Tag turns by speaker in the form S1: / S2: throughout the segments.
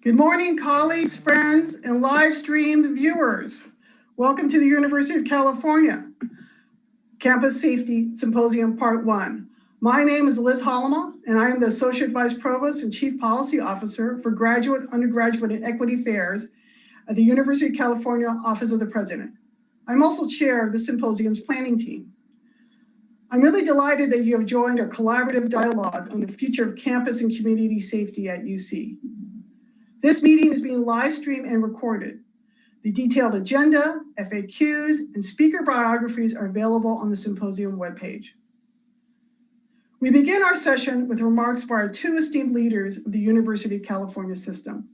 S1: Good morning, colleagues, friends, and live stream viewers. Welcome to the University of California Campus Safety Symposium Part 1. My name is Liz Hollema, and I am the Associate Vice Provost and Chief Policy Officer for Graduate, Undergraduate, and Equity Affairs at the University of California Office of the President. I'm also chair of the symposium's planning team. I'm really delighted that you have joined our collaborative dialogue on the future of campus and community safety at UC. This meeting is being live streamed and recorded. The detailed agenda, FAQs, and speaker biographies are available on the symposium webpage. We begin our session with remarks by our two esteemed leaders of the University of California system.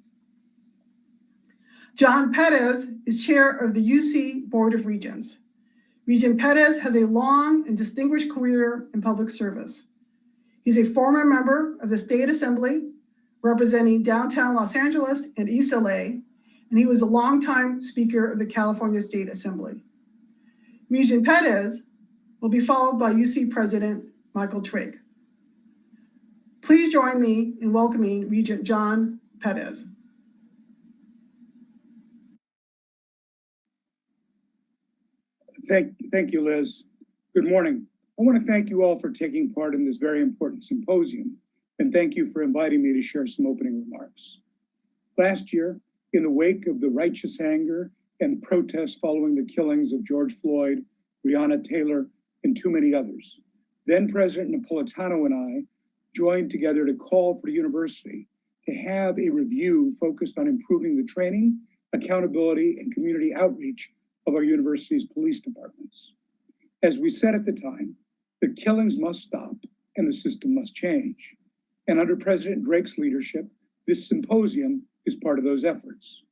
S1: John Perez is chair of the UC Board of Regents. Regent Perez has a long and distinguished career in public service. He's a former member of the State Assembly, representing downtown Los Angeles and East LA, and he was a longtime Speaker of the California State Assembly. Regent Perez will be followed by UC President Michal V. Please join me in welcoming Regent John Perez.
S2: Thank you, Liz. Good morning. I want to thank you all for taking part in this very important symposium, and thank you for inviting me to share some opening remarks. Last year, in the wake of the righteous anger and protests following the killings of George Floyd, Breonna Taylor, and too many others, then President Napolitano and I joined together to call for the university to have a review focused on improving the training, accountability, and community outreach of our university's police departments. As we said at the time, the killings must stop and the system must change. And under President Drake's leadership, this symposium is part of those efforts.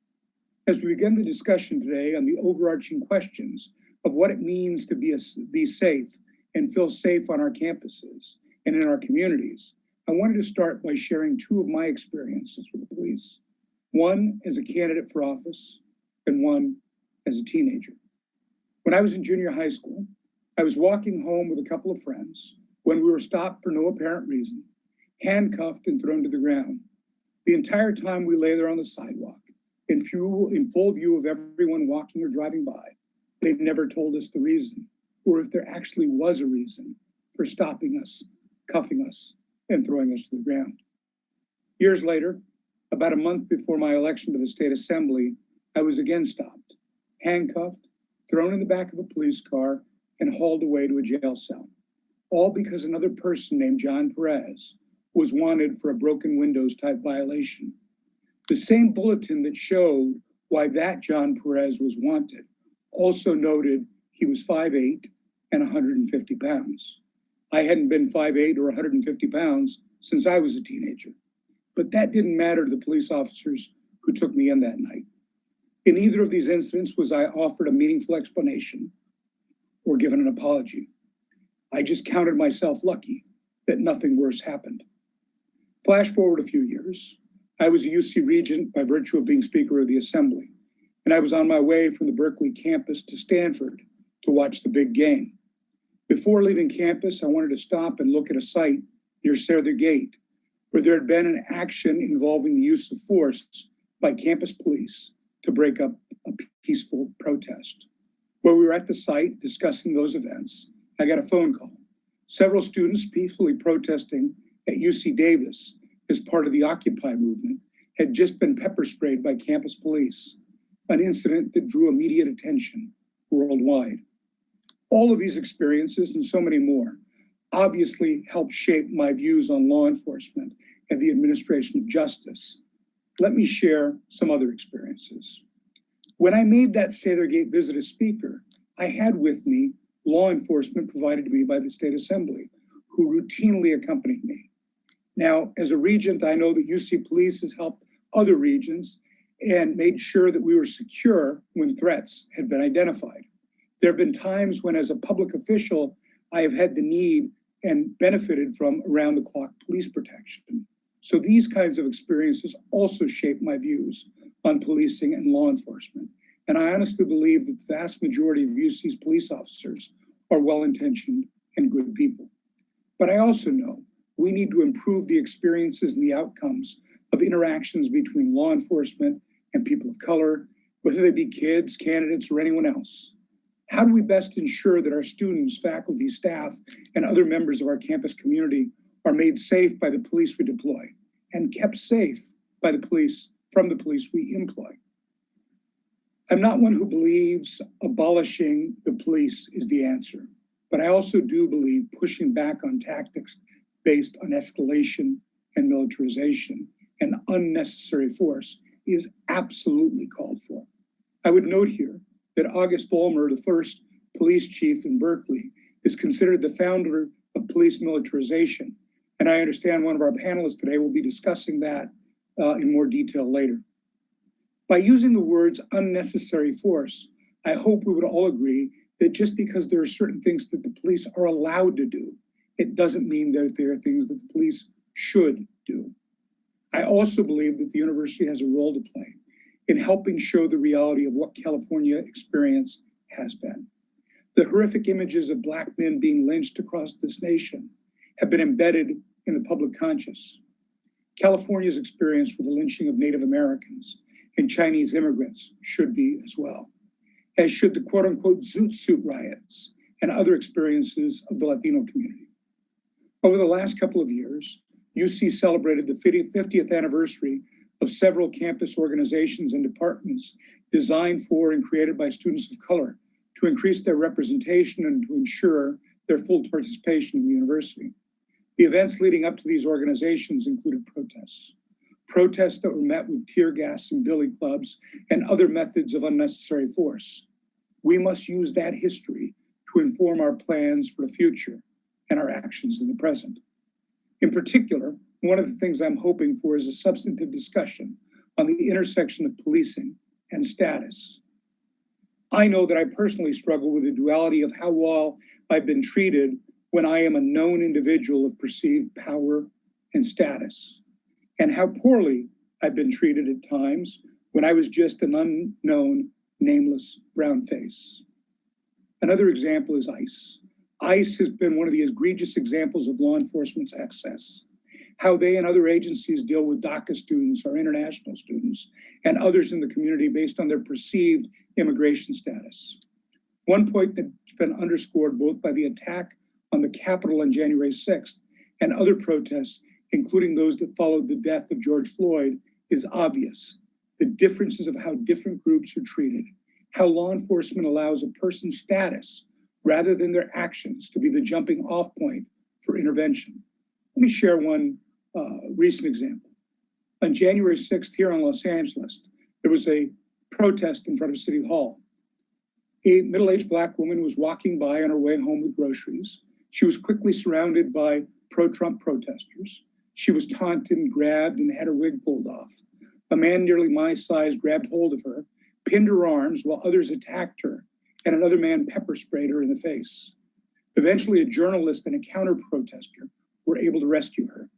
S2: As we begin the discussion today on the overarching questions of what it means to be safe and feel safe on our campuses and in our communities, I wanted to start by sharing two of my experiences with the police, one as a candidate for office and one as a teenager. When I was in junior high school, I was walking home with a couple of friends when we were stopped for no apparent reason, handcuffed and thrown to the ground. The entire time we lay there on the sidewalk, in full view of everyone walking or driving by. They never told us the reason, or if there actually was a reason for stopping us, cuffing us, and throwing us to the ground. Years later, about a month before my election to the State Assembly, I was again stopped, handcuffed, thrown in the back of a police car, and hauled away to a jail cell, all because another person named John Perez was wanted for a broken windows type violation. The same bulletin that showed why that John Perez was wanted also noted he was 5'8" and 150 pounds. I hadn't been 5'8" or 150 pounds since I was a teenager, but that didn't matter to the police officers who took me in that night. In either of these incidents was I offered a meaningful explanation or given an apology. I just counted myself lucky that nothing worse happened. Flash forward a few years, I was a UC Regent by virtue of being Speaker of the Assembly, and I was on my way from the Berkeley campus to Stanford to watch the big game. Before leaving campus, I wanted to stop and look at a site near Sather Gate, where there had been an action involving the use of force by campus police to break up a peaceful protest. While we were at the site discussing those events, I got a phone call. Several students peacefully protesting at UC Davis as part of the Occupy movement had just been pepper sprayed by campus police, an incident that drew immediate attention worldwide. All of these experiences and so many more obviously helped shape my views on law enforcement and the administration of justice. Let me share some other experiences. When I made that Sather Gate visit as Speaker, I had with me law enforcement provided to me by the State Assembly, who routinely accompanied me. Now, as a regent, I know that UC Police has helped other regions and made sure that we were secure when threats had been identified. There have been times when, as a public official, I have had the need and benefited from around-the-clock police protection. So these kinds of experiences also shape my views on policing and law enforcement. And I honestly believe that the vast majority of UC's police officers are well-intentioned and good people. But I also know we need to improve the experiences and the outcomes of interactions between law enforcement and people of color, whether they be kids, candidates, or anyone else. How do we best ensure that our students, faculty, staff, and other members of our campus community are made safe by the police we deploy and kept safe by the police from the police we employ? I'm not one who believes abolishing the police is the answer, but I also do believe pushing back on tactics based on escalation and militarization and unnecessary force is absolutely called for. I would note here that August Vollmer, the first police chief in Berkeley, is considered the founder of police militarization. And I understand one of our panelists today will be discussing that in more detail later. By using the words unnecessary force, I hope we would all agree that just because there are certain things that the police are allowed to do, it doesn't mean that there are things that the police should do. I also believe that the university has a role to play in helping show the reality of what California experience has been. The horrific images of Black men being lynched across this nation have been embedded in the public conscious. California's experience with the lynching of Native Americans and Chinese immigrants should be as well, as should the quote unquote Zoot Suit riots and other experiences of the Latino community. Over the last couple of years, UC celebrated the 50th anniversary of several campus organizations and departments designed for and created by students of color to increase their representation and to ensure their full participation in the university. The events leading up to these organizations included protests that were met with tear gas and billy clubs and other methods of unnecessary force. We must use that history to inform our plans for the future and our actions in the present. In particular, one of the things I'm hoping for is a substantive discussion on the intersection of policing and status. I know that I personally struggle with the duality of how well I've been treated when I am a known individual of perceived power and status, and how poorly I've been treated at times when I was just an unknown, nameless brown face. Another example is ICE. ICE has been one of the egregious examples of law enforcement's excess, how they and other agencies deal with DACA students or international students and others in the community based on their perceived immigration status. One point that's been underscored both by the attack on the Capitol on January 6th and other protests, including those that followed the death of George Floyd, is obvious. The differences of how different groups are treated, how law enforcement allows a person's status rather than their actions to be the jumping off point for intervention. Let me share one recent example. On January 6th here in Los Angeles, there was a protest in front of City Hall. A middle-aged Black woman was walking by on her way home with groceries. She was quickly surrounded by pro-Trump protesters. She was taunted, grabbed, and had her wig pulled off. A man nearly my size grabbed hold of her, pinned her arms while others attacked her, and another man pepper sprayed her in the face. Eventually, a journalist and a counter-protester were able to rescue her,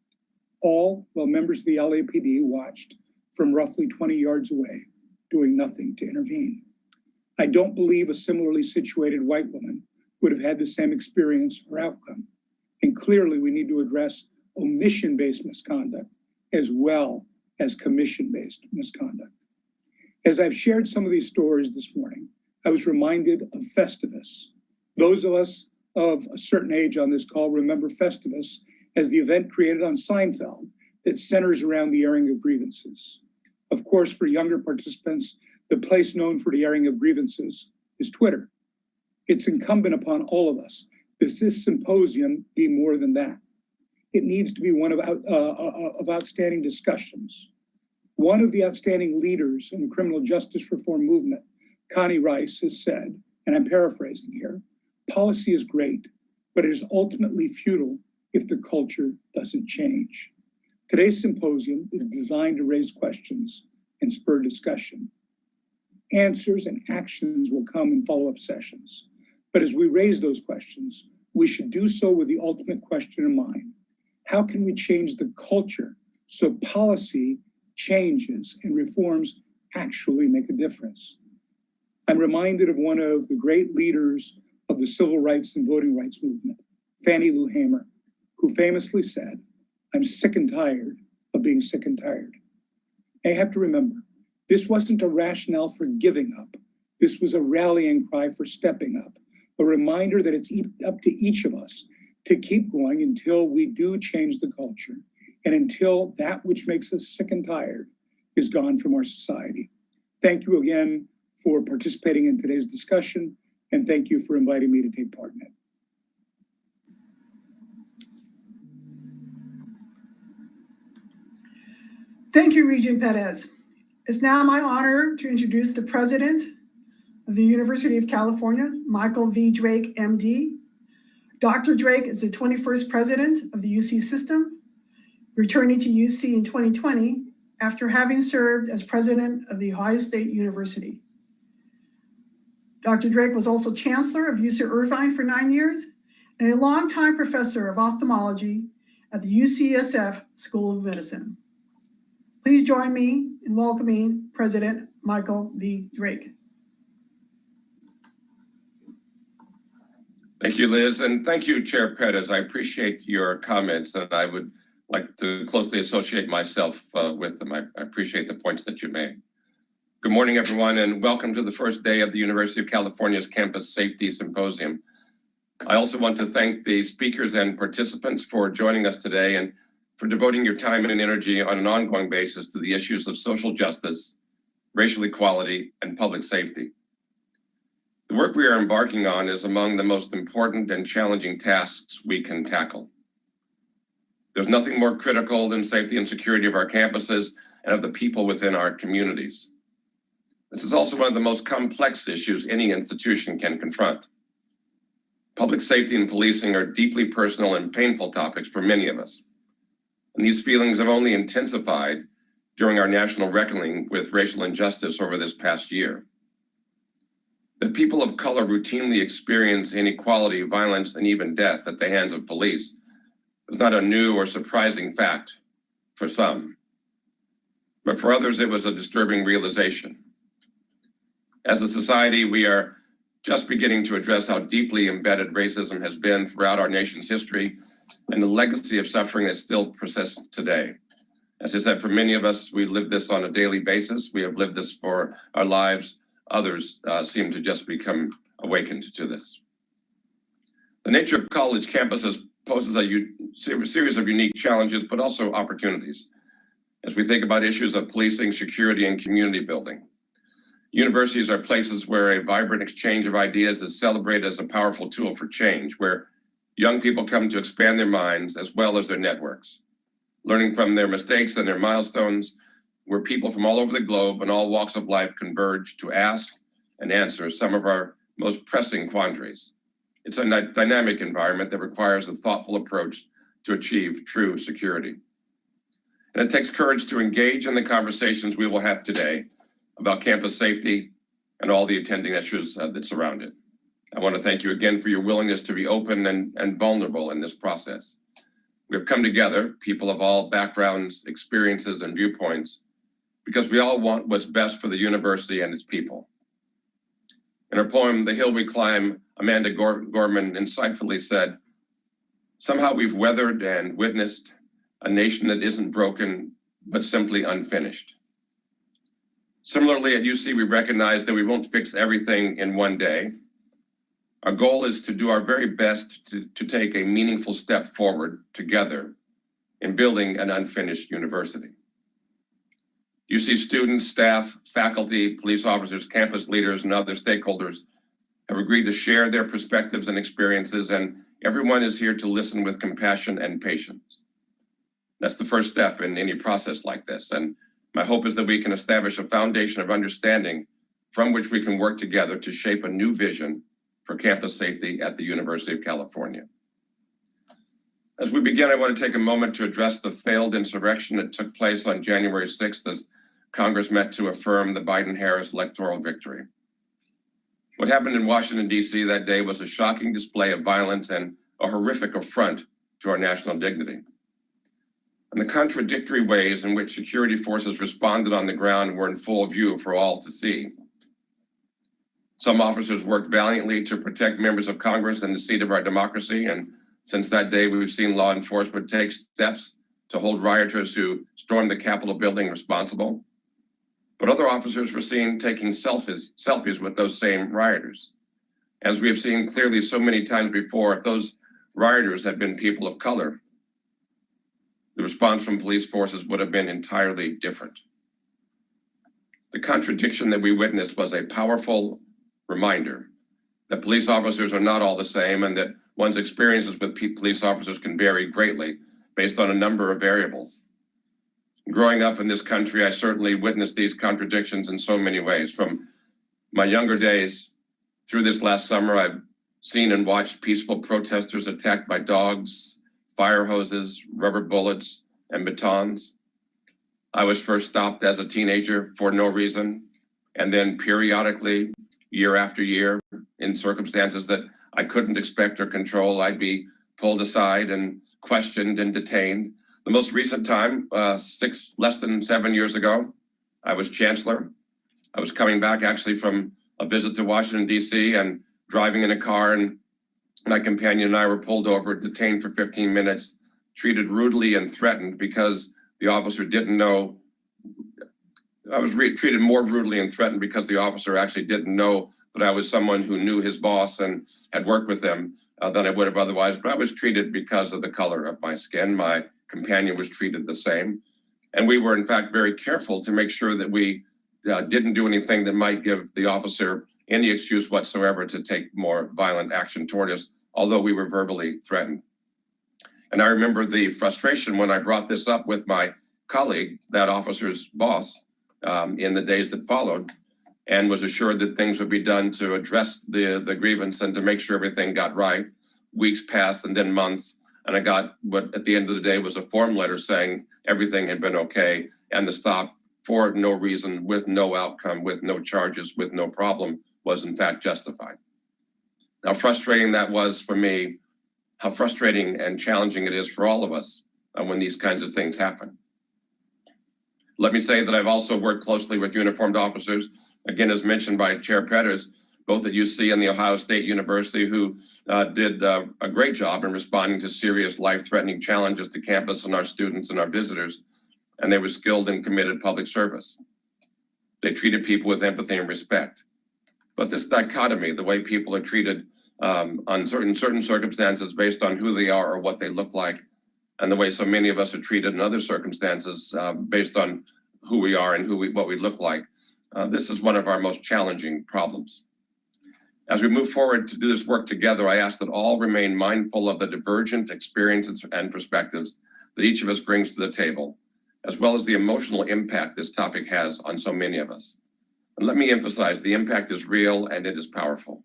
S2: all while members of the LAPD watched from roughly 20 yards away, doing nothing to intervene. I don't believe a similarly situated white woman would have had the same experience or outcome. And clearly, we need to address omission-based misconduct as well as commission-based misconduct. As I've shared some of these stories this morning, I was reminded of Festivus. Those of us of a certain age on this call remember Festivus as the event created on Seinfeld that centers around the airing of grievances. Of course, for younger participants, the place known for the airing of grievances is Twitter. It's incumbent upon all of us that this symposium be more than that. It needs to be one of outstanding discussions. One of the outstanding leaders in the criminal justice reform movement, Connie Rice, has said, and I'm paraphrasing here, policy is great, but it is ultimately futile if the culture doesn't change. Today's symposium is designed to raise questions and spur discussion. Answers and actions will come in follow-up sessions. But as we raise those questions, we should do so with the ultimate question in mind. How can we change the culture so policy changes and reforms actually make a difference? I'm reminded of one of the great leaders of the civil rights and voting rights movement, Fannie Lou Hamer, who famously said, "I'm sick and tired of being sick and tired." They have to remember, this wasn't a rationale for giving up. This was a rallying cry for stepping up, a reminder that it's up to each of us to keep going until we do change the culture and until that which makes us sick and tired is gone from our society. Thank you again for participating in today's discussion, and thank you for inviting me to take part in it.
S1: Thank you, Regent Perez. It's now my honor to introduce the President of the University of California, Michal V. Drake, MD. Dr. Drake is the 21st President of the UC system, returning to UC in 2020 after having served as President of the Ohio State University. Dr. Drake was also Chancellor of UC Irvine for 9 years and a longtime professor of ophthalmology at the UCSF School of Medicine. Please join me in welcoming President Michal V. Drake.
S3: Thank you, Liz, and thank you, Chair Perez. I appreciate your comments, and I would like to closely associate myself with them. I appreciate the points that you made. Good morning, everyone, and welcome to the first day of the University of California's Campus Safety Symposium. I also want to thank the speakers and participants for joining us today and for devoting your time and energy on an ongoing basis to the issues of social justice, racial equality, and public safety. The work we are embarking on is among the most important and challenging tasks we can tackle. There's nothing more critical than safety and security of our campuses and of the people within our communities. This is also one of the most complex issues any institution can confront. Public safety and policing are deeply personal and painful topics for many of us. And these feelings have only intensified during our national reckoning with racial injustice over this past year. That people of color routinely experience inequality, violence, and even death at the hands of police is not a new or surprising fact for some. But for others, it was a disturbing realization. As a society, we are just beginning to address how deeply embedded racism has been throughout our nation's history and the legacy of suffering that still persists today. As I said, for many of us, we live this on a daily basis. We have lived this for our lives. Others seem to just become awakened to this. The nature of college campuses poses a series of unique challenges, but also opportunities as we think about issues of policing, security, and community building. Universities are places where a vibrant exchange of ideas is celebrated as a powerful tool for change, where young people come to expand their minds as well as their networks, learning from their mistakes and their milestones, where people from all over the globe and all walks of life converge to ask and answer some of our most pressing quandaries. It's a dynamic environment that requires a thoughtful approach to achieve true security. And it takes courage to engage in the conversations we will have today about campus safety and all the attending issues that surround it. I want to thank you again for your willingness to be open and vulnerable in this process. We have come together, people of all backgrounds, experiences, and viewpoints, because we all want what's best for the university and its people. In her poem, The Hill We Climb, Amanda Gorman insightfully said, "Somehow we've weathered and witnessed a nation that isn't broken, but simply unfinished." Similarly, at UC, we recognize that we won't fix everything in one day. Our goal is to do our very best to take a meaningful step forward together in building an unfinished university. UC students, staff, faculty, police officers, campus leaders, and other stakeholders have agreed to share their perspectives and experiences, and everyone is here to listen with compassion and patience. That's the first step in any process like this, and my hope is that we can establish a foundation of understanding from which we can work together to shape a new vision for campus safety at the University of California. As we begin, I want to take a moment to address the failed insurrection that took place on January 6th as Congress met to affirm the Biden-Harris electoral victory. What happened in Washington, D.C. that day was a shocking display of violence and a horrific affront to our national dignity. And the contradictory ways in which security forces responded on the ground were in full view for all to see. Some officers worked valiantly to protect members of Congress and the seat of our democracy, and since that day, we've seen law enforcement take steps to hold rioters who stormed the Capitol building responsible. but other officers were seen taking selfies with those same rioters. As we have seen clearly so many times before, if those rioters had been people of color, the response from police forces would have been entirely different. The contradiction that we witnessed was a powerful reminder that police officers are not all the same and that one's experiences with police officers can vary greatly based on a number of variables. Growing up in this country, I certainly witnessed these contradictions in so many ways. From my younger days through this last summer, I've seen and watched peaceful protesters attacked by dogs, fire hoses, rubber bullets, and batons. I was first stopped as a teenager for no reason, and then periodically, year after year, in circumstances that I couldn't expect or control, I'd be pulled aside and questioned and detained. The most recent time, less than 7 years ago, I was chancellor. I was coming back actually from a visit to Washington, D.C., and driving in a car, and my companion and I were pulled over, detained for 15 minutes, treated rudely and threatened because the officer didn't know. I was treated more rudely and threatened because the officer actually didn't know that I was someone who knew his boss and had worked with him than I would have otherwise. But I was treated because of the color of my skin. My companion was treated the same. And we were, in fact, very careful to make sure that we didn't do anything that might give the officer any excuse whatsoever to take more violent action toward us, although we were verbally threatened. And I remember the frustration when I brought this up with my colleague, that officer's boss, in the days that followed, and was assured that things would be done to address the grievance and to make sure everything got right. Weeks passed and then months, and I got what at the end of the day was a form letter saying everything had been okay and the stop for no reason, with no outcome, with no charges, with no problem, was in fact justified. How frustrating that was for me, how frustrating and challenging it is for all of us when these kinds of things happen. Let me say that I've also worked closely with uniformed officers, again, as mentioned by Chair Peters, both at UC and the Ohio State University, who did a great job in responding to serious life-threatening challenges to campus and our students and our visitors, and they were skilled and committed public service. They treated people with empathy and respect. But this dichotomy, the way people are treated on certain circumstances based on who they are or what they look like, and the way so many of us are treated in other circumstances based on who we are and what we look like, this is one of our most challenging problems. As we move forward to do this work together, I ask that all remain mindful of the divergent experiences and perspectives that each of us brings to the table, as well as the emotional impact this topic has on so many of us. And let me emphasize, the impact is real and it is powerful.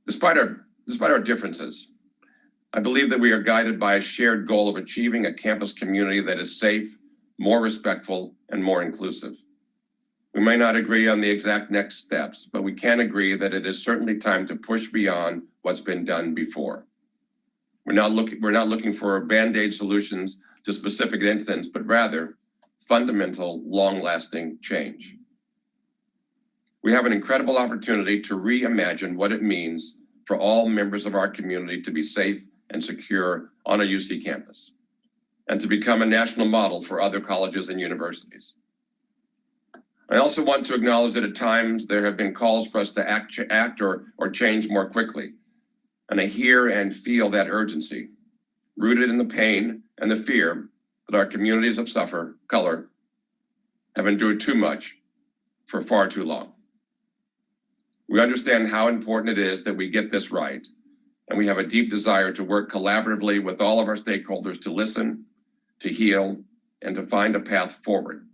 S3: Despite our differences, I believe that we are guided by a shared goal of achieving a campus community that is safe, more respectful, and more inclusive. We may not agree on the exact next steps, but we can agree that it is certainly time to push beyond what's been done before. We're not looking for Band-Aid solutions to specific incidents, but rather fundamental, long-lasting change. We have an incredible opportunity to reimagine what it means for all members of our community to be safe and secure on a UC campus, and to become a national model for other colleges and universities. I also want to acknowledge that at times there have been calls for us to act or change more quickly. And I hear and feel that urgency, rooted in the pain and the fear that our communities of color have endured too much for far too long. We understand how important it is that we get this right, and we have a deep desire to work collaboratively with all of our stakeholders to listen, to heal, and to find a path forward.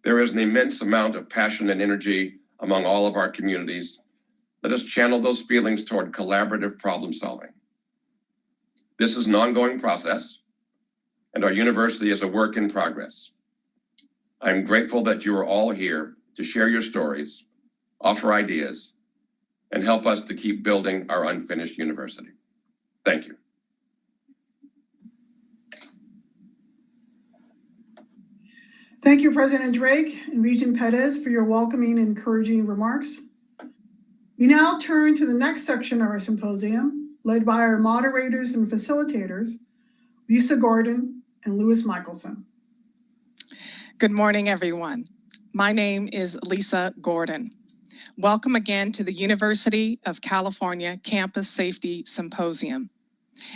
S3: There is an immense amount of passion and energy among all of our communities. Let us channel those feelings toward collaborative problem solving. This is an ongoing process, and our university is a work in progress. I'm grateful that you are all here to share your stories, offer ideas, and help us to keep building our unfinished university. Thank you.
S1: Thank you, President Drake and Regent Pettis, for your welcoming and encouraging remarks. We now turn to the next section of our symposium, led by our moderators and facilitators, Lisa Gordon and Louis Michelson.
S4: Good morning, everyone. My name is Lisa Gordon. Welcome again to the University of California Campus Safety Symposium.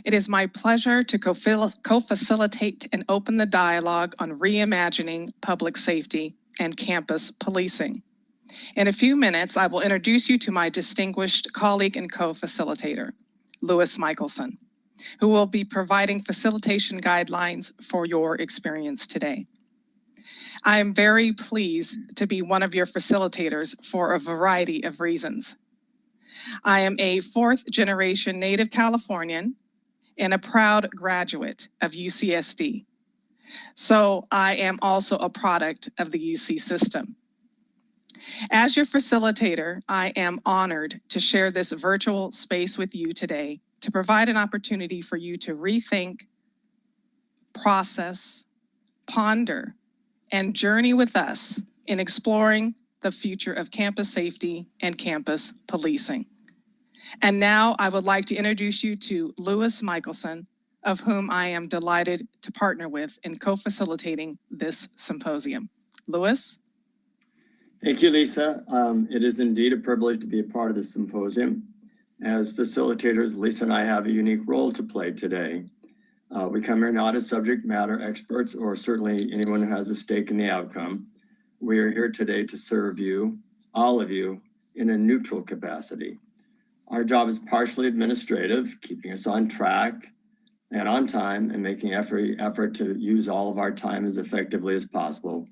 S4: It is my pleasure to co-facilitate and open the dialogue on reimagining public safety and campus policing. In a few minutes, I will introduce you to my distinguished colleague and co-facilitator, Louis Michelson, who will be providing facilitation guidelines for your experience today. I am very pleased to be one of your facilitators for a variety of reasons. I am a fourth-generation native Californian and a proud graduate of UCSD. So I am also a product of the UC system. As your facilitator, I am honored to share this virtual space with you today to provide an opportunity for you to rethink, process, ponder, and journey with us in exploring the future of campus safety and campus policing. And now I would like to introduce you to Louis Michelson, of whom I am delighted to partner with in co-facilitating this symposium. Louis?
S5: Thank you, Lisa. It is indeed a privilege to be a part of this symposium. As facilitators, Lisa and I have a unique role to play today. We come here not as subject matter experts or certainly anyone who has a stake in the outcome. We are here today to serve you, all of you, in a neutral capacity. Our job is partially administrative, keeping us on track and on time and making every effort to use all of our time as effectively as possible.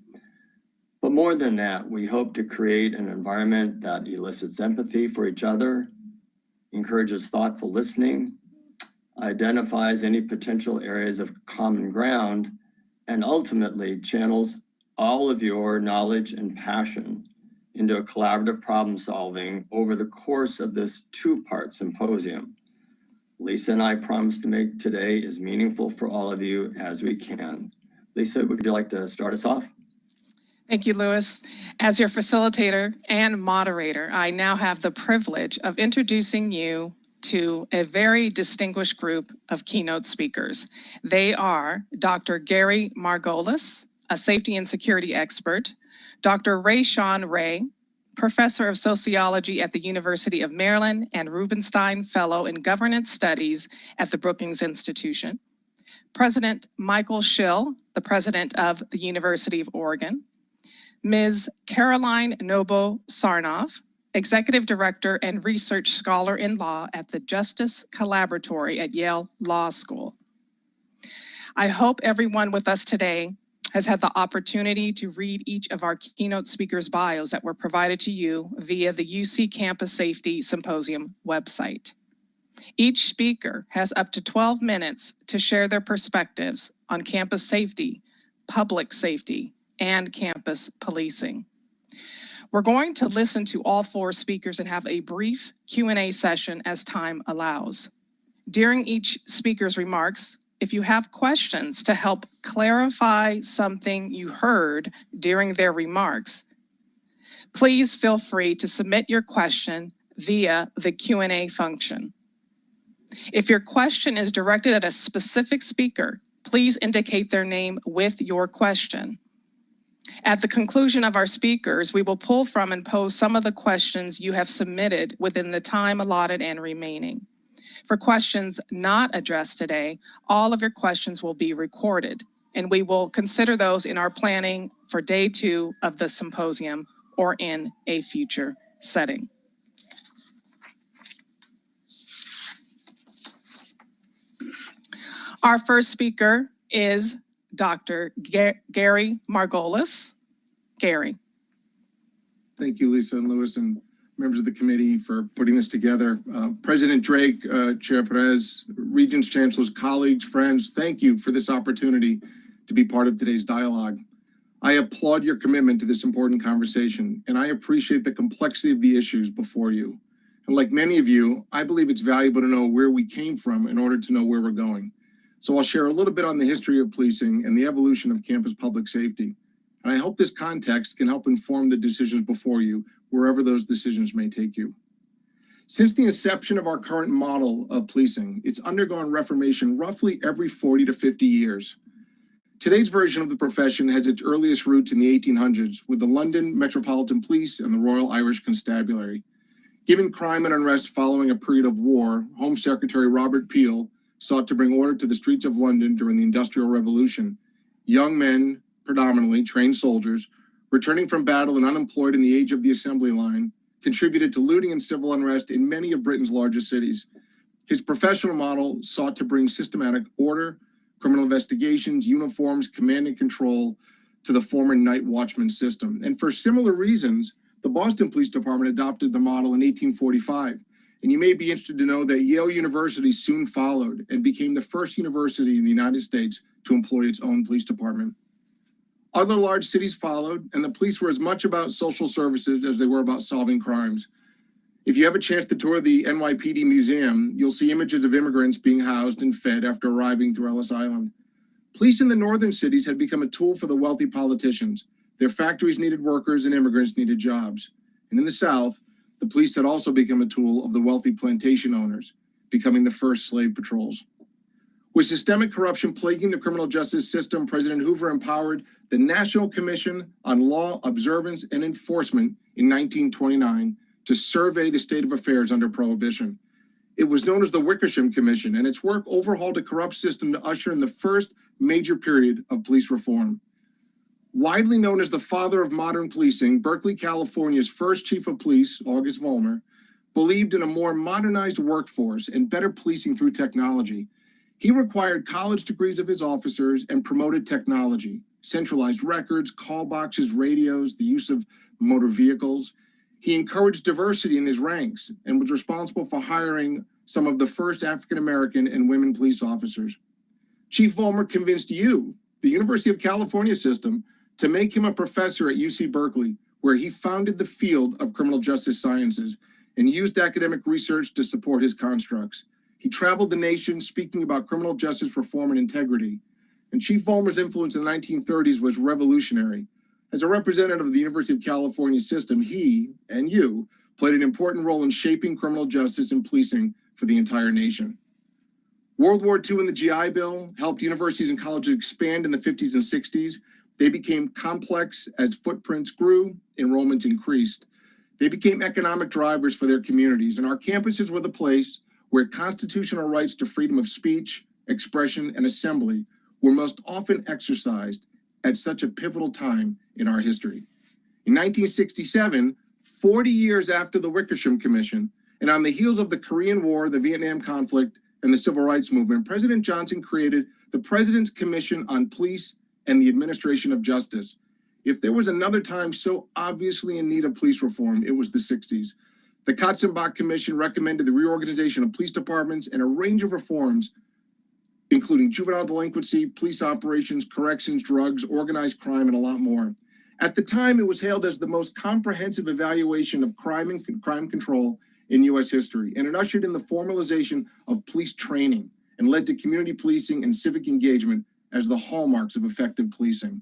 S5: But more than that, we hope to create an environment that elicits empathy for each other, encourages thoughtful listening, identifies any potential areas of common ground, and ultimately channels all of your knowledge and passion into a collaborative problem solving over the course of this two-part symposium. Lisa and I promise to make today as meaningful for all of you as we can. Lisa, would you like to start us off?
S4: Thank you, Louis. As your facilitator and moderator, I now have the privilege of introducing you to a very distinguished group of keynote speakers. They are Dr. Gary Margolis, a safety and security expert, Dr. Rayshawn Ray, professor of sociology at the University of Maryland and Rubenstein Fellow in Governance Studies at the Brookings Institution, President Michael Schill, the president of the University of Oregon, Ms. Caroline Nobo-Sarnoff, Executive Director and Research Scholar in Law at the Justice Collaboratory at Yale Law School. I hope everyone with us today has had the opportunity to read each of our keynote speakers' bios that were provided to you via the UC Campus Safety Symposium website. Each speaker has up to 12 minutes to share their perspectives on campus safety, public safety, and campus policing. We're going to listen to all four speakers and have a brief Q&A session as time allows. During each speaker's remarks, if you have questions to help clarify something you heard during their remarks, please feel free to submit your question via the Q&A function. If your question is directed at a specific speaker, please indicate their name with your question. At the conclusion of our speakers, we will pull from and pose some of the questions you have submitted within the time allotted and remaining. For questions not addressed today, all of your questions will be recorded, and we will consider those in our planning for day 2 of the symposium or in a future setting. Our first speaker is Dr. Gary Margolis. Gary.
S6: Thank you, Lisa and Louis, and members of the committee for putting this together. President Drake, Chair Perez, Regents, Chancellors, colleagues, friends, thank you for this opportunity to be part of today's dialogue. I applaud your commitment to this important conversation, and I appreciate the complexity of the issues before you. And like many of you, I believe it's valuable to know where we came from in order to know where we're going. So I'll share a little bit on the history of policing and the evolution of campus public safety. And I hope this context can help inform the decisions before you, wherever those decisions may take you. Since the inception of our current model of policing, it's undergone reformation roughly every 40 to 50 years. Today's version of the profession has its earliest roots in the 1800s with the London Metropolitan Police and the Royal Irish Constabulary. Given crime and unrest following a period of war, Home Secretary Robert Peel sought to bring order to the streets of London during the Industrial Revolution. Young men, predominantly trained soldiers, returning from battle and unemployed in the age of the assembly line, contributed to looting and civil unrest in many of Britain's largest cities. His professional model sought to bring systematic order, criminal investigations, uniforms, command and control to the former night watchman system. And for similar reasons, the Boston Police Department adopted the model in 1845. And you may be interested to know that Yale University soon followed and became the first university in the United States to employ its own police department. Other large cities followed, and the police were as much about social services as they were about solving crimes. If you have a chance to tour the NYPD Museum, you'll see images of immigrants being housed and fed after arriving through Ellis Island. Police in the northern cities had become a tool for the wealthy politicians. Their factories needed workers and immigrants needed jobs. And in the South, the police had also become a tool of the wealthy plantation owners, becoming the first slave patrols. With systemic corruption plaguing the criminal justice system, President Hoover empowered the National Commission on Law Observance and Enforcement in 1929 to survey the state of affairs under Prohibition. It was known as the Wickersham Commission, and its work overhauled a corrupt system to usher in the first major period of police reform. Widely known as the father of modern policing, Berkeley, California's first chief of police, August Vollmer, believed in a more modernized workforce and better policing through technology. He required college degrees of his officers and promoted technology, centralized records, call boxes, radios, the use of motor vehicles. He encouraged diversity in his ranks and was responsible for hiring some of the first African-American and women police officers. Chief Vollmer convinced you, the University of California system, to make him a professor at UC Berkeley, where he founded the field of criminal justice sciences and used academic research to support his constructs. He traveled the nation speaking about criminal justice reform and integrity. And Chief Vollmer's influence in the 1930s was revolutionary. As a representative of the University of California system, he and you played an important role in shaping criminal justice and policing for the entire nation. World War II and the GI Bill helped universities and colleges expand in the 50s and 60s. They became complex as footprints grew, enrollment increased. They became economic drivers for their communities, and our campuses were the place where constitutional rights to freedom of speech, expression, and assembly were most often exercised at such a pivotal time in our history. In 1967, 40 years after the Wickersham Commission, and on the heels of the Korean War, the Vietnam conflict, and the Civil Rights Movement, President Johnson created the President's Commission on Police and the Administration of Justice. If there was another time so obviously in need of police reform, it was the 60s. The Katzenbach Commission recommended the reorganization of police departments and a range of reforms, including juvenile delinquency, police operations, corrections, drugs, organized crime, and a lot more. At the time, it was hailed as the most comprehensive evaluation of crime and crime control in U.S. history, and it ushered in the formalization of police training and led to community policing and civic engagement as the hallmarks of effective policing.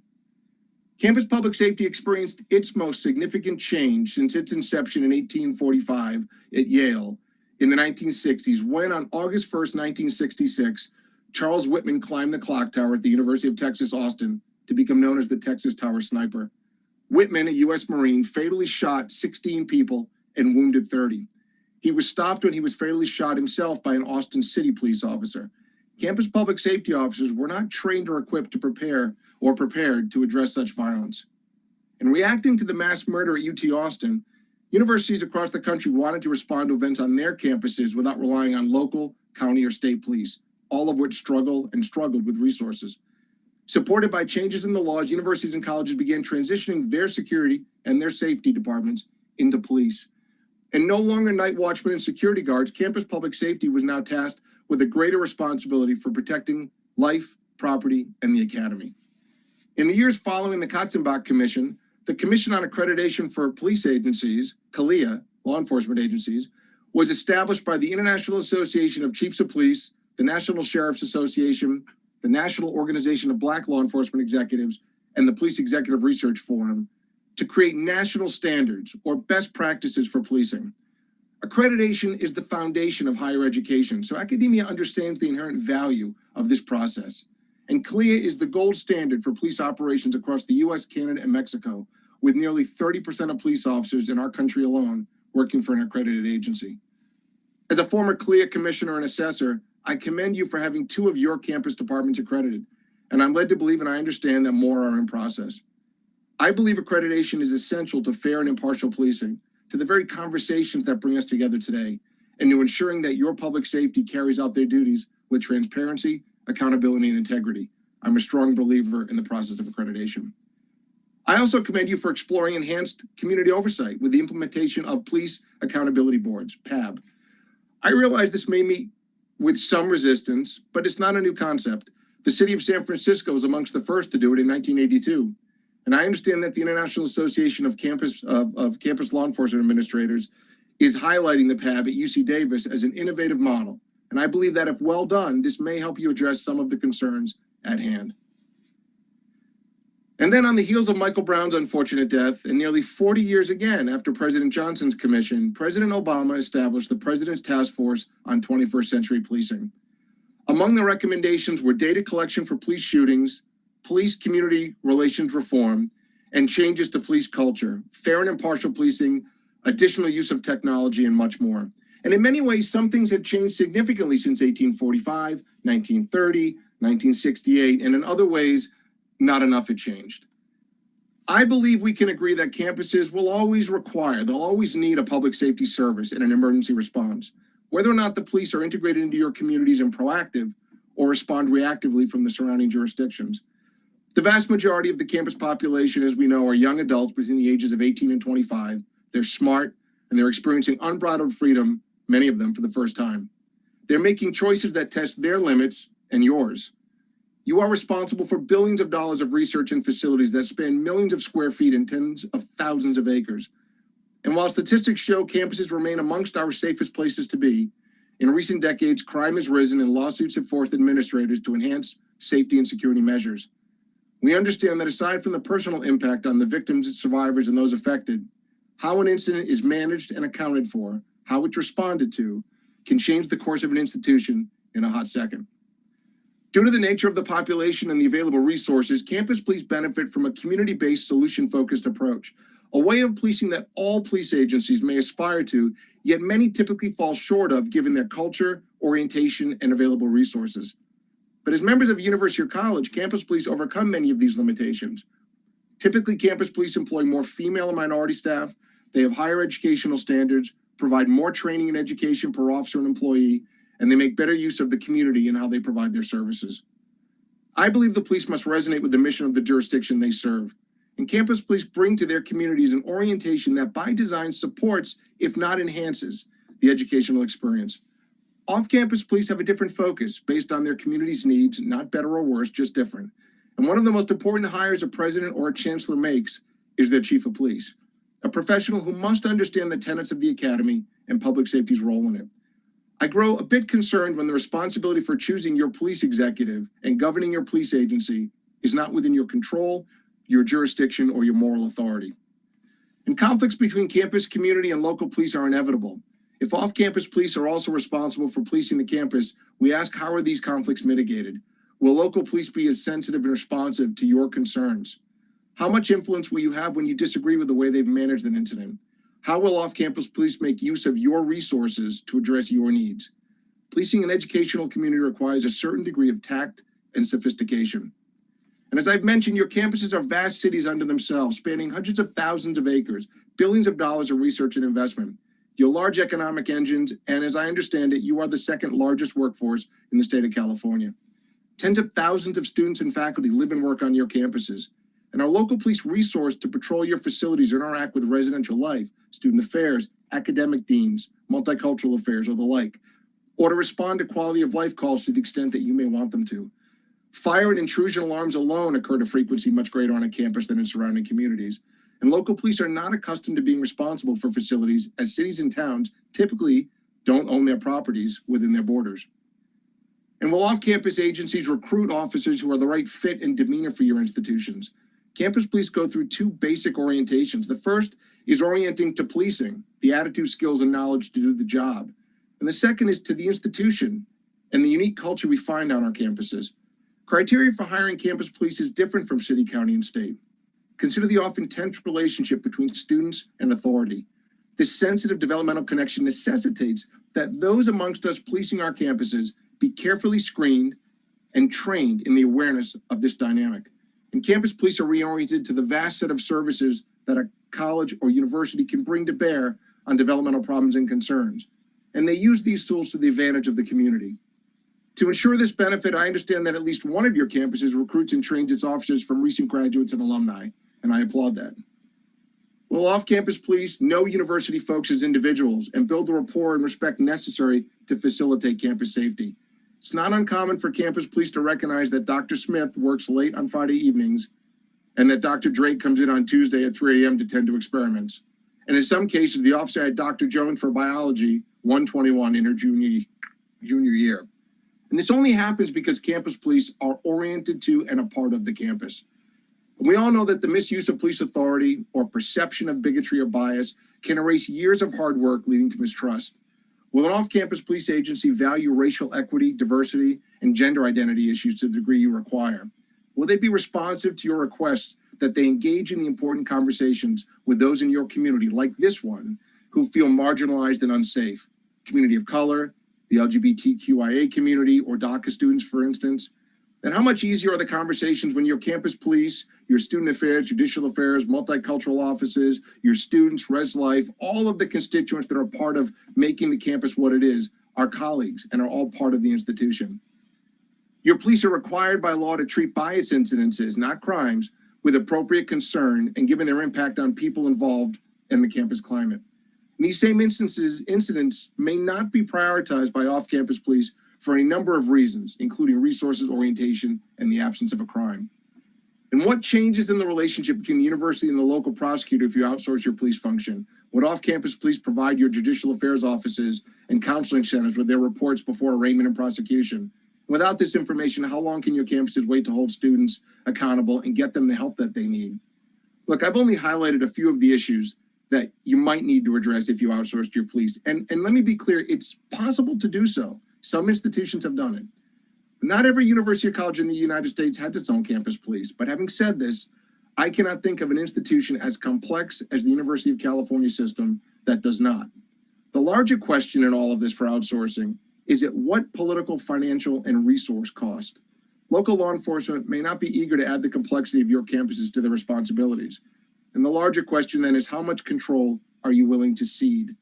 S6: Campus public safety experienced its most significant change since its inception in 1845 at Yale in the 1960s, when on August 1st, 1966, Charles Whitman climbed the clock tower at the University of Texas, Austin, to become known as the Texas Tower Sniper. Whitman, a U.S. Marine, fatally shot 16 people and wounded 30. He was stopped when he was fatally shot himself by an Austin City police officer. Campus public safety officers were not trained or equipped to prepared to address such violence. In reacting to the mass murder at UT Austin, universities across the country wanted to respond to events on their campuses without relying on local, county, or state police, all of which struggled with resources. Supported by changes in the laws, universities and colleges began transitioning their security and their safety departments into police. And no longer night watchmen and security guards, campus public safety was now tasked with a greater responsibility for protecting life, property, and the academy. In the years following the Katzenbach Commission, the Commission on Accreditation for Police Agencies, CALEA, law enforcement agencies, was established by the International Association of Chiefs of Police, the National Sheriff's Association, the National Organization of Black Law Enforcement Executives, and the Police Executive Research Forum to create national standards or best practices for policing. Accreditation is the foundation of higher education, so academia understands the inherent value of this process. And CLIA is the gold standard for police operations across the US, Canada, and Mexico, with nearly 30% of police officers in our country alone working for an accredited agency. As a former CLIA commissioner and assessor, I commend you for having 2 of your campus departments accredited, and I'm led to believe and I understand that more are in process. I believe accreditation is essential to fair and impartial policing, to the very conversations that bring us together today, and to ensuring that your public safety carries out their duties with transparency, accountability, and integrity. I'm a strong believer in the process of accreditation. I also commend you for exploring enhanced community oversight with the implementation of police accountability boards, PAB. I realize this may meet with some resistance, but it's not a new concept. The city of San Francisco was amongst the first to do it in 1982. And I understand that the International Association of Campus Law Enforcement Administrators is highlighting the PAB at UC Davis as an innovative model. And I believe that if well done, this may help you address some of the concerns at hand. And then on the heels of Michael Brown's unfortunate death, and nearly 40 years again after President Johnson's commission, President Obama established the President's Task Force on 21st Century Policing. Among the recommendations were data collection for police shootings, police community relations reform, and changes to police culture, fair and impartial policing, additional use of technology, and much more. And in many ways, some things have changed significantly since 1845, 1930, 1968, and in other ways, not enough had changed. I believe we can agree that campuses will always require, they'll always need a public safety service and an emergency response, whether or not the police are integrated into your communities and proactive or respond reactively from the surrounding jurisdictions. The vast majority of the campus population, as we know, are young adults between the ages of 18 and 25. They're smart and they're experiencing unbridled freedom, many of them for the first time. They're making choices that test their limits and yours. You are responsible for billions of dollars of research and facilities that span millions of square feet and tens of thousands of acres. And while statistics show campuses remain amongst our safest places to be, in recent decades, crime has risen and lawsuits have forced administrators to enhance safety and security measures. We understand that aside from the personal impact on the victims, survivors, and those affected, how an incident is managed and accounted for, how it's responded to, can change the course of an institution in a hot second. Due to the nature of the population and the available resources, campus police benefit from a community-based, solution-focused approach, a way of policing that all police agencies may aspire to, yet many typically fall short of given their culture, orientation, and available resources. But as members of a university or college, campus police overcome many of these limitations. Typically, campus police employ more female and minority staff, they have higher educational standards, provide more training and education per officer and employee, and they make better use of the community in how they provide their services. I believe the police must resonate with the mission of the jurisdiction they serve. And campus police bring to their communities an orientation that by design supports, if not enhances, the educational experience. Off-campus police have a different focus based on their community's needs, not better or worse, just different. And one of the most important hires a president or a chancellor makes is their chief of police, a professional who must understand the tenets of the academy and public safety's role in it. I grow a bit concerned when the responsibility for choosing your police executive and governing your police agency is not within your control, your jurisdiction, or your moral authority. And conflicts between campus, community, and local police are inevitable. If off-campus police are also responsible for policing the campus, we ask, how are these conflicts mitigated? Will local police be as sensitive and responsive to your concerns? How much influence will you have when you disagree with the way they've managed an incident? How will off-campus police make use of your resources to address your needs? Policing an educational community requires a certain degree of tact and sophistication. And as I've mentioned, your campuses are vast cities unto themselves, spanning hundreds of thousands of acres, billions of dollars of research and investment. You're large economic engines, and as I understand it, you are the second largest workforce in the state of California. Tens of thousands of students and faculty live and work on your campuses. And our local police resource to patrol your facilities or interact with residential life, student affairs, academic deans, multicultural affairs, or the like, or to respond to quality of life calls to the extent that you may want them to. Fire and intrusion alarms alone occur at a frequency much greater on a campus than in surrounding communities. And local police are not accustomed to being responsible for facilities, as cities and towns typically don't own their properties within their borders. And while off-campus agencies recruit officers who are the right fit and demeanor for your institutions, campus police go through 2 basic orientations. The first is orienting to policing, the attitude, skills, and knowledge to do the job. And the second is to the institution and the unique culture we find on our campuses. Criteria for hiring campus police is different from city, county, and state. Consider the often tense relationship between students and authority. This sensitive developmental connection necessitates that those amongst us policing our campuses be carefully screened and trained in the awareness of this dynamic. And campus police are reoriented to the vast set of services that a college or university can bring to bear on developmental problems and concerns. And they use these tools to the advantage of the community. To ensure this benefit, I understand that at least one of your campuses recruits and trains its officers from recent graduates and alumni, and I applaud that. Will off-campus police know university folks as individuals and build the rapport and respect necessary to facilitate campus safety? It's not uncommon for campus police to recognize that Dr. Smith works late on Friday evenings and that Dr. Drake comes in on Tuesday at 3 a.m. to tend to experiments. And in some cases, the officer had Dr. Jones for biology 121 in her junior year. And this only happens because campus police are oriented to and a part of the campus. And we all know that the misuse of police authority or perception of bigotry or bias can erase years of hard work leading to mistrust. Will an off-campus police agency value racial equity, diversity, and gender identity issues to the degree you require? Will they be responsive to your requests that they engage in the important conversations with those in your community, like this one, who feel marginalized and unsafe? Community of color, the LGBTQIA community, or DACA students, for instance? And how much easier are the conversations when your campus police, your student affairs, judicial affairs, multicultural offices, your students, Res Life, all of the constituents that are part of making the campus what it is, are colleagues and are all part of the institution. Your police are required by law to treat bias incidences, not crimes, with appropriate concern and given their impact on people involved in the campus climate. And these same incidents may not be prioritized by off-campus police for a number of reasons, including resources, orientation, and the absence of a crime. And what changes in the relationship between the university and the local prosecutor if you outsource your police function? Would off-campus police provide your judicial affairs offices and counseling centers with their reports before arraignment and prosecution? Without this information, how long can your campuses wait to hold students accountable and get them the help that they need? Look, I've only highlighted a few of the issues that you might need to address if you outsourced your police. And let me be clear, it's possible to do so. Some institutions have done it. Not every university or college in the United States has its own campus police. But having said this, I cannot think of an institution as complex as the University of California system that does not. The larger question in all of this for outsourcing is at what political, financial, and resource cost? Local law enforcement may not be eager to add the complexity of your campuses to their responsibilities. And the larger question then is how much control are you willing to cede?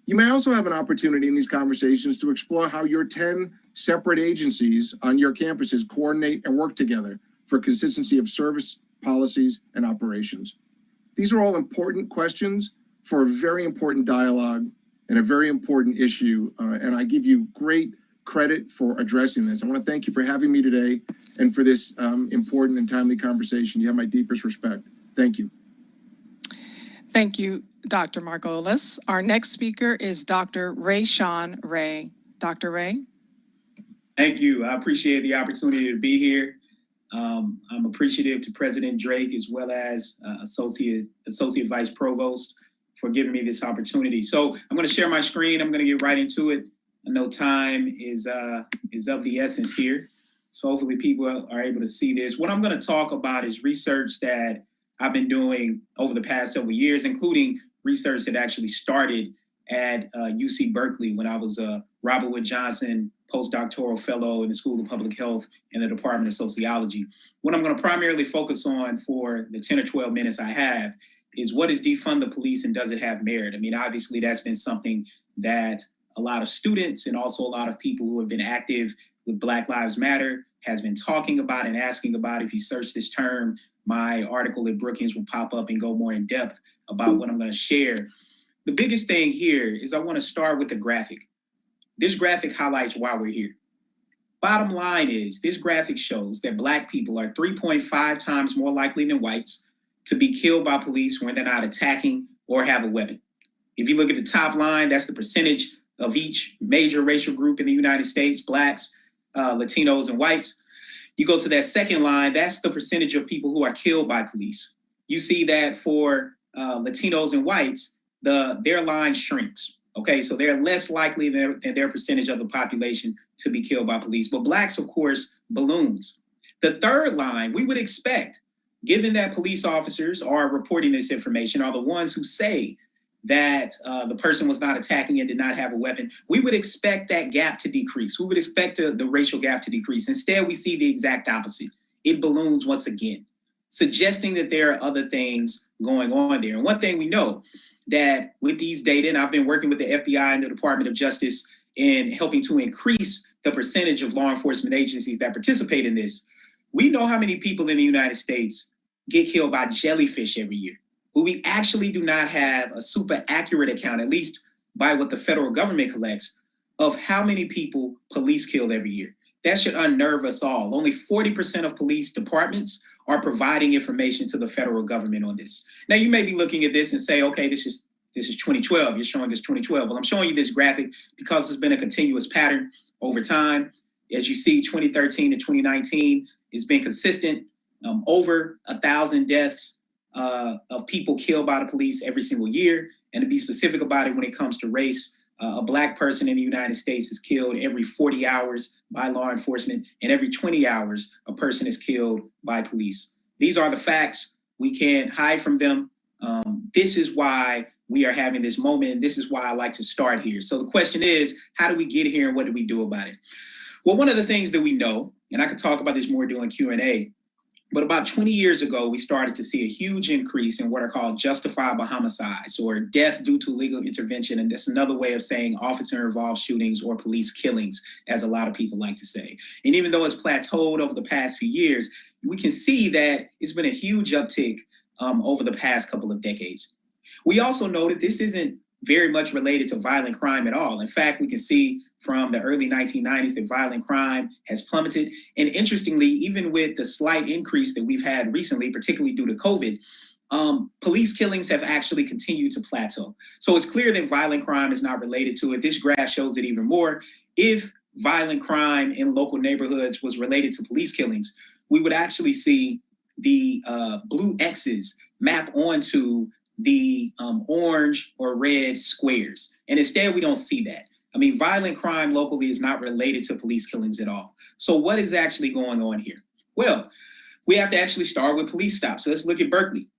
S6: You may also have an opportunity in these conversations to explore how your 10 separate agencies on your campuses coordinate and work together for consistency of service, policies, and operations. These are all important questions for a very important dialogue and a very important issue, and I give you great credit for addressing this. I want to thank you for having me today and for this important and timely conversation. You have my deepest respect. Thank you.
S4: Thank you, Dr. Margolis. Our next speaker is Dr. Rayshawn Ray. Dr. Ray.
S7: Thank you. I appreciate the opportunity to be here. I'm appreciative to President Drake as well as Associate Vice Provost for giving me this opportunity. So I'm going to share my screen. I'm going to get right into it. I know time is of the essence here. So hopefully people are able to see this. What I'm going to talk about is research that I've been doing over the past several years, including research that actually started at UC Berkeley when I was a Robert Wood Johnson postdoctoral fellow in the School of Public Health in the Department of Sociology. What I'm going to primarily focus on for the 10 or 12 minutes I have is what is defund the police and does it have merit? I mean, obviously that's been something that a lot of students and also a lot of people who have been active with Black Lives Matter has been talking about and asking about. If you search this term, my article at Brookings will pop up and go more in depth about what I'm going to share. The biggest thing here is I want to start with the graphic. This graphic highlights why we're here. Bottom line is this graphic shows that Black people are 3.5 times more likely than whites to be killed by police when they're not attacking or have a weapon. If you look at the top line, that's the percentage of each major racial group in the United States, Blacks, Latinos, and whites. You go to that second line, that's the percentage of people who are killed by police. You see that for Latinos and whites, their line shrinks. Okay, so they're less likely than their percentage of the population to be killed by police. But Blacks, of course, balloons. The third line, we would expect, given that police officers are reporting this information, are the ones who say that the person was not attacking and did not have a weapon, we would expect that gap to decrease. We would expect the racial gap to decrease. Instead, we see the exact opposite. It balloons once again, suggesting that there are other things going on there. And one thing we know, that with these data, and I've been working with the FBI and the Department of Justice in helping to increase the percentage of law enforcement agencies that participate in this, we know how many people in the United States get killed by jellyfish every year. But we actually do not have a super accurate account, at least by what the federal government collects, of how many people police kill every year. That should unnerve us all. Only 40% of police departments are providing information to the federal government on this. Now, you may be looking at this and say, okay, this is 2012. You're showing us 2012. Well, I'm showing you this graphic because there's been a continuous pattern over time. As you see, 2013 to 2019 has been consistent. Over 1,000 deaths of people killed by the police every single year. And to be specific about it, when it comes to race, a Black person in the United States is killed every 40 hours by law enforcement, and every 20 hours, a person is killed by police. These are the facts. We can't hide from them. This is why we are having this moment. This is why I like to start here. So the question is, how do we get here and what do we do about it? Well, one of the things that we know, and I could talk about this more during Q&A, but about 20 years ago, we started to see a huge increase in what are called justifiable homicides, or death due to legal intervention. And that's another way of saying officer-involved shootings or police killings, as a lot of people like to say. And even though it's plateaued over the past few years, we can see that it's been a huge uptick over the past couple of decades. We also know that this isn't very much related to violent crime at all. In fact, we can see from the early 1990s that violent crime has plummeted. And interestingly, even with the slight increase that we've had recently, particularly due to COVID, police killings have actually continued to plateau. So it's clear that violent crime is not related to it. This graph shows it even more. If violent crime in local neighborhoods was related to police killings, we would actually see the blue X's map onto the orange or red squares. And instead, we don't see that. I mean, violent crime locally is not related to police killings at all. So what is actually going on here? Well, we have to actually start with police stops. So let's look at Berkeley.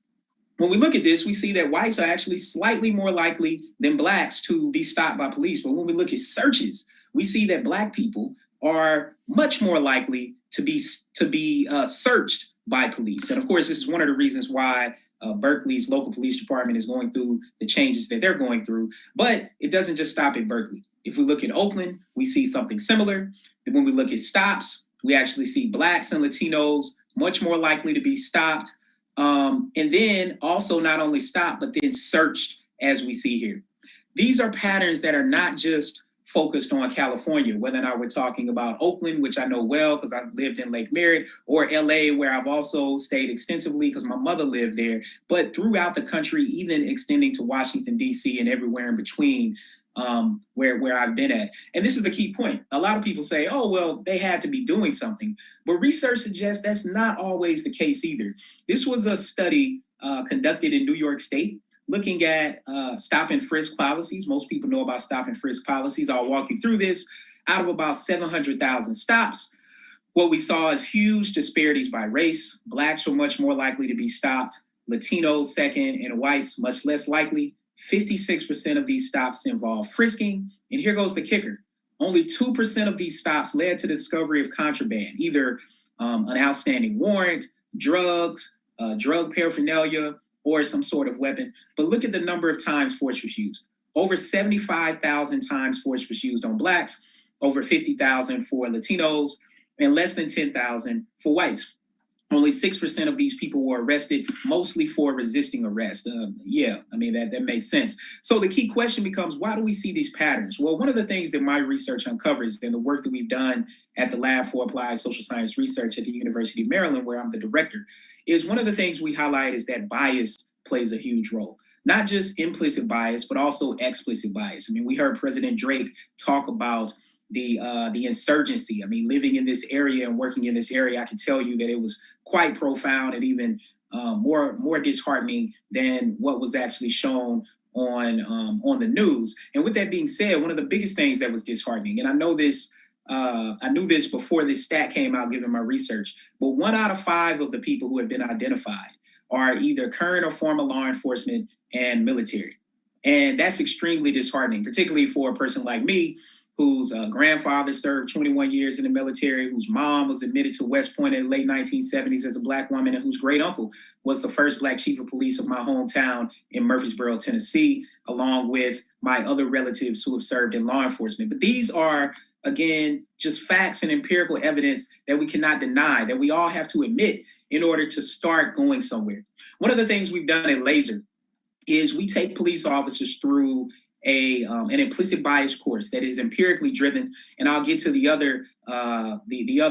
S7: When we look at this, we see that whites are actually slightly more likely than Blacks to be stopped by police. But when we look at searches, we see that Black people are much more likely to be searched by police. And of course, this is one of the reasons why Berkeley's local police department is going through the changes that they're going through. But it doesn't just stop at Berkeley. If we look at Oakland, we see something similar. And when we look at stops, we actually see Blacks and Latinos much more likely to be stopped. And then also not only stopped, but then searched, as we see here. These are patterns that are not just focused on California, whether or not we're talking about Oakland, which I know well because I lived in Lake Merritt, or LA, where I've also stayed extensively because my mother lived there, but throughout the country, even extending to Washington, D.C. and everywhere in between, where I've been at. And this is the key point. A lot of people say, oh, well, they had to be doing something. But research suggests that's not always the case either. This was a study conducted in New York State, looking at stop and frisk policies. Most people know about stop and frisk policies. I'll walk you through this. Out of about 700,000 stops, what we saw is huge disparities by race. Blacks were much more likely to be stopped, Latinos second, and whites much less likely. 56% of these stops involve frisking. And here goes the kicker. Only 2% of these stops led to the discovery of contraband, either an outstanding warrant, drugs, drug paraphernalia, or some sort of weapon. But look at the number of times force was used. Over 75,000 times force was used on Blacks, over 50,000 for Latinos, and less than 10,000 for whites. Only 6% of these people were arrested, mostly for resisting arrest. That makes sense. So the key question becomes, why do we see these patterns? Well, one of the things that my research uncovers, and the work that we've done at the Lab for Applied Social Science Research at the University of Maryland, where I'm the director, is one of the things we highlight is that bias plays a huge role. Not just implicit bias, but also explicit bias. I mean, we heard President Drake talk about the insurgency. I mean, living in this area and working in this area, I can tell you that it was quite profound and even more disheartening than what was actually shown on the news. And with that being said, one of the biggest things that was disheartening, and I know this I knew this before this stat came out, given my research, but 1 out of 5 of the people who have been identified are either current or former law enforcement and military. And that's extremely disheartening, particularly for a person like me, whose grandfather served 21 years in the military, whose mom was admitted to West Point in the late 1970s as a Black woman, and whose great uncle was the first Black chief of police of my hometown in Murfreesboro, Tennessee, along with my other relatives who have served in law enforcement. But these are, again, just facts and empirical evidence that we cannot deny, that we all have to admit in order to start going somewhere. One of the things we've done at Laser is we take police officers through an implicit bias course that is empirically driven, and I'll get to the other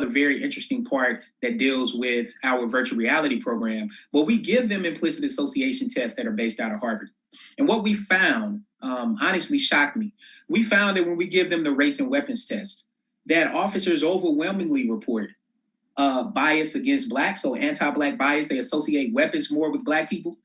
S7: very interesting part that deals with our virtual reality program. But we give them implicit association tests that are based out of Harvard. And what we found honestly shocked me. We found that when we give them the race and weapons test, that officers overwhelmingly report bias against Black, so anti-Black bias. They associate weapons more with Black people.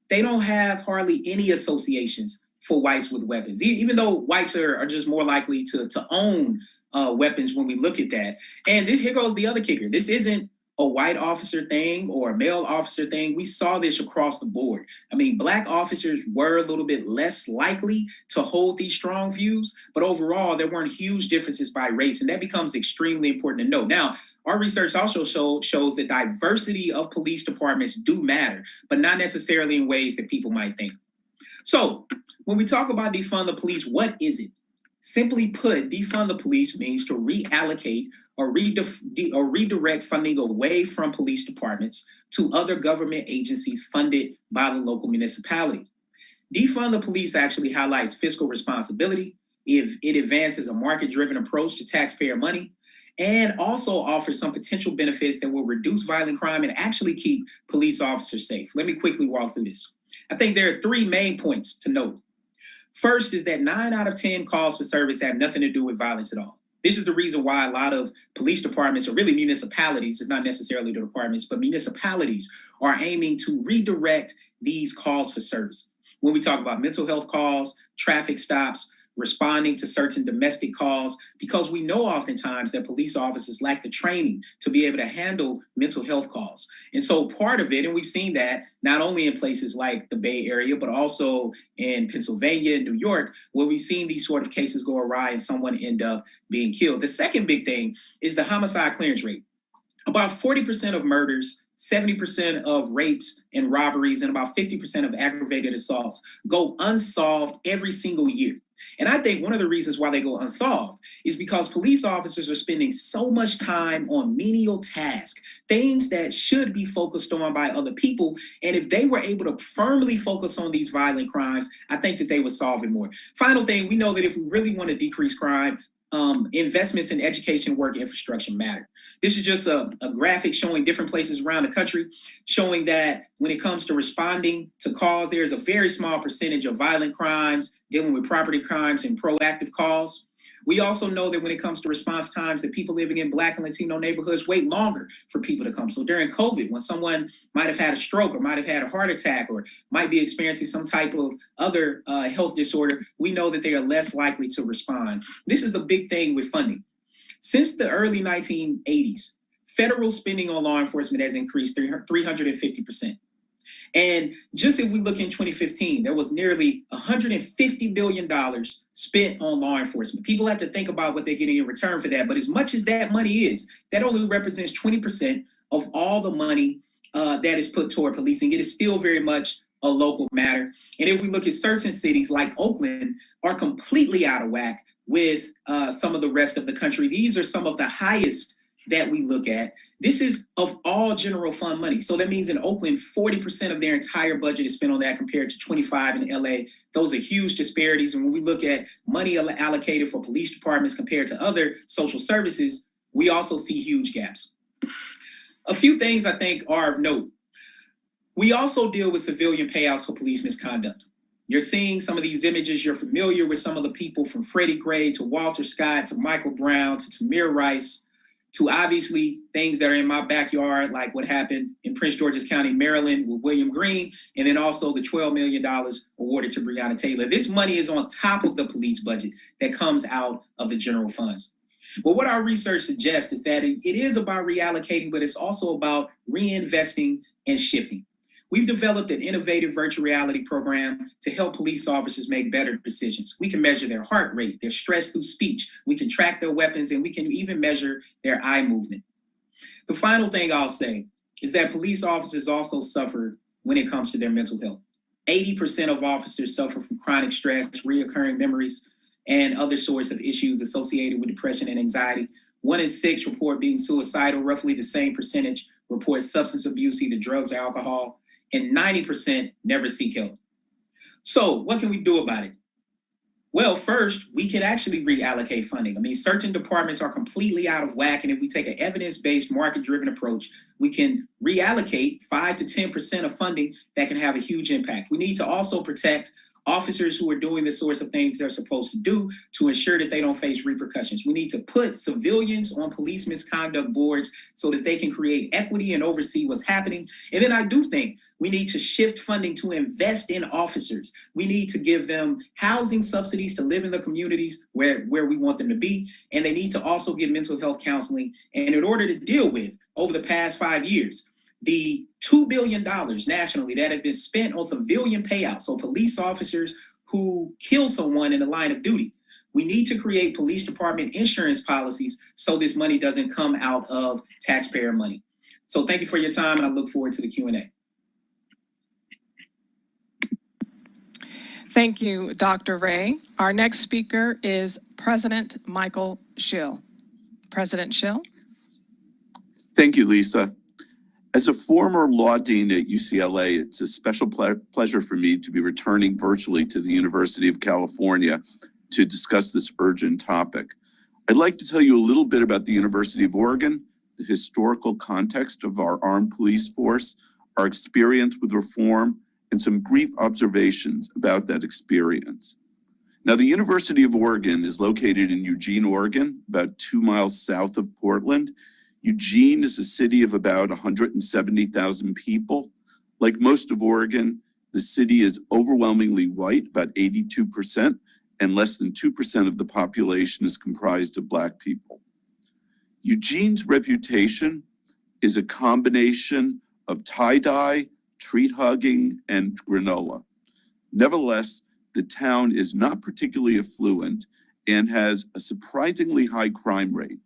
S7: They don't have hardly any associations for whites with weapons, even though whites are just more likely to own weapons when we look at that. And here goes the other kicker. This isn't a white officer thing or a male officer thing. We saw this across the board. I mean, Black officers were a little bit less likely to hold these strong views, but overall, there weren't huge differences by race, and that becomes extremely important to know. Now, our research also shows that diversity of police departments do matter, but not necessarily in ways that people might think. So when we talk about defund the police, what is it? Simply put, defund the police means to reallocate or redirect funding away from police departments to other government agencies funded by the local municipality. Defund the police actually highlights fiscal responsibility. It advances a market-driven approach to taxpayer money, and also offers some potential benefits that will reduce violent crime and actually keep police officers safe. Let me quickly walk through this. I think there are 3 main points to note. First is that 9 out of 10 calls for service have nothing to do with violence at all. This is the reason why a lot of police departments, or really municipalities, it's not necessarily the departments, but municipalities are aiming to redirect these calls for service. When we talk about mental health calls, traffic stops, responding to certain domestic calls, because we know oftentimes that police officers lack the training to be able to handle mental health calls. And so part of it, and we've seen that not only in places like the Bay Area, but also in Pennsylvania and New York, where we've seen these sort of cases go awry and someone end up being killed. The second big thing is the homicide clearance rate. About 40% of murders, 70% of rapes and robberies, and about 50% of aggravated assaults go unsolved every single year. And I think one of the reasons why they go unsolved is because police officers are spending so much time on menial tasks, things that should be focused on by other people. And if they were able to firmly focus on these violent crimes, I think that they would solve it more. Final thing, we know that if we really want to decrease crime, investments in education work infrastructure matter. This is just a graphic showing different places around the country, showing that when it comes to responding to calls, there's a very small percentage of violent crimes, dealing with property crimes, and proactive calls. We also know that when it comes to response times, that people living in Black and Latino neighborhoods wait longer for people to come. So during COVID, when someone might have had a stroke or might have had a heart attack or might be experiencing some type of other health disorder, we know that they are less likely to respond. This is the big thing with funding. Since the early 1980s, federal spending on law enforcement has increased 350%. And just if we look in 2015, there was nearly $150 billion spent on law enforcement. People have to think about what they're getting in return for that. But as much as that money is, that only represents 20% of all the money that is put toward policing. It is still very much a local matter. And if we look at certain cities like Oakland are completely out of whack with some of the rest of the country. These are some of the highest that we look at. This is of all general fund money. So that means in Oakland, 40% of their entire budget is spent on that compared to 25 in LA. Those are huge disparities. And when we look at money allocated for police departments compared to other social services, we also see huge gaps. A few things I think are of note. We also deal with civilian payouts for police misconduct. You're seeing some of these images. You're familiar with some of the people from Freddie Gray to Walter Scott to Michael Brown to Tamir Rice, to obviously things that are in my backyard, like what happened in Prince George's County, Maryland with William Green, and then also the $12 million awarded to Breonna Taylor. This money is on top of the police budget that comes out of the general funds. Well, what our research suggests is that it is about reallocating, but it's also about reinvesting and shifting. We've developed an innovative virtual reality program to help police officers make better decisions. We can measure their heart rate, their stress through speech. We can track their weapons, and we can even measure their eye movement. The final thing I'll say is that police officers also suffer when it comes to their mental health. 80% of officers suffer from chronic stress, reoccurring memories, and other sorts of issues associated with depression and anxiety. 1 in 6 report being suicidal. Roughly the same percentage report substance abuse, either drugs or alcohol, and 90% never seek help. So what can we do about it? Well, first, we can actually reallocate funding. I mean, certain departments are completely out of whack, and if we take an evidence-based, market-driven approach, we can reallocate 5 to 10% of funding that can have a huge impact. We need to also protect officers who are doing the sorts of things they're supposed to do to ensure that they don't face repercussions. We need to put civilians on police misconduct boards so that they can create equity and oversee what's happening. And then I do think we need to shift funding to invest in officers. We need to give them housing subsidies to live in the communities where we want them to be. And they need to also get mental health counseling. And in order to deal with, over the past 5 years, the $2 billion nationally that have been spent on civilian payouts, so police officers who kill someone in the line of duty. We need to create police department insurance policies so this money doesn't come out of taxpayer money. So thank you for your time, and I look forward to the Q&A.
S4: Thank you, Dr. Ray. Our next speaker is President Michal V. President Schill.
S8: Thank you, Lisa. As a former law dean at UCLA, it's a special pleasure for me to be returning virtually to the University of California to discuss this urgent topic. I'd like to tell you a little bit about the University of Oregon, the historical context of our armed police force, our experience with reform, and some brief observations about that experience. Now, the University of Oregon is located in Eugene, Oregon, about 2 miles south of Portland. Eugene is a city of about 170,000 people. Like most of Oregon, the city is overwhelmingly white, about 82%, and less than 2% of the population is comprised of Black people. Eugene's reputation is a combination of tie-dye, treat hugging, and granola. Nevertheless, the town is not particularly affluent and has a surprisingly high crime rate.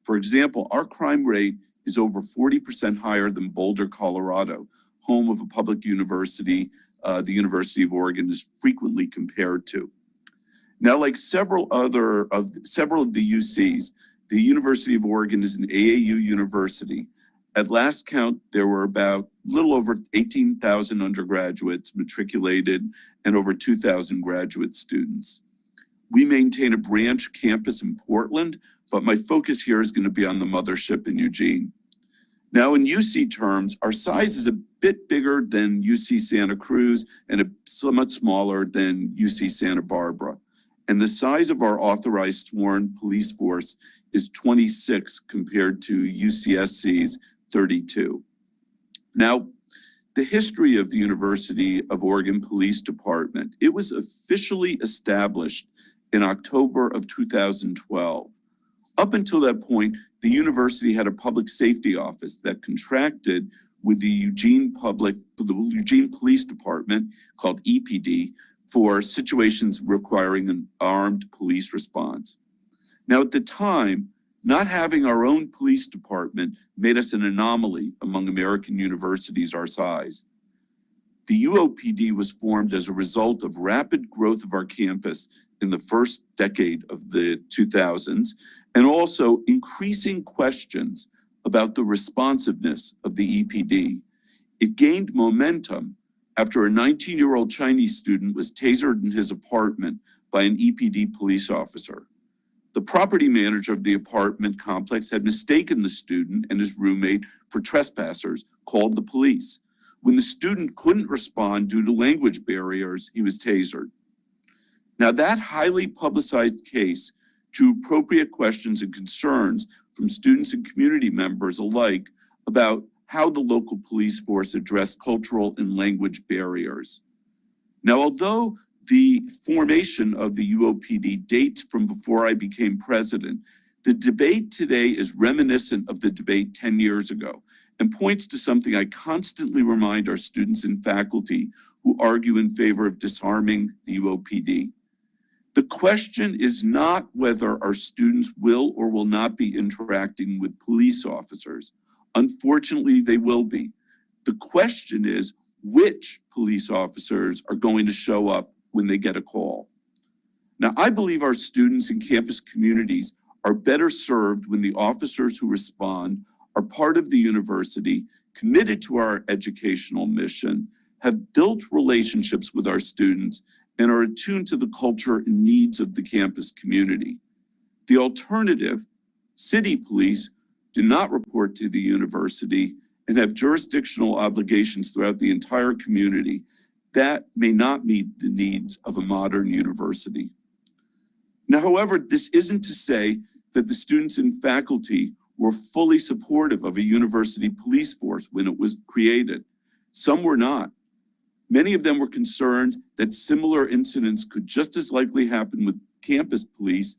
S8: For example, our crime rate is over 40% higher than Boulder, Colorado, home of a public university the University of Oregon is frequently compared to. Now, like several of the UCs, the University of Oregon is an AAU university. At last count, there were about a little over 18,000 undergraduates matriculated and over 2,000 graduate students. We maintain a branch campus in Portland, but my focus here is going to be on the mothership in Eugene. Now, in UC terms, our size is a bit bigger than UC Santa Cruz and somewhat smaller than UC Santa Barbara. And the size of our authorized sworn police force is 26 compared to UCSC's 32. Now, the history of the University of Oregon Police Department, it was officially established in October of 2012. Up until that point, the university had a public safety office that contracted with the Eugene Police Department, called EPD, for situations requiring an armed police response. Now, at the time, not having our own police department made us an anomaly among American universities our size. The UOPD was formed as a result of rapid growth of our campus in the first decade of the 2000s, and also increasing questions about the responsiveness of the EPD. It gained momentum after a 19-year-old Chinese student was tasered in his apartment by an EPD police officer. The property manager of the apartment complex had mistaken the student and his roommate for trespassers, called the police. When the student couldn't respond due to language barriers, he was tasered. Now, that highly publicized case drew appropriate questions and concerns from students and community members alike about how the local police force addressed cultural and language barriers. Now, although the formation of the UOPD dates from before I became president, The debate today is reminiscent of the debate 10 years ago and points to something I constantly remind our students and faculty who argue in favor of disarming the UOPD. The question is not whether our students will or will not be interacting with police officers. Unfortunately, they will be. The question is which police officers are going to show up when they get a call. Now, I believe our students and campus communities are better served when the officers who respond are part of the university, committed to our educational mission, have built relationships with our students, and are attuned to the culture and needs of the campus community. The alternative, city police, do not report to the university and have jurisdictional obligations throughout the entire community. That may not meet the needs of a modern university. Now, however, this isn't to say that the students and faculty were fully supportive of a university police force when it was created. Some were not. Many of them were concerned that similar incidents could just as likely happen with campus police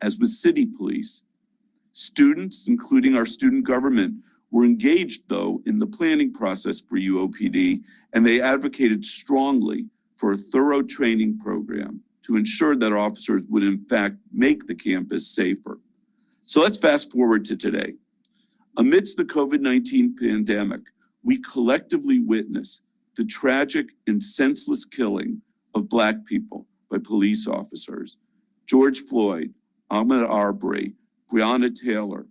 S8: as with city police. Students, including our student government, were engaged, though, in the planning process for UOPD, and they advocated strongly for a thorough training program to ensure that officers would, in fact, make the campus safer. So let's fast forward to today. Amidst the COVID-19 pandemic, we collectively witness the tragic and senseless killing of Black people by police officers. George Floyd, Ahmaud Arbery, Breonna Taylor,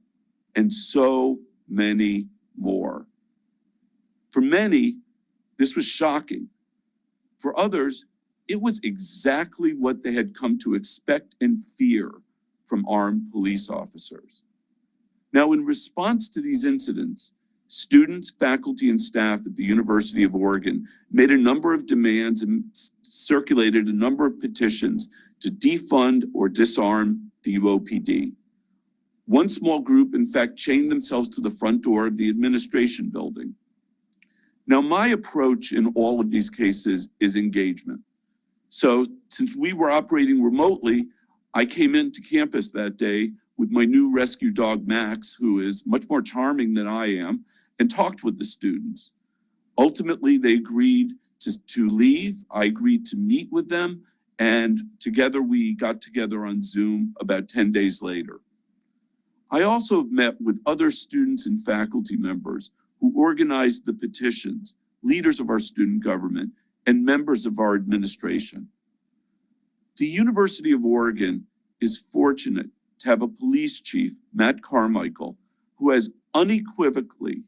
S8: and so many more. For many, this was shocking. For others, it was exactly what they had come to expect and fear from armed police officers. Now, in response to these incidents, students, faculty, and staff at the University of Oregon made a number of demands and circulated a number of petitions to defund or disarm the UOPD. One small group, in fact, chained themselves to the front door of the administration building. Now, my approach in all of these cases is engagement. So since we were operating remotely, I came into campus that day with my new rescue dog, Max, who is much more charming than I am, and talked with the students. Ultimately, they agreed to leave. I agreed to meet with them, and together we got together on Zoom about 10 days later. I also have met with other students and faculty members who organized the petitions, leaders of our student government, and members of our administration. The University of Oregon is fortunate to have a police chief, Matt Carmichael, who has unequivocally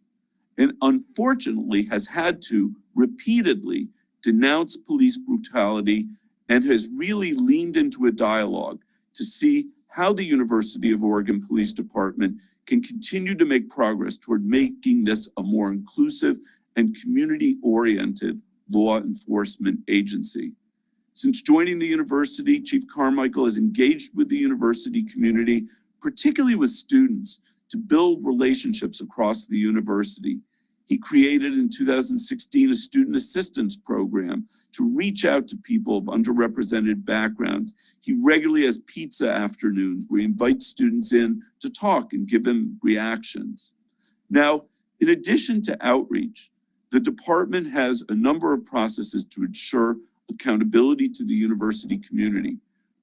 S8: and unfortunately has had to repeatedly denounce police brutality and has really leaned into a dialogue to see how the University of Oregon Police Department can continue to make progress toward making this a more inclusive and community-oriented law enforcement agency. Since joining the university, Chief Carmichael has engaged with the university community, particularly with students, to build relationships across the university. He created in 2016 a student assistance program to reach out to people of underrepresented backgrounds. He regularly has pizza afternoons where he invites students in to talk and give them reactions. Now, in addition to outreach, the department has a number of processes to ensure accountability to the university community.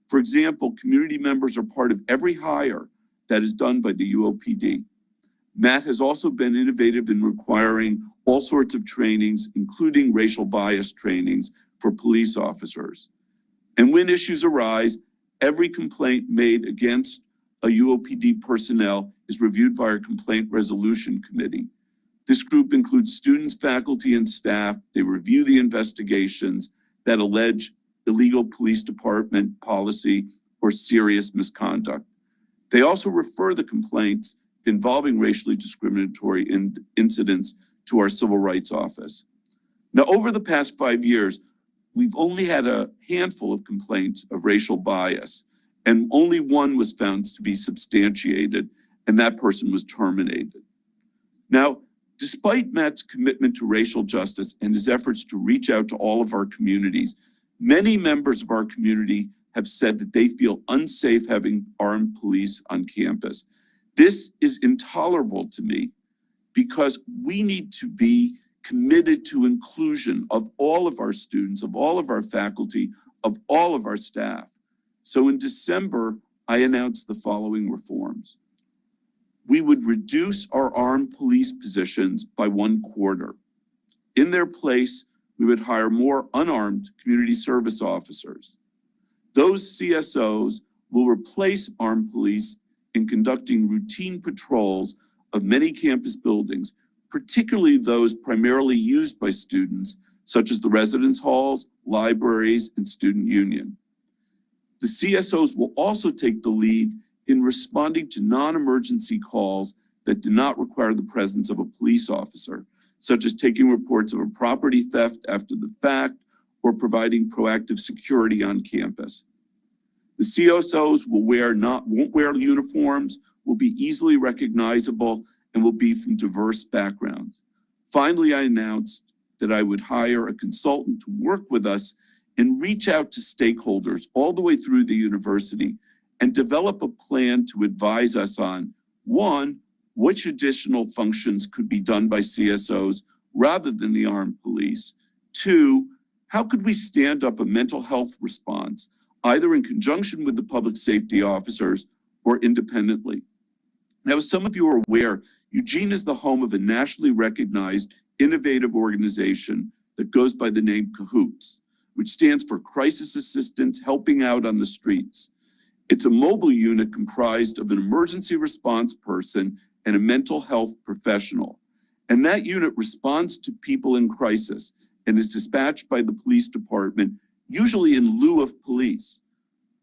S8: For example, community members are part of every hire that is done by the UOPD. Matt has also been innovative in requiring all sorts of trainings, including racial bias trainings for police officers. And when issues arise, every complaint made against a UOPD personnel is reviewed by our complaint resolution committee. This group includes students, faculty, and staff. They review the investigations that allege illegal police department policy or serious misconduct. They also refer the complaints involving racially discriminatory incidents to our Civil Rights Office. Now, over the past 5 years, we've only had a handful of complaints of racial bias, and only one was found to be substantiated, and that person was terminated. Now, despite Matt's commitment to racial justice and his efforts to reach out to all of our communities, many members of our community have said that they feel unsafe having armed police on campus. This is intolerable to me because we need to be committed to inclusion of all of our students, of all of our faculty, of all of our staff. So in December, I announced the following reforms. We would reduce our armed police positions by 1/4. In their place, we would hire more unarmed community service officers. Those CSOs will replace armed police in conducting routine patrols of many campus buildings, particularly those primarily used by students, such as the residence halls, libraries, and student union. The CSOs will also take the lead in responding to non-emergency calls that do not require the presence of a police officer, such as taking reports of a property theft after the fact or providing proactive security on campus. The CSOs won't wear uniforms, will be easily recognizable, and will be from diverse backgrounds. Finally, I announced that I would hire a consultant to work with us and reach out to stakeholders all the way through the university and develop a plan to advise us on, one, which additional functions could be done by CSOs rather than the armed police. Two, how could we stand up a mental health response, either in conjunction with the public safety officers or independently? Now, as some of you are aware, Eugene is the home of a nationally recognized innovative organization that goes by the name CAHOOTS, which stands for Crisis Assistance Helping Out on the Streets. It's a mobile unit comprised of an emergency response person and a mental health professional. And that unit responds to people in crisis and is dispatched by the police department, usually in lieu of police.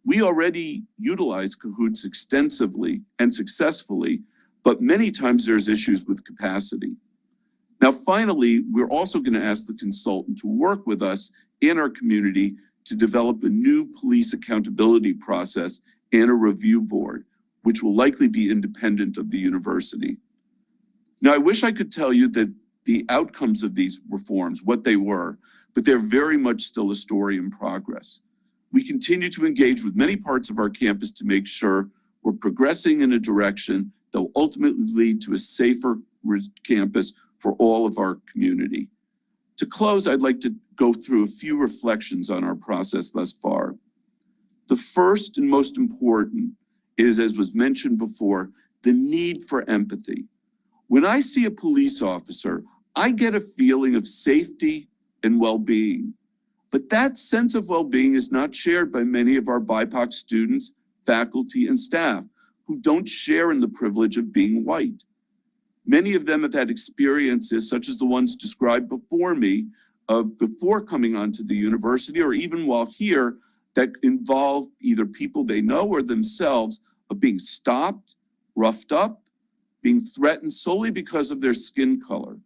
S8: We already utilize CAHOOTS extensively and successfully, but many times there's issues with capacity. Now, finally, we're also going to ask the consultant to work with us in our community to develop a new police accountability process and a review board, which will likely be independent of the university. Now, I wish I could tell you that the outcomes of these reforms, what they were, but they're very much still a story in progress. We continue to engage with many parts of our campus to make sure we're progressing in a direction that will ultimately lead to a safer campus for all of our community. To close, I'd like to go through a few reflections on our process thus far. The first and most important is, as was mentioned before, the need for empathy. When I see a police officer, I get a feeling of safety and well-being. But that sense of well-being is not shared by many of our BIPOC students, faculty, and staff who don't share in the privilege of being white. Many of them have had experiences such as the ones described before me, before coming onto the university or even while here, that involve either people they know or themselves of being stopped, roughed up, being threatened solely because of their skin color.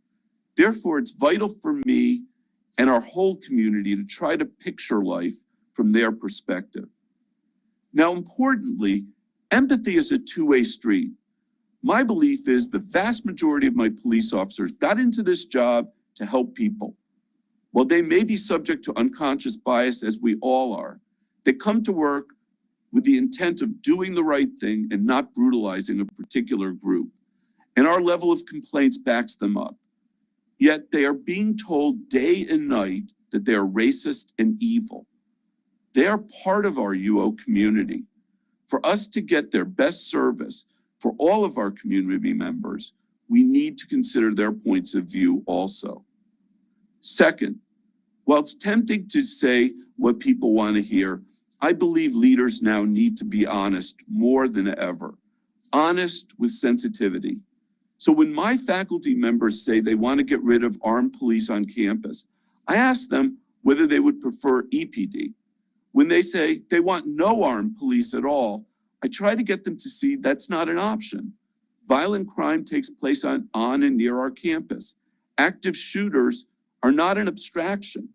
S8: Therefore, it's vital for me and our whole community to try to picture life from their perspective. Now, importantly, empathy is a two-way street. My belief is the vast majority of my police officers got into this job to help people. While they may be subject to unconscious bias, as we all are, they come to work with the intent of doing the right thing and not brutalizing a particular group. And our level of complaints backs them up. Yet they are being told day and night that they are racist and evil. They are part of our UO community. For us to get their best service for all of our community members, we need to consider their points of view also. Second, while it's tempting to say what people want to hear, I believe leaders now need to be honest more than ever, honest with sensitivity. So when my faculty members say they want to get rid of armed police on campus, I ask them whether they would prefer EPD. When they say they want no armed police at all, I try to get them to see that's not an option. Violent crime takes place on and near our campus. Active shooters are not an abstraction.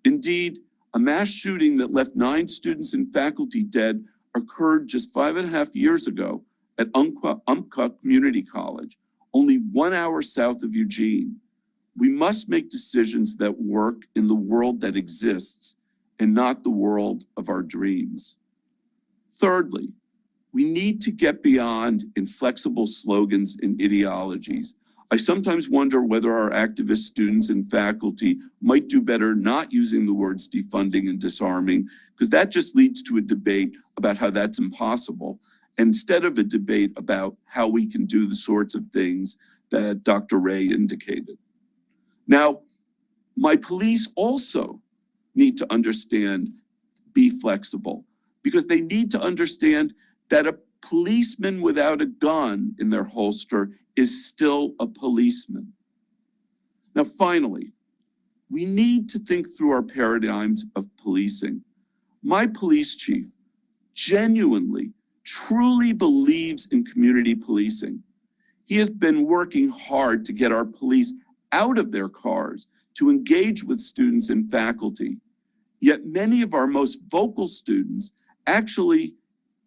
S8: Indeed, a mass shooting that left 9 students and faculty dead occurred just 5.5 years ago at Umpqua Community College, only 1 hour south of Eugene. We must make decisions that work in the world that exists and not the world of our dreams. Thirdly, we need to get beyond inflexible slogans and ideologies. I sometimes wonder whether our activist students and faculty might do better not using the words defunding and disarming, because that just leads to a debate about how that's impossible, instead of a debate about how we can do the sorts of things that Dr. Ray indicated. Now, my police also need to understand, be flexible, because they need to understand that a policeman without a gun in their holster is still a policeman. Now, finally, we need to think through our paradigms of policing. My police chief genuinely, truly believes in community policing. He has been working hard to get our police out of their cars to engage with students and faculty. Yet many of our most vocal students actually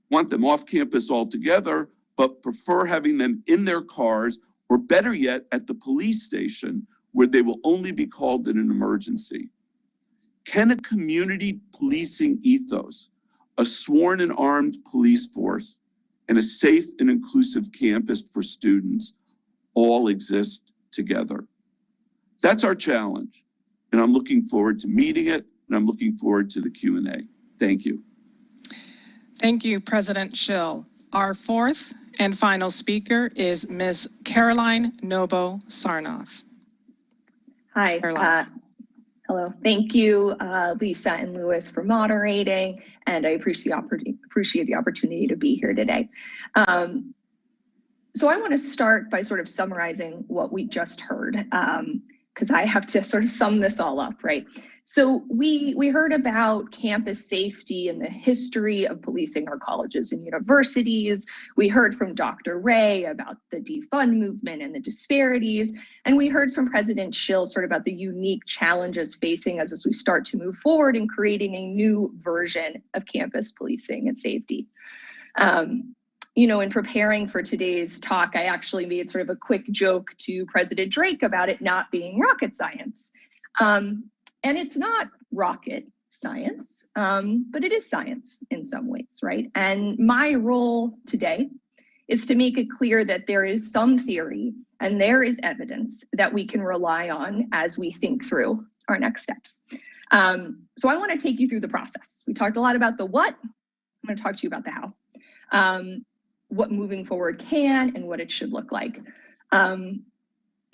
S8: want them off campus altogether, but prefer having them in their cars, or better yet, at the police station, where they will only be called in an emergency. Can a community policing ethos, a sworn and armed police force, and a safe and inclusive campus for students all exist together? That's our challenge, and I'm looking forward to meeting it, and I'm looking forward to the Q&A. Thank you.
S4: Thank you, President Schill. Our fourth and final speaker is Ms. Caroline Nobo-Sarnoff.
S9: Hi. Hello. Thank you, Lisa and Louis, for moderating, and I appreciate the opportunity to be here today. So I want to start by sort of summarizing what we just heard, because I have to sort of sum this all up, right? So we heard about campus safety and the history of policing our colleges and universities. We heard from Dr. Ray about the defund movement and the disparities. And we heard from President Schill sort of about the unique challenges facing us as we start to move forward in creating a new version of campus policing and safety. You know, in preparing for today's talk, I actually made sort of a quick joke to President Drake about it not being rocket science. And it's not rocket science, but it is science in some ways, right? And my role today is to make it clear that there is some theory and there is evidence that we can rely on as we think through our next steps. So I want to take you through the process. We talked a lot about the what. I'm going to talk to you about the how. What moving forward can and what it should look like.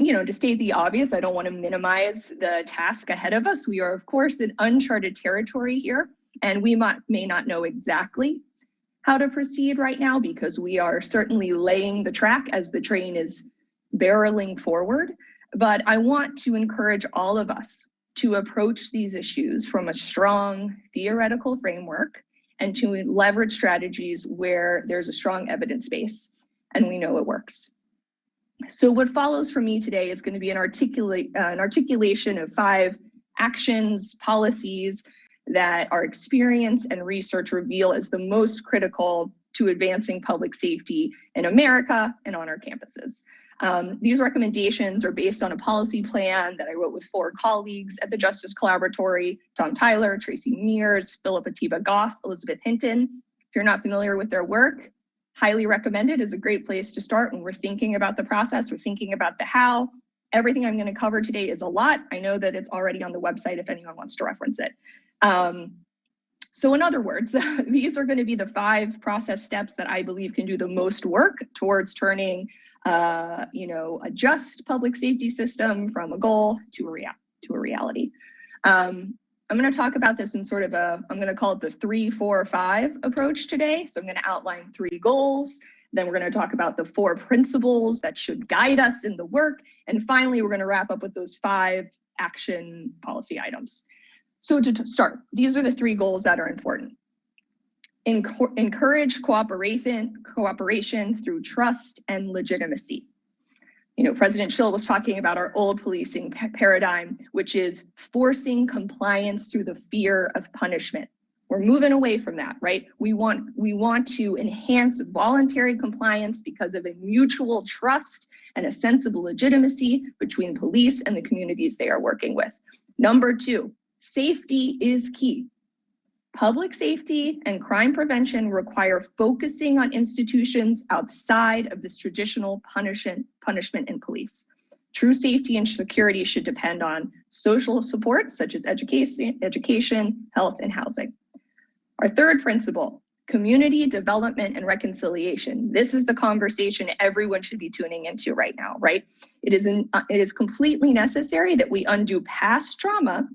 S9: You know, to state the obvious, I don't want to minimize the task ahead of us. We are, of course, in uncharted territory here, and we may not know exactly how to proceed right now because we are certainly laying the track as the train is barreling forward. But I want to encourage all of us to approach these issues from a strong theoretical framework and to leverage strategies where there's a strong evidence base and we know it works. So what follows from me today is going to be an articulation of 5 actions, policies that our experience and research reveal as the most critical to advancing public safety in America and on our campuses. These recommendations are based on a policy plan that I wrote with 4 colleagues at the Justice Collaboratory: Tom Tyler, Tracy Mears, Philip Atiba Goff, Elizabeth Hinton. If you're not familiar with their work, highly recommended is a great place to start when we're thinking about the process, we're thinking about the how. Everything I'm going to cover today is a lot. I know that it's already on the website if anyone wants to reference it. So in other words, these are going to be the 5 process steps that I believe can do the most work towards turning, you know, a just public safety system from a goal to a reality. I'm going to talk about this in sort of I'm going to call it the 3, 4, 5 approach today. So I'm going to outline 3 goals. Then we're going to talk about the 4 principles that should guide us in the work. And finally, we're going to wrap up with those 5 action policy items. So to start, these are the 3 goals that are important. Encourage cooperation through trust and legitimacy. You know, President Schill was talking about our old policing paradigm, which is forcing compliance through the fear of punishment. We're moving away from that, right? We want to enhance voluntary compliance because of a mutual trust and a sense of legitimacy between police and the communities they are working with. Number 2, safety is key. Public safety and crime prevention require focusing on institutions outside of this traditional punishment in police. True safety and security should depend on social supports such as education, health, and housing. Our third principle, community development and reconciliation. This is the conversation everyone should be tuning into right now, right? It is completely necessary that we undo past trauma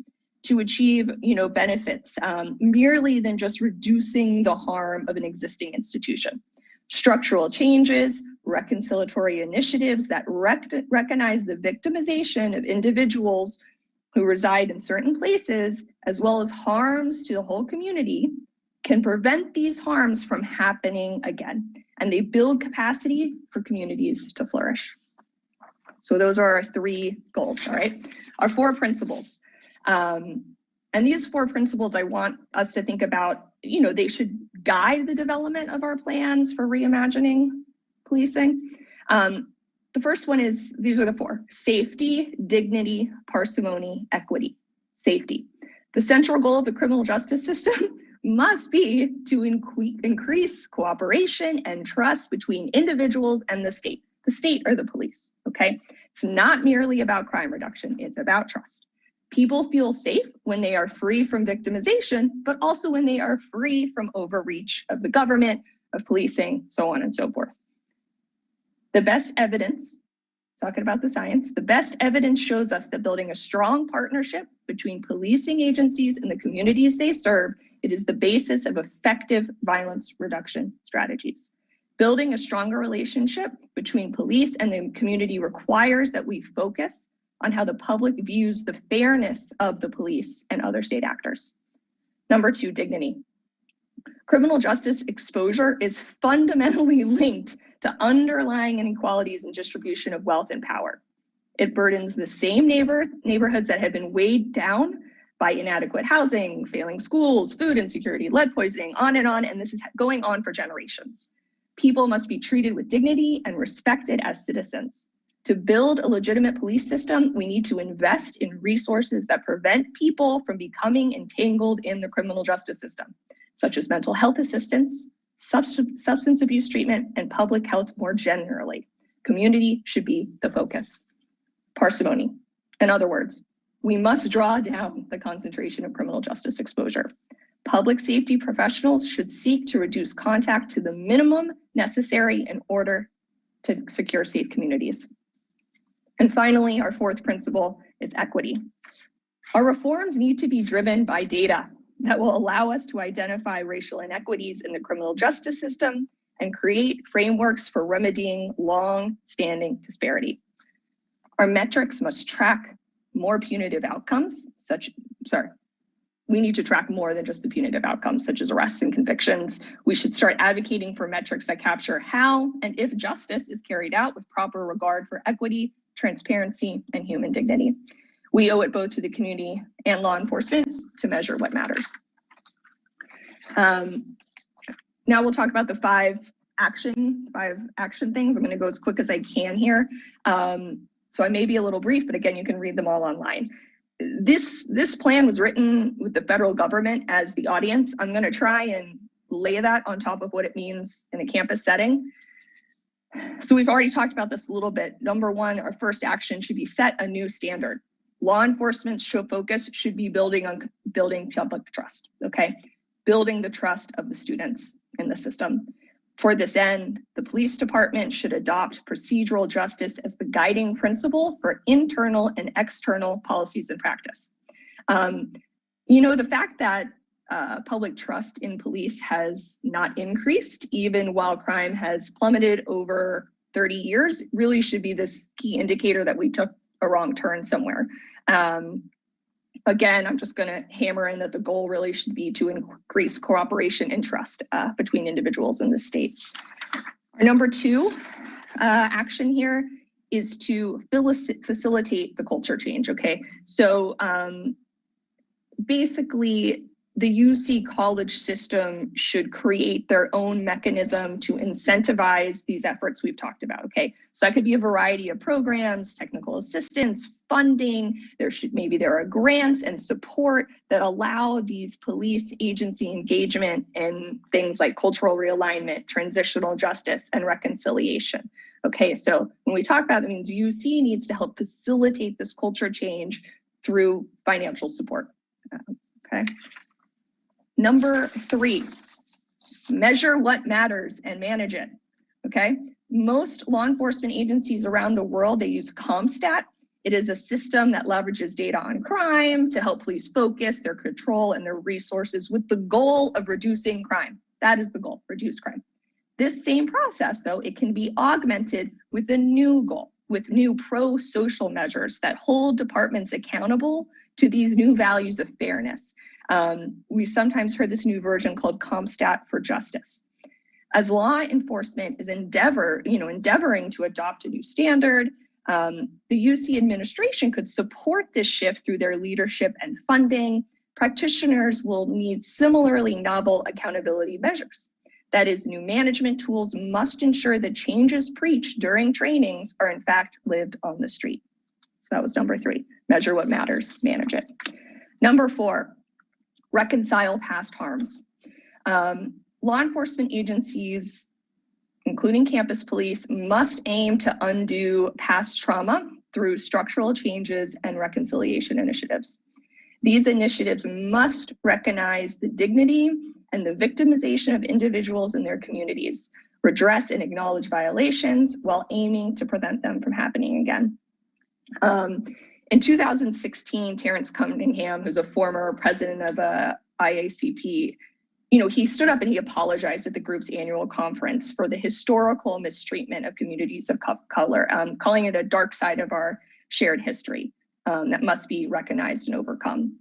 S9: to achieve, benefits, merely than just reducing the harm of an existing institution. Structural changes, reconciliatory initiatives that recognize the victimization of individuals who reside in certain places, as well as harms to the whole community, can prevent these harms from happening again. And they build capacity for communities to flourish. So those are our 3 goals, all right? Our 4 principles. And these 4 principles I want us to think about, they should guide the development of our plans for reimagining policing. The first one is, these are the 4: safety, dignity, parsimony, equity. Safety. The central goal of the criminal justice system must be to increase cooperation and trust between individuals and the state or the police, okay? It's not merely about crime reduction, it's about trust. People feel safe when they are free from victimization, but also when they are free from overreach of the government, of policing, so on and so forth. The best evidence, talking about the science, the best evidence shows us that building a strong partnership between policing agencies and the communities they serve, it is the basis of effective violence reduction strategies. Building a stronger relationship between police and the community requires that we focus on how the public views the fairness of the police and other state actors. Number 2, dignity. Criminal justice exposure is fundamentally linked to underlying inequalities in distribution of wealth and power. It burdens the same neighborhoods that have been weighed down by inadequate housing, failing schools, food insecurity, lead poisoning, on, and this is going on for generations. People must be treated with dignity and respected as citizens. To build a legitimate police system, we need to invest in resources that prevent people from becoming entangled in the criminal justice system, such as mental health assistance, substance abuse treatment, and public health more generally. Community should be the focus. Parsimony. In other words, we must draw down the concentration of criminal justice exposure. Public safety professionals should seek to reduce contact to the minimum necessary in order to secure safe communities. And finally, our 4th principle is equity. Our reforms need to be driven by data that will allow us to identify racial inequities in the criminal justice system and create frameworks for remedying long-standing disparity. Our metrics must track more punitive outcomes, we need to track more than just the punitive outcomes, such as arrests and convictions. We should start advocating for metrics that capture how and if justice is carried out with proper regard for equity, transparency, and human dignity. We owe it both to the community and law enforcement to measure what matters. Now we'll talk about the 5 action things. I'm going to go as quick as I can here. So I may be a little brief, but again, you can read them all online. This plan was written with the federal government as the audience. I'm going to try and lay that on top of what it means in a campus setting. So we've already talked about this a little bit. Number 1, our first action should be set a new standard. Law enforcement's focus should be building public trust, okay? Building the trust of the students in the system. For this end, the police department should adopt procedural justice as the guiding principle for internal and external policies and practice. The fact that public trust in police has not increased, even while crime has plummeted over 30 years, really should be this key indicator that we took a wrong turn somewhere. Again, I'm just going to hammer in that the goal really should be to increase cooperation and trust between individuals in the state. Our number 2 action here is to facilitate the culture change, okay? So basically, the UC college system should create their own mechanism to incentivize these efforts we've talked about, okay? So that could be a variety of programs, technical assistance, funding. Maybe there are grants and support that allow these police agency engagement in things like cultural realignment, transitional justice, and reconciliation. Okay, so when we talk about that, means UC needs to help facilitate this culture change through financial support, okay? Number 3, measure what matters and manage it, okay? Most law enforcement agencies around the world, they use CompStat. It is a system that leverages data on crime to help police focus their control and their resources with the goal of reducing crime. That is the goal, reduce crime. This same process, though, it can be augmented with a new goal, with new pro-social measures that hold departments accountable to these new values of fairness. We've sometimes heard this new version called CompStat for Justice. As law enforcement is endeavoring to adopt a new standard, the UC administration could support this shift through their leadership and funding. Practitioners will need similarly novel accountability measures. That is, new management tools must ensure that changes preached during trainings are in fact lived on the street. So that was number 3, measure what matters, manage it. Number 4, reconcile past harms. Law enforcement agencies, including campus police, must aim to undo past trauma through structural changes and reconciliation initiatives. These initiatives must recognize the dignity and the victimization of individuals in their communities, redress and acknowledge violations while aiming to prevent them from happening again. In 2016, Terrence Cunningham, who's a former president of IACP, he stood up and he apologized at the group's annual conference for the historical mistreatment of communities of color, calling it a dark side of our shared history that must be recognized and overcome.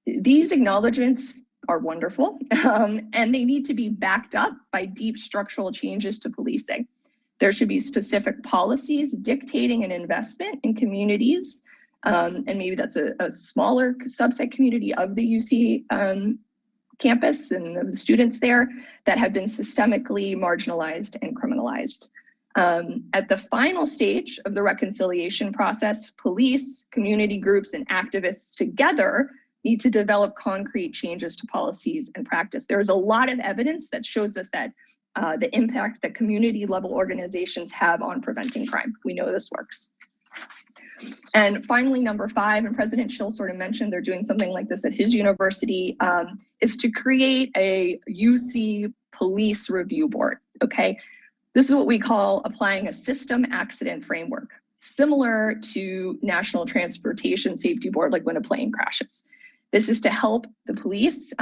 S9: These acknowledgements are wonderful, and they need to be backed up by deep structural changes to policing. There should be specific policies dictating an investment in communities, and maybe that's a smaller subset community of the UC campus and of the students there that have been systemically marginalized and criminalized. At the final stage of the reconciliation process, police, community groups, and activists together need to develop concrete changes to policies and practice. There is a lot of evidence that shows us that the impact that community level organizations have on preventing crime. We know this works. And finally, number 5, and President Schill sort of mentioned they're doing something like this at his university, is to create a UC police review board, okay? This is what we call applying a system accident framework, similar to National Transportation Safety Board, like when a plane crashes. This is to help the police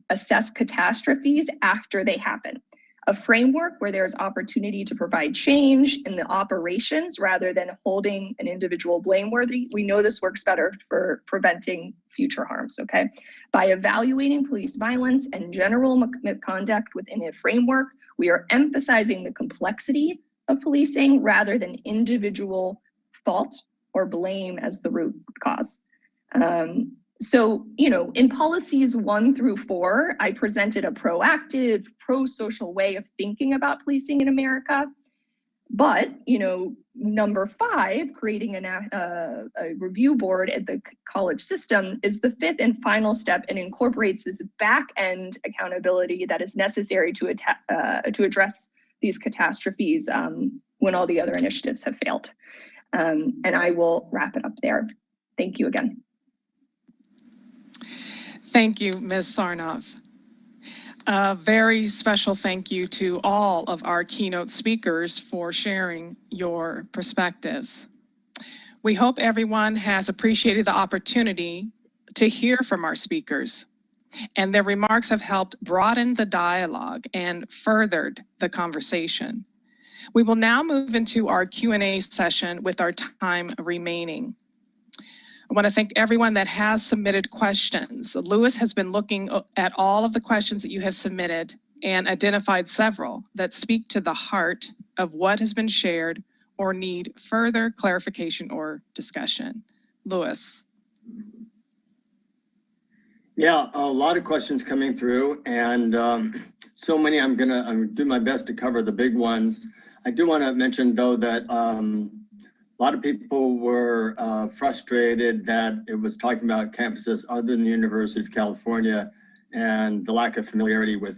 S9: assess catastrophes after they happen. A framework where there's opportunity to provide change in the operations rather than holding an individual blameworthy. We know this works better for preventing future harms, okay? By evaluating police violence and general misconduct within a framework, we are emphasizing the complexity of policing rather than individual fault or blame as the root cause. So, in policies 1 through 4, I presented a proactive, pro-social way of thinking about policing in America. But, number 5, creating a review board at the college system is the 5th and final step and incorporates this back-end accountability that is necessary to address these catastrophes when all the other initiatives have failed. And I will wrap it up there. Thank you again.
S4: Thank you, Ms. Sarnoff. A very special thank you to all of our keynote speakers for sharing your perspectives. We hope everyone has appreciated the opportunity to hear from our speakers, and their remarks have helped broaden the dialogue and furthered the conversation. We will now move into our Q&A session with our time remaining. I want to thank everyone that has submitted questions. Lewis has been looking at all of the questions that you have submitted and identified several that speak to the heart of what has been shared or need further clarification or discussion. Lewis.
S5: Yeah, a lot of questions coming through, and so many. I'm gonna do my best to cover the big ones. I do want to mention though that a lot of people were frustrated that it was talking about campuses other than the University of California and the lack of familiarity with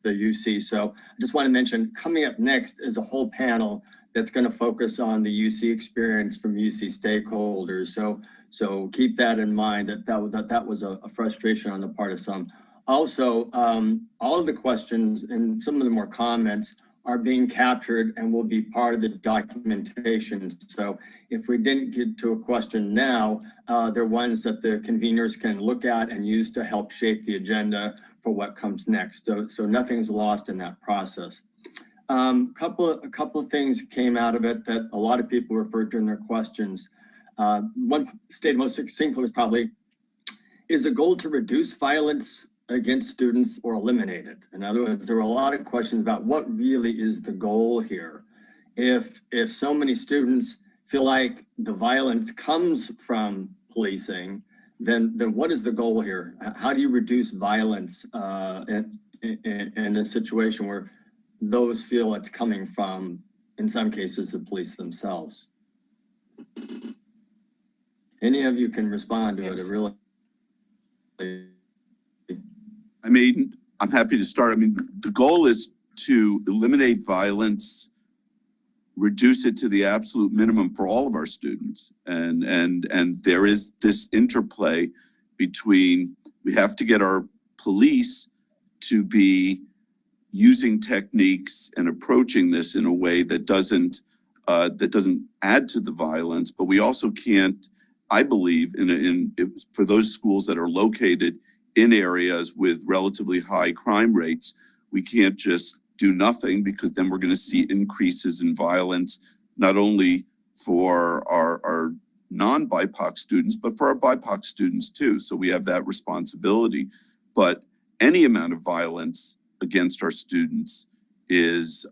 S5: the UC. So I just want to mention coming up next is a whole panel that's going to focus on the UC experience from UC stakeholders. So keep that in mind, that was a frustration on the part of some. Also, all of the questions and some of the more comments are being captured and will be part of the documentation. So if we didn't get to a question now, they're ones that the conveners can look at and use to help shape the agenda for what comes next. So nothing's lost in that process. A couple of things came out of it that a lot of people referred to in their questions. One stated most succinctly was probably, is the goal to reduce violence against students or eliminate it? In other words, there were a lot of questions about what really is the goal here. If so many students feel like the violence comes from policing, then what is the goal here? How do you reduce violence in a situation where those feel it's coming from, in some cases, the police themselves? Any of you can respond to it. It really.
S8: I mean, I'm happy to start. I mean, the goal is to eliminate violence, reduce it to the absolute minimum for all of our students. And there is this interplay between, we have to get our police to be using techniques and approaching this in a way that doesn't add to the violence, but we also can't, I believe, for those schools that are located in areas with relatively high crime rates, we can't just do nothing, because then we're going to see increases in violence, not only for our non-BIPOC students, but for our BIPOC students too. So we have that responsibility. But any amount of violence against our students is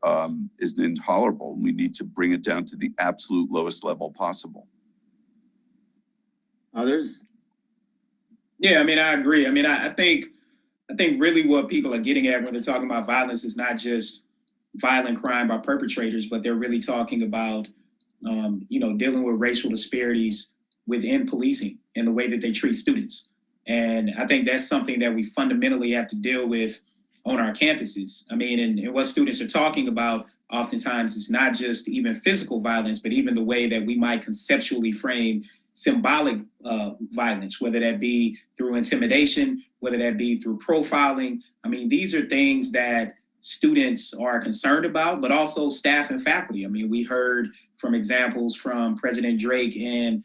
S8: intolerable. We need to bring it down to the absolute lowest level possible.
S5: Others?
S7: Yeah, I mean, I agree. I mean, I think really what people are getting at when they're talking about violence is not just violent crime by perpetrators, but they're really talking about, dealing with racial disparities within policing and the way that they treat students. And I think that's something that we fundamentally have to deal with on our campuses. I mean, and what students are talking about oftentimes is not just even physical violence, but even the way that we might conceptually frame symbolic violence, whether that be through intimidation, whether that be through profiling. I mean, these are things that students are concerned about, but also staff and faculty. I mean, we heard from examples from President Drake and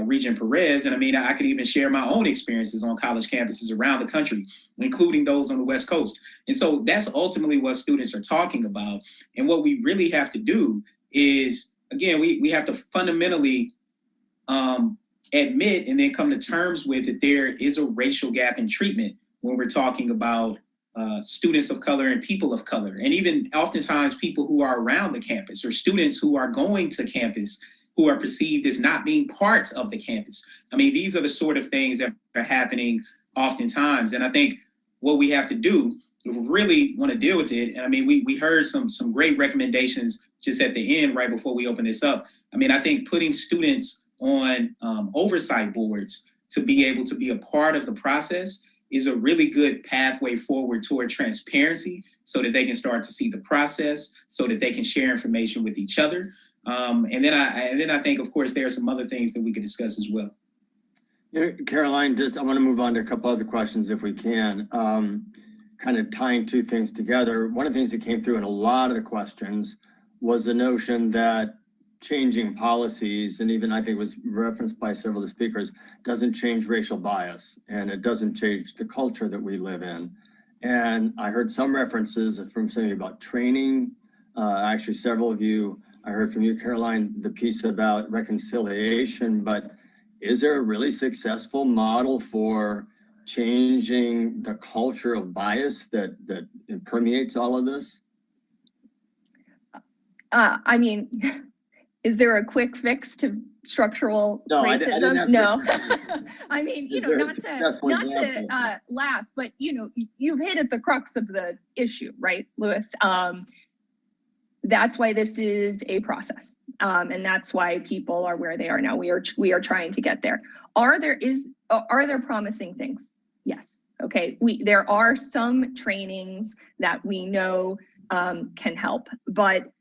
S7: Regent Perez, and I mean, I could even share my own experiences on college campuses around the country, including those on the West Coast. And so that's ultimately what students are talking about. And what we really have to do is, again, we have to fundamentally admit and then come to terms with that there is a racial gap in treatment when we're talking about students of color and people of color, and even oftentimes people who are around the campus or students who are going to campus who are perceived as not being part of the campus. I mean, these are the sort of things that are happening oftentimes. And I think what we have to do, if we really want to deal with it, and I mean, we heard some great recommendations just at the end, right before we open this up. I mean, I think putting students on oversight boards to be able to be a part of the process is a really good pathway forward toward transparency, so that they can start to see the process, so that they can share information with each other. And then I think, of course, there are some other things that we could discuss as well.
S5: Yeah, Caroline, I want to move on to a couple other questions if we can, kind of tying two things together. One of the things that came through in a lot of the questions was the notion that changing policies, and even I think it was referenced by several of the speakers, doesn't change racial bias, and it doesn't change the culture that we live in. And I heard some references from some of you about training. Actually, several of you, I heard from you, Caroline, the piece about reconciliation, but is there a really successful model for changing the culture of bias that permeates all of this?
S9: I mean, is there a quick fix to structural
S5: No, I didn't
S9: racism.
S5: ask
S9: No,
S5: for-
S9: I mean, you
S5: Is
S9: know,
S5: there a
S9: not
S5: successful example?
S9: to laugh, but you know, you've hit at the crux of the issue, right, Lewis? That's why this is a process, and that's why people are where they are now. We are trying to get there. Are there promising things? Yes. Okay. There are some trainings that we know can help, but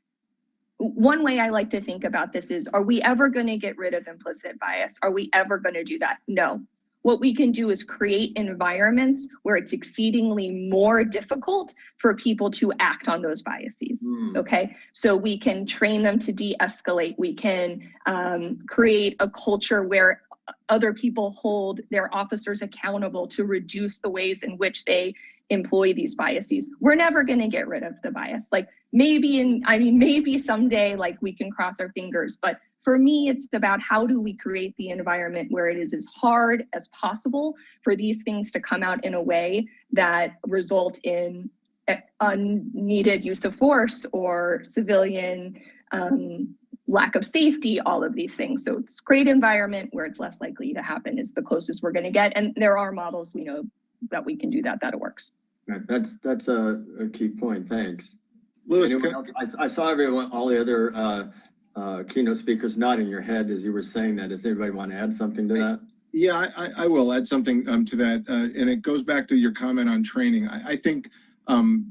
S9: one way I like to think about this is, are we ever going to get rid of implicit bias? Are we ever going to do that? No. What we can do is create environments where it's exceedingly more difficult for people to act on those biases. Okay, so we can train them to de-escalate. We can create a culture where other people hold their officers accountable to reduce the ways in which they employ these biases. We're never going to get rid of the bias. Like maybe someday, like we can cross our fingers, but for me, it's about how do we create the environment where it is as hard as possible for these things to come out in a way that result in unneeded use of force or civilian lack of safety, all of these things. So it's create environment where it's less likely to happen is the closest we're going to get. And there are models we know that we can do that it works.
S5: Right. That's a key point. Thanks.
S6: Lewis,
S5: I saw all the other keynote speakers nodding your head as you were saying that. Does anybody want to add something to that?
S6: yeah, I will add something to that. And it goes back to your comment on training. I think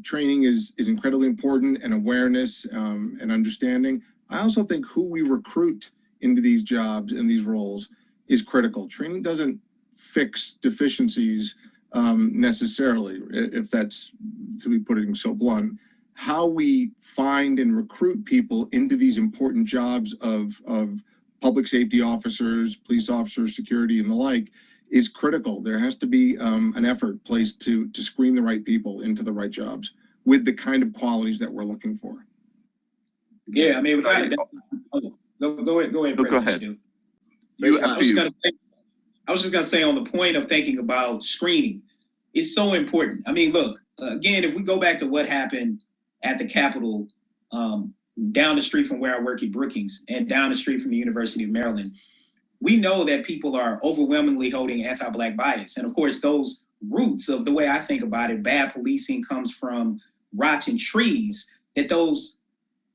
S6: training is incredibly important, and awareness and understanding. I also think who we recruit into these jobs and these roles is critical. Training doesn't fix deficiencies necessarily, if that's to be putting so blunt. How we find and recruit people into these important jobs of public safety officers, police officers, security, and the like is critical. There has to be an effort placed to screen the right people into the right jobs with the kind of qualities that we're looking for.
S7: Yeah, I mean, go ahead.
S8: Go ahead.
S7: I was just gonna say on the point of thinking about screening, it's so important. I mean, look, again, if we go back to what happened at the Capitol, down the street from where I work at Brookings and down the street from the University of Maryland, we know that people are overwhelmingly holding anti-Black bias. And of course, those roots of the way I think about it, bad policing comes from rotten trees, that those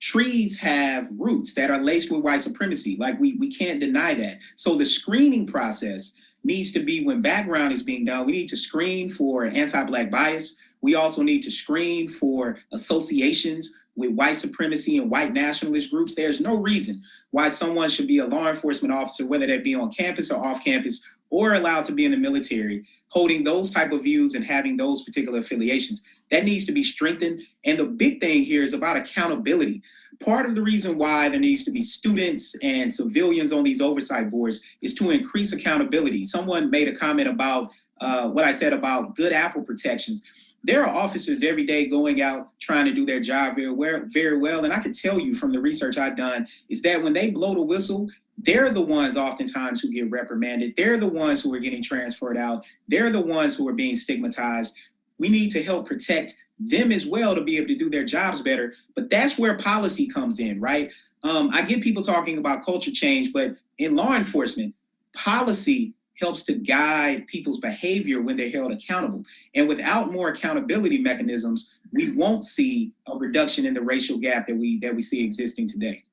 S7: trees have roots that are laced with white supremacy. Like we can't deny that. So the screening process needs to be, when background is being done, we need to screen for anti-Black bias. We also need to screen for associations with white supremacy and white nationalist groups. There's no reason why someone should be a law enforcement officer, whether that be on campus or off campus, or allowed to be in the military, holding those type of views and having those particular affiliations. That needs to be strengthened. And the big thing here is about accountability. Part of the reason why there needs to be students and civilians on these oversight boards is to increase accountability. Someone made a comment about what I said about good apple protections. There are officers every day going out trying to do their job very well. And I can tell you from the research I've done is that when they blow the whistle, they're the ones oftentimes who get reprimanded. They're the ones who are getting transferred out. They're the ones who are being stigmatized. We need to help protect them as well to be able to do their jobs better. But that's where policy comes in, right? I get people talking about culture change, but in law enforcement, policy helps to guide people's behavior when they're held accountable. And without more accountability mechanisms, we won't see a reduction in the racial gap that we see existing today.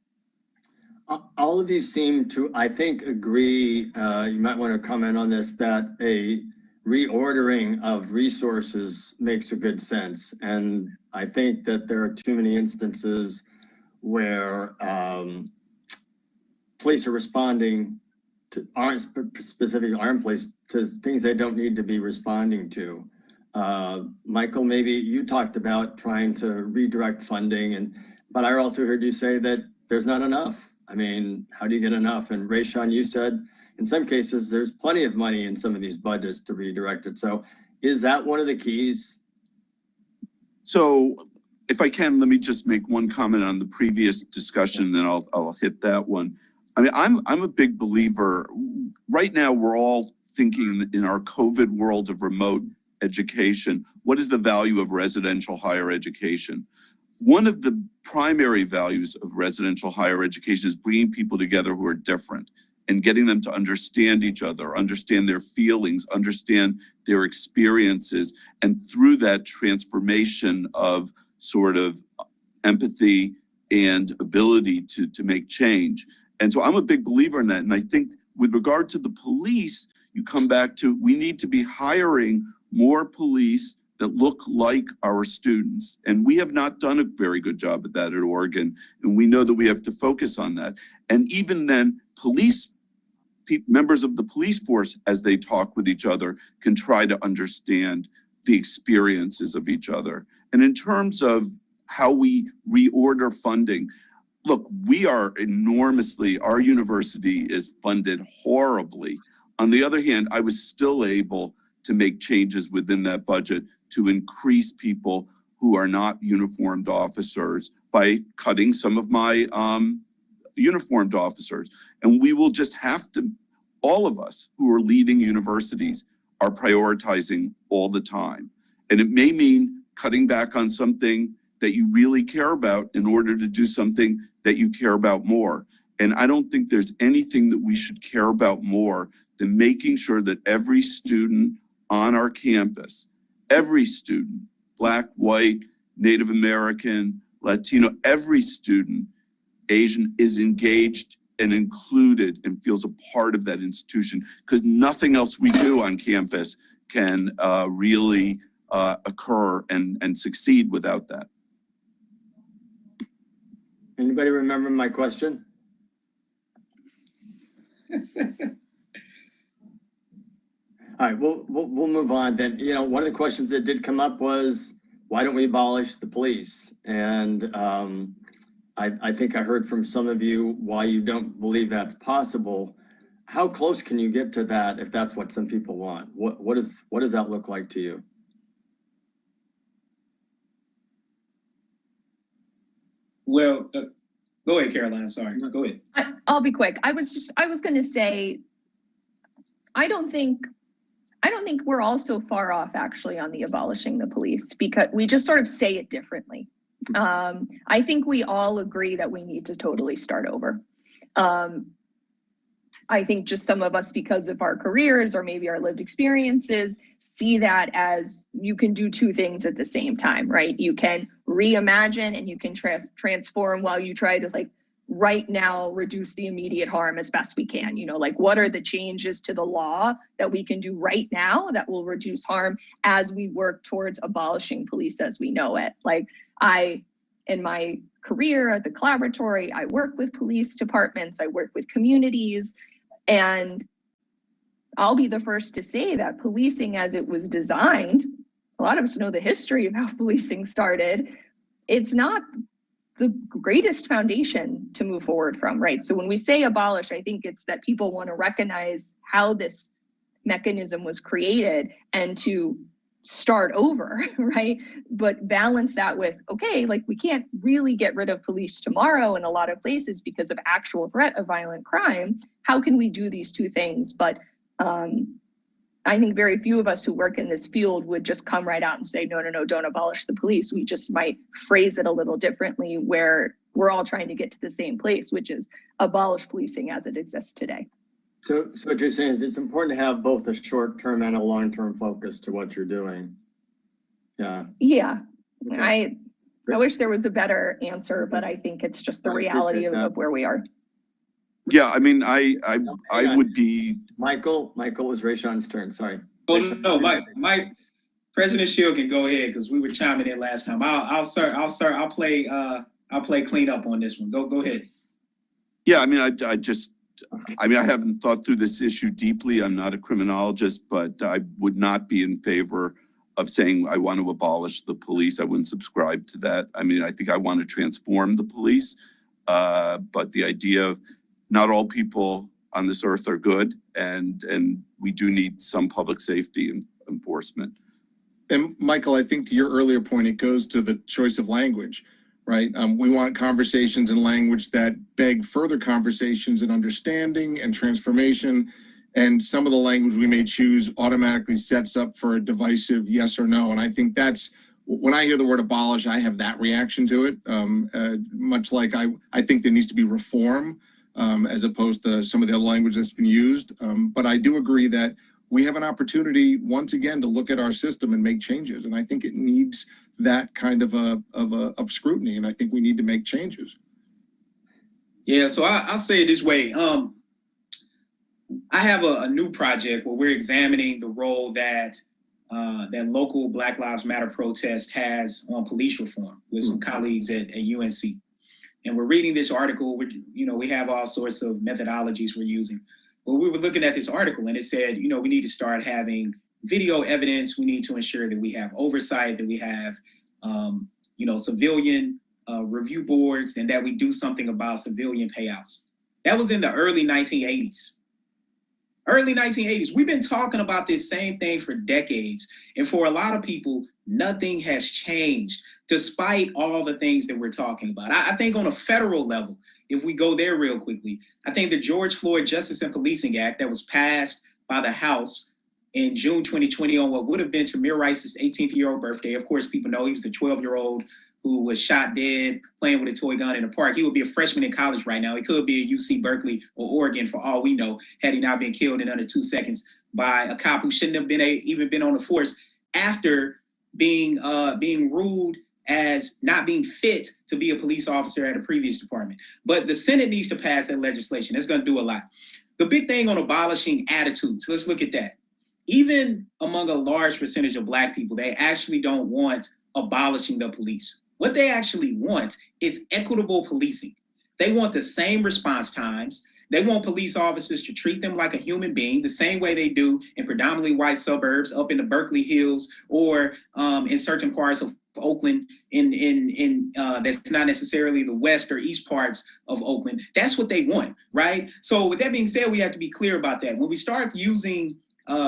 S5: All of you seem to, I think, agree, you might want to comment on this, that a reordering of resources makes a good sense. And I think that there are too many instances where police are responding to specific armed police to things they don't need to be responding to. Michael, maybe you talked about trying to redirect funding, but I also heard you say that there's not enough. I mean, how do you get enough? And Rayshawn, you said in some cases there's plenty of money in some of these budgets to redirect it. So is that one of the keys?
S8: So if I can, let me just make one comment on the previous discussion, then I'll hit that one. I mean, I'm a big believer. Right now, we're all thinking in our COVID world of remote education, what is the value of residential higher education? One of the primary values of residential higher education is bringing people together who are different. and getting them to understand each other, understand their feelings, understand their experiences, and through that transformation of sort of empathy and ability to make change. And so I'm a big believer in that. And I think with regard to the police, you come back to, we need to be hiring more police that look like our students. And we have not done a very good job at that at Oregon. And we know that we have to focus on that. And even then, members of the police force, as they talk with each other, can try to understand the experiences of each other. And in terms of how we reorder funding, look, we are enormously, our university is funded horribly. On the other hand, I was still able to make changes within that budget to increase people who are not uniformed officers by cutting some of my uniformed officers. And we will just have to, all of us who are leading universities are prioritizing all the time. And it may mean cutting back on something that you really care about in order to do something that you care about more. And I don't think there's anything that we should care about more than making sure that every student on our campus, every student, Black, white, Native American, Latino, every student, Asian, is engaged and included and feels a part of that institution, because nothing else we do on campus can really occur and succeed without that.
S5: Anybody remember my question? All right, we'll move on then. You know, one of the questions that did come up was, why don't we abolish the police? And I think I heard from some of you why you don't believe that's possible. How close can you get to that if that's what some people want? What does that look like to you?
S7: Well, go ahead, Caroline. Sorry, go ahead.
S9: I'll be quick. I was going to say, I don't think we're all so far off actually on the abolishing the police, because we just sort of say it differently. I think we all agree that we need to totally start over. I think just some of us, because of our careers or maybe our lived experiences, see that as you can do two things at the same time, right? You can reimagine and you can transform while you try to, like, right now reduce the immediate harm as best we can. You know, like, what are the changes to the law that we can do right now that will reduce harm as we work towards abolishing police as we know it? Like, in my career at the Collaboratory, I work with police departments, I work with communities, and I'll be the first to say that policing as it was designed, a lot of us know the history of how policing started, it's not the greatest foundation to move forward from, right? So when we say abolish, I think it's that people want to recognize how this mechanism was created and to start over, right? But balance that with, okay, like, we can't really get rid of police tomorrow in a lot of places because of actual threat of violent crime. How can we do these two things? But I think very few of us who work in this field would just come right out and say, no, don't abolish the police. We just might phrase it a little differently, where we're all trying to get to the same place, which is abolish policing as it exists today.
S5: So what you're saying is it's important to have both a short-term and a long-term focus to what you're doing. Yeah.
S9: Yeah.
S5: Okay.
S9: I wish there was a better answer, but I think it's just the reality of where we are.
S8: Yeah, I mean, I would be.
S5: Michael was Rayshon's turn. Sorry.
S7: Oh no, Mike. President Shield can go ahead because we were chiming in last time. I'll play cleanup on this one. Go ahead.
S8: Yeah, I mean, I haven't thought through this issue deeply. I'm not a criminologist, but I would not be in favor of saying I want to abolish the police. I wouldn't subscribe to that. I mean, I think I want to transform the police, but the idea of not all people on this earth are good, and we do need some public safety and enforcement.
S6: And Michael, I think to your earlier point, it goes to the choice of language, right? We want conversations and language that beg further conversations and understanding and transformation. And some of the language we may choose automatically sets up for a divisive yes or no. And I think that's, when I hear the word abolish, I have that reaction to it. Much like I think there needs to be reform. as opposed to some of the other language that's been used. But I do agree that we have an opportunity once again to look at our system and make changes. And I think it needs that kind of scrutiny. And I think we need to make changes.
S7: Yeah, so I'll say it this way. I have a new project where we're examining the role that that local Black Lives Matter protest has on police reform with some colleagues at UNC. And we're reading this article, we have all sorts of methodologies we're using. But we were looking at this article and it said, we need to start having video evidence. We need to ensure that we have oversight, that we have, civilian review boards, and that we do something about civilian payouts. That was in the early 1980s. Early 1980s. We've been talking about this same thing for decades. And for a lot of people, nothing has changed despite all the things that we're talking about. I think on a federal level, if we go there real quickly, I think the George Floyd Justice and Policing Act that was passed by the House in June 2020 on what would have been Tamir Rice's 18th-year-old birthday. Of course, people know he was the 12-year-old who was shot dead playing with a toy gun in a park. He would be a freshman in college right now. He could be at UC Berkeley or Oregon for all we know, had he not been killed in under 2 seconds by a cop who shouldn't have been even been on the force after being ruled as not being fit to be a police officer at a previous department. But the Senate needs to pass that legislation. It's going to do a lot. The big thing on abolishing attitudes, let's look at that. Even among a large percentage of Black people, they actually don't want abolishing the police. What they actually want is equitable policing. They want the same response times. They want police officers to treat them like a human being, the same way they do in predominantly white suburbs up in the Berkeley Hills or in certain parts of Oakland in that's not necessarily the west or east parts of Oakland. That's what they want, right? So with that being said, we have to be clear about that. When we start using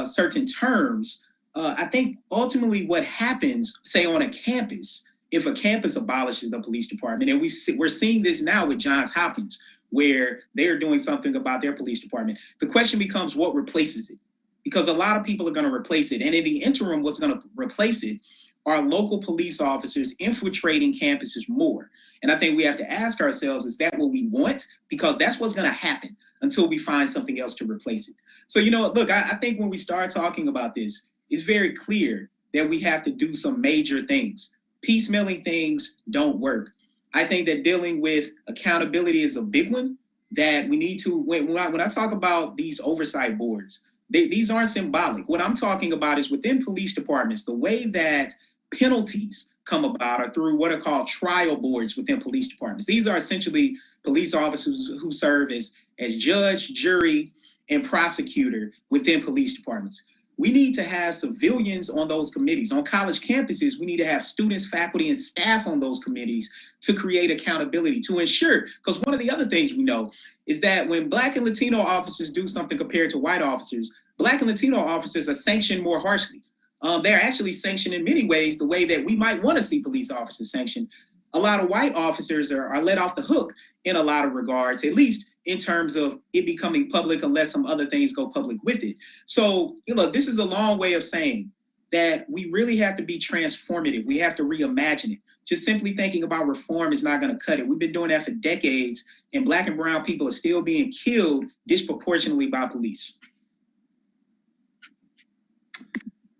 S7: certain terms, I think ultimately what happens, say on a campus, if a campus abolishes the police department, and we're seeing this now with Johns Hopkins, where they're doing something about their police department. The question becomes what replaces it? Because a lot of people are going to replace it. And in the interim, what's going to replace it are local police officers infiltrating campuses more. And I think we have to ask ourselves, is that what we want? Because that's what's going to happen until we find something else to replace it. So, look, I think when we start talking about this, it's very clear that we have to do some major things. Piecemealing things don't work. I think that dealing with accountability is a big one that we need to, when I talk about these oversight boards, these aren't symbolic. What I'm talking about is within police departments, the way that penalties come about are through what are called trial boards within police departments. These are essentially police officers who serve as judge, jury, and prosecutor within police departments. We need to have civilians on those committees. On college campuses, we need to have students, faculty, and staff on those committees to create accountability, to ensure, because one of the other things we know is that when Black and Latino officers do something compared to white officers, Black and Latino officers are sanctioned more harshly. They're actually sanctioned in many ways the way that we might want to see police officers sanctioned. A lot of white officers are let off the hook in a lot of regards, at least in terms of it becoming public unless some other things go public with it. So, this is a long way of saying that we really have to be transformative. We have to reimagine it. Just simply thinking about reform is not going to cut it. We've been doing that for decades, and Black and brown people are still being killed disproportionately by police.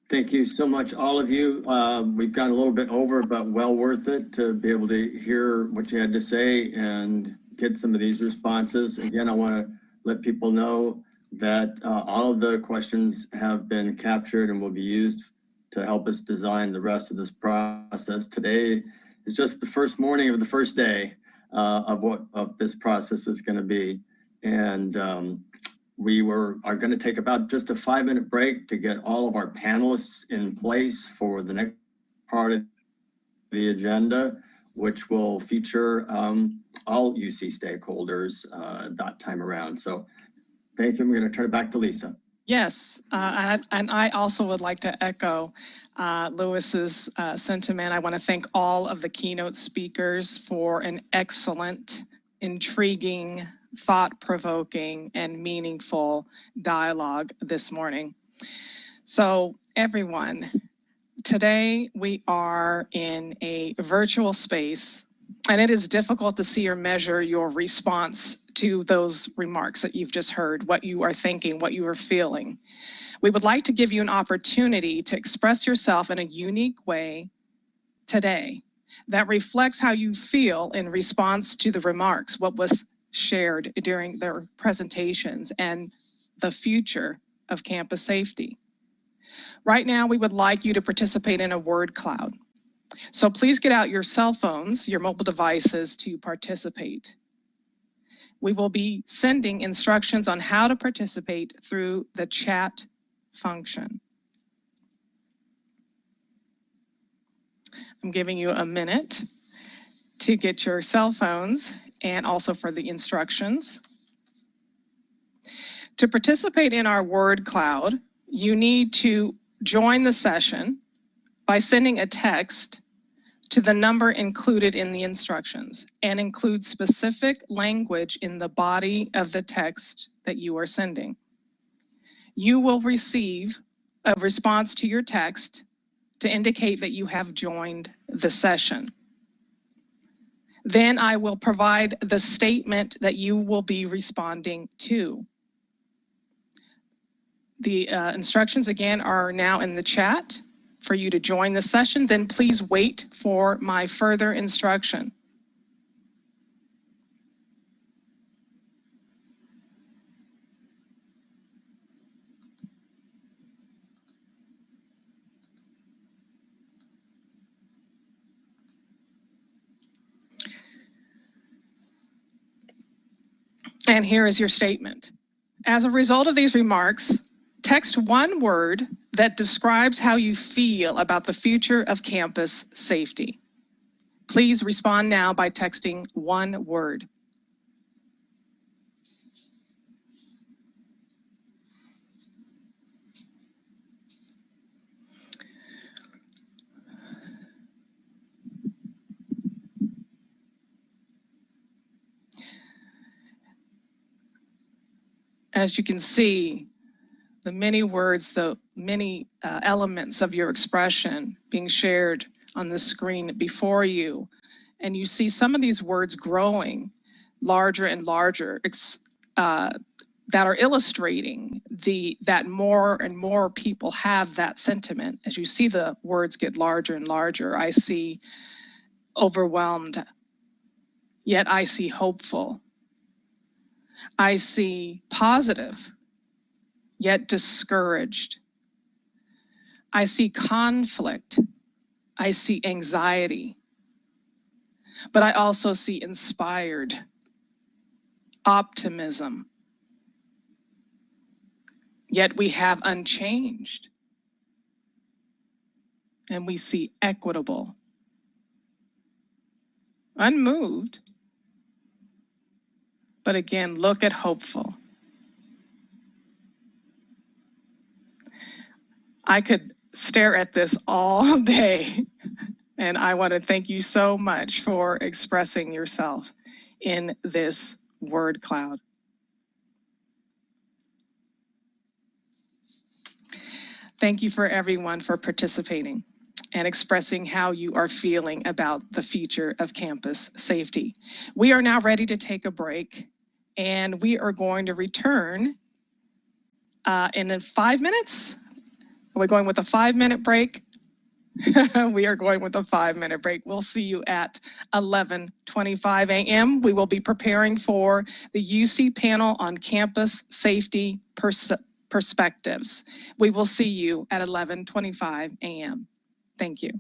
S5: Thank you so much, all of you. We've gone a little bit over, but well worth it to be able to hear what you had to say and get some of these responses. Again, I want to let people know that all of the questions have been captured and will be used to help us design the rest of this process. Today is just the first morning of the first day of what this process is going to be. And we are going to take about just a 5-minute break to get all of our panelists in place for the next part of the agenda, which will feature all UC stakeholders that time around. So thank you. I'm going to turn it back to Lisa.
S4: Yes, and I also would like to echo Lewis's sentiment. I want to thank all of the keynote speakers for an excellent, intriguing, thought-provoking, and meaningful dialogue this morning. So everyone, today we are in a virtual space, and it is difficult to see or measure your response to those remarks that you've just heard, what you are thinking, what you are feeling. We would like to give you an opportunity to express yourself in a unique way today that reflects how you feel in response to the remarks, what was shared during their presentations, and the future of campus safety. Right now, we would like you to participate in a word cloud. So please get out your cell phones, your mobile devices to participate. We will be sending instructions on how to participate through the chat function. I'm giving you a minute to get your cell phones and also for the instructions. To participate in our word cloud, you need to join the session by sending a text to the number included in the instructions and include specific language in the body of the text that you are sending. You will receive a response to your text to indicate that you have joined the session. Then I will provide the statement that you will be responding to. The instructions again are now in the chat for you to join the session. Then please wait for my further instruction. And here is your statement. As a result of these remarks, text one word that describes how you feel about the future of campus safety. Please respond now by texting one word. As you can see, the many words, the many elements of your expression being shared on the screen before you. And you see some of these words growing larger and larger that are illustrating that more and more people have that sentiment. As you see the words get larger and larger, I see overwhelmed, yet I see hopeful. I see positive, yet discouraged. I see conflict. I see anxiety. But I also see inspired, optimism. Yet we have unchanged. And we see equitable, unmoved. But again, look at hopeful. I could stare at this all day, and I want to thank you so much for expressing yourself in this word cloud. Thank you for everyone for participating and expressing how you are feeling about the future of campus safety. We are now ready to take a break, and we are going to return in 5 minutes. Are we going with a 5-minute break? We are going with a 5-minute break. We'll see you at 11:25 a.m. We will be preparing for the UC panel on campus safety perspectives. We will see you at 11:25 a.m. Thank you.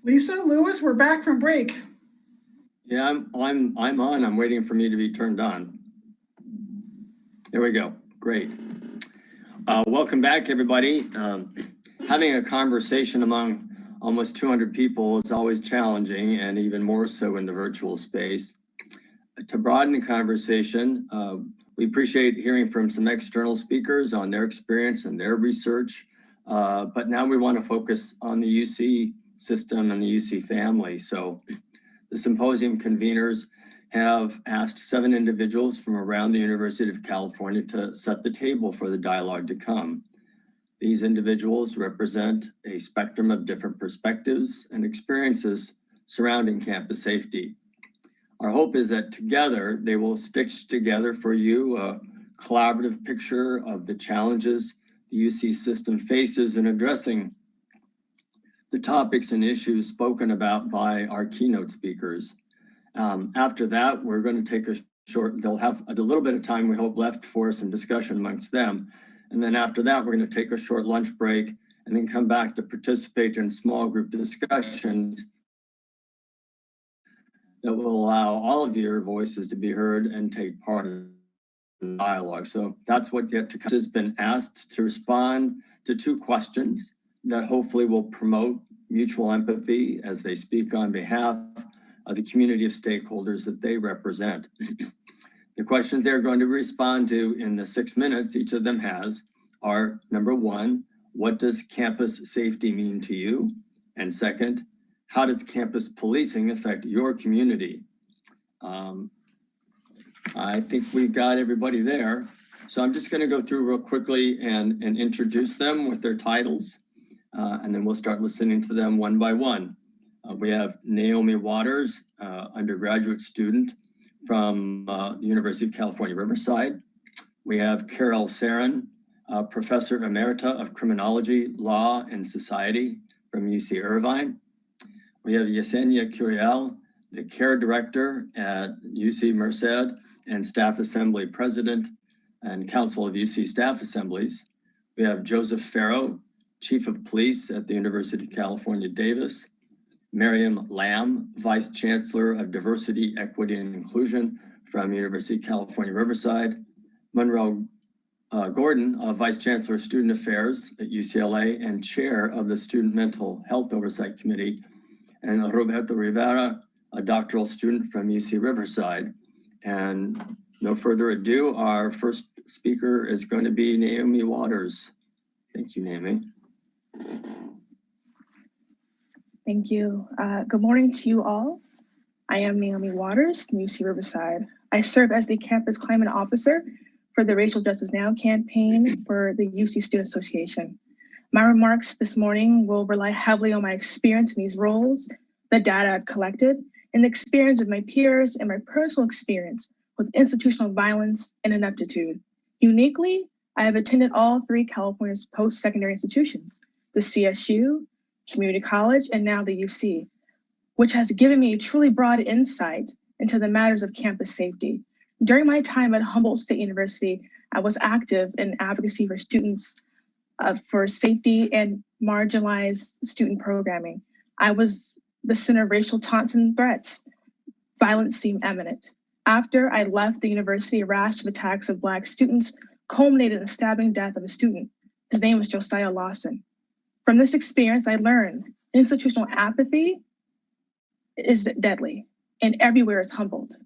S1: Lisa, Lewis, we're back from break.
S5: Yeah, I'm on. I'm waiting for me to be turned on. There we go. Great. Welcome back, everybody. Having a conversation among almost 200 people is always challenging, and even more so in the virtual space. To broaden the conversation, we appreciate hearing from some external speakers on their experience and their research, but now we want to focus on the UC system and the UC family. So the symposium conveners have asked 7 individuals from around the University of California to set the table for the dialogue to come. These individuals represent a spectrum of different perspectives and experiences surrounding campus safety. Our hope is that together they will stitch together for you a collaborative picture of the challenges the UC system faces in addressing the topics and issues spoken about by our keynote speakers. After that, we're going to take a short, they'll have a little bit of time, we hope, left for some discussion amongst them. And then after that, we're going to take a short lunch break and then come back to participate in small group discussions that will allow all of your voices to be heard and take part in the dialogue. So that's what yet to come. Has been asked to respond to 2 questions that hopefully will promote mutual empathy as they speak on behalf of the community of stakeholders that they represent. The questions they're going to respond to in the 6 minutes each of them has are, number 1, what does campus safety mean to you? And second, how does campus policing affect your community? I think we've got everybody there. So I'm just going to go through real quickly and introduce them with their titles, and then we'll start listening to them one by one. We have Naomi Waters, undergraduate student from the University of California, Riverside. We have Carol Sarin, Professor Emerita of Criminology, Law, and Society from UC Irvine. We have Yesenia Curiel, the Care Director at UC Merced and Staff Assembly President and Council of UC Staff Assemblies. We have Joseph Farrow, Chief of Police at the University of California, Davis. Miriam Lamb, Vice Chancellor of Diversity, Equity, and Inclusion from University of California, Riverside. Monroe Gordon, Vice Chancellor of Student Affairs at UCLA and Chair of the Student Mental Health Oversight Committee. And Roberto Rivera, a doctoral student from UC Riverside. And no further ado, our first speaker is going to be Naomi Waters. Thank you, Naomi.
S10: Thank you. Good morning to you all. I am Naomi Waters from UC Riverside. I serve as the Campus Climate Officer for the Racial Justice Now campaign for the UC Student Association. My remarks this morning will rely heavily on my experience in these roles, the data I've collected, and the experience of my peers and my personal experience with institutional violence and ineptitude. Uniquely, I have attended all 3 California's post-secondary institutions, the CSU, Community College, and now the UC, which has given me a truly broad insight into the matters of campus safety. During my time at Humboldt State University, I was active in advocacy for students for safety and marginalized student programming. I was the center of racial taunts and threats. Violence seemed imminent. After I left the university, a rash of attacks of Black students culminated in the stabbing death of a student. His name was Josiah Lawson. From this experience, I learned institutional apathy is deadly and everywhere is Humboldt.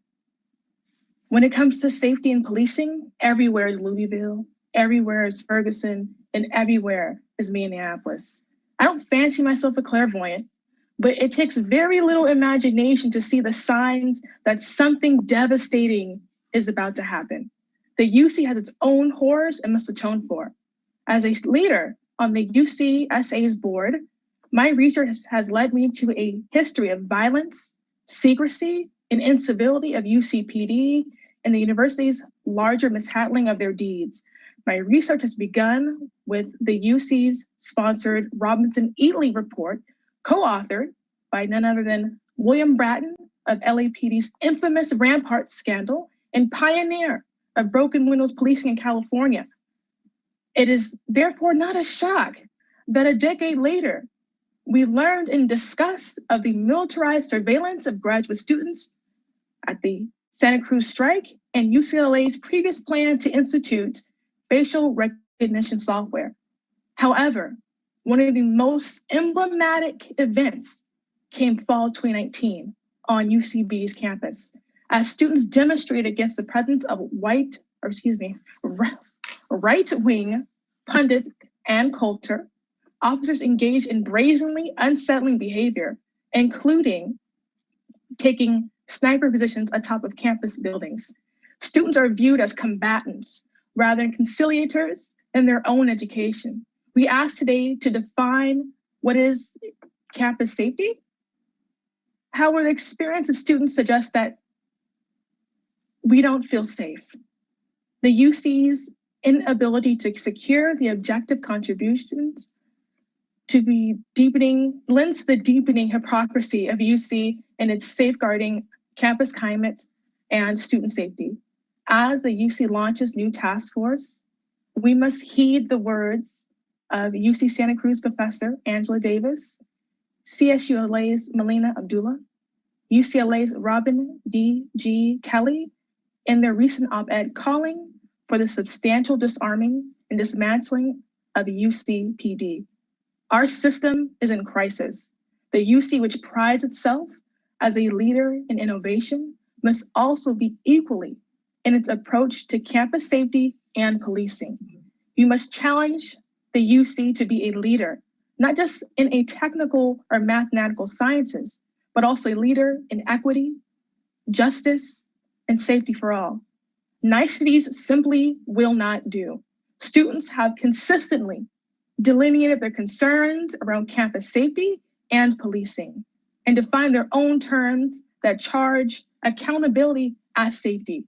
S10: When it comes to safety and policing, everywhere is Louisville, everywhere is Ferguson, and everywhere is Minneapolis. I don't fancy myself a clairvoyant, but it takes very little imagination to see the signs that something devastating is about to happen. The UC has its own horrors and must atone for. As a leader on the UCSA's board, my research has led me to a history of violence, secrecy, and incivility of UCPD and the university's larger mishandling of their deeds. My research has begun with the UC's sponsored Robinson-Eatley report, co-authored by none other than William Bratton of LAPD's infamous Rampart scandal and pioneer of broken windows policing in California. It is therefore not a shock that a decade later, We learned and discussed of the militarized surveillance of graduate students at the Santa Cruz strike and UCLA's previous plan to institute facial recognition software. However, one of the most emblematic events came fall 2019 on UCB's campus, as students demonstrated against the presence of right-wing pundits and culture. Officers engaged in brazenly unsettling behavior, including taking sniper positions atop of campus buildings. Students are viewed as combatants rather than conciliators in their own education. We ask today to define what is campus safety. How will the experience of students suggest that we don't feel safe? The UC's inability to secure the objective contributions to be deepening, lends to the deepening hypocrisy of UC and its safeguarding campus climate and student safety. As the UC launches new task force, we must heed the words of UC Santa Cruz professor Angela Davis, CSULA's Melina Abdullah, UCLA's Robin D.G. Kelly, in their recent op-ed calling for the substantial disarming and dismantling of UCPD. Our system is in crisis. The UC, which prides itself as a leader in innovation, must also be equally in its approach to campus safety and policing. We must challenge the UC to be a leader, not just in a technical or mathematical sciences, but also a leader in equity, justice, and safety for all. Niceties simply will not do. Students have consistently delineated their concerns around campus safety and policing, and define their own terms that charge accountability as safety,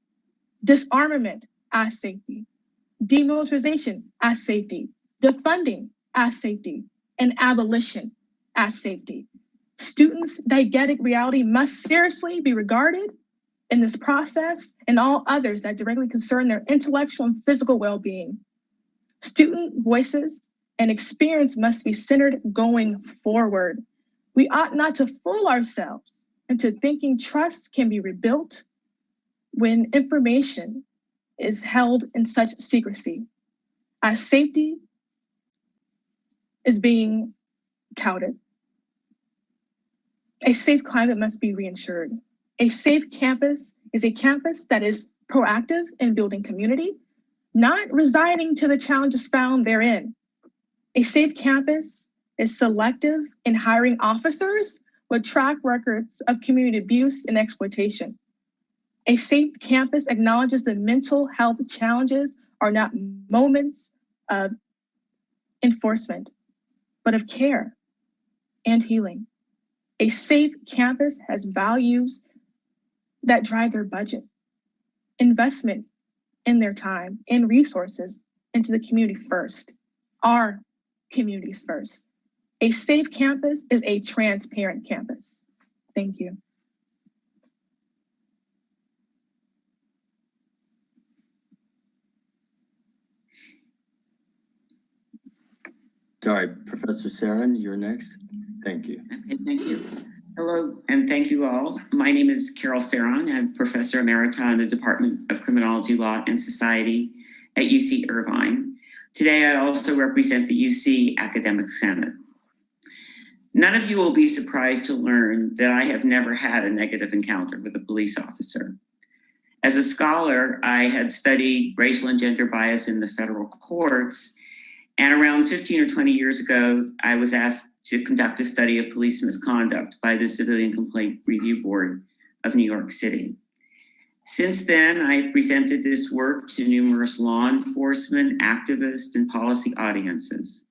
S10: disarmament as safety, demilitarization as safety, defunding as safety, and abolition as safety. Students' diegetic reality must seriously be regarded in this process and all others that directly concern their intellectual and physical well-being. Student voices and experience must be centered going forward. We ought not to fool ourselves into thinking trust can be rebuilt when information is held in such secrecy, as safety is being touted. A safe climate must be reinsured. A safe campus is a campus that is proactive in building community, not resigning to the challenges found therein. A safe campus is selective in hiring officers with track records of community abuse and exploitation. A safe campus acknowledges that mental health challenges are not moments of enforcement, but of care and healing. A safe campus has values that drive their budget, investment in their time and resources into the community first, our communities first. A safe campus is a transparent campus. Thank you.
S5: Sorry, Professor Sarin, you're next. Thank you.
S11: Okay, thank you. Hello, and thank you all. My name is Carol Saron. I'm Professor Emerita in the Department of Criminology, Law, and Society at UC Irvine. Today, I also represent the UC Academic Senate. None of you will be surprised to learn that I have never had a negative encounter with a police officer. As a scholar, I had studied racial and gender bias in the federal courts, and around 15 or 20 years ago, I was asked to conduct a study of police misconduct by the Civilian Complaint Review Board of New York City. Since then, I presented this work to numerous law enforcement, activist, and policy audiences,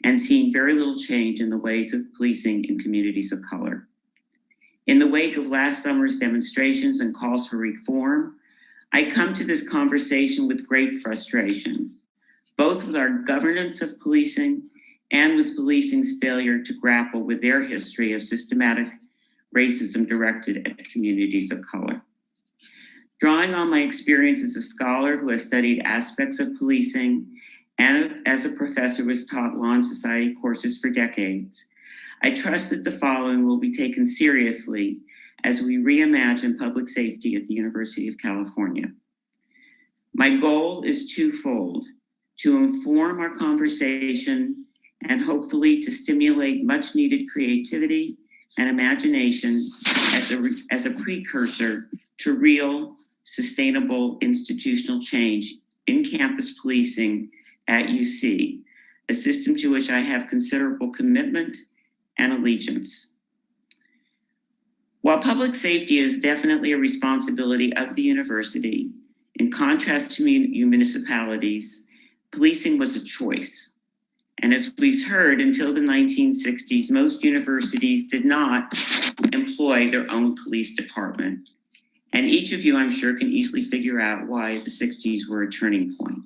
S11: and seen very little change in the ways of policing in communities of color. In the wake of last summer's demonstrations and calls for reform, I come to this conversation with great frustration, both with our governance of policing and with policing's failure to grapple with their history of systematic racism directed at communities of color. Drawing on my experience as a scholar who has studied aspects of policing and as a professor who has taught law and society courses for decades, I trust that the following will be taken seriously as we reimagine public safety at the University of California. My goal is twofold: to inform our conversation and hopefully to stimulate much needed creativity and imagination as a precursor to real, sustainable institutional change in campus policing at UC, a system to which I have considerable commitment and allegiance. While public safety is definitely a responsibility of the university, in contrast to municipalities, policing was a choice. And as we've heard, until the 1960s, most universities did not employ their own police department. And each of you, I'm sure, can easily figure out why the 60s were a turning point.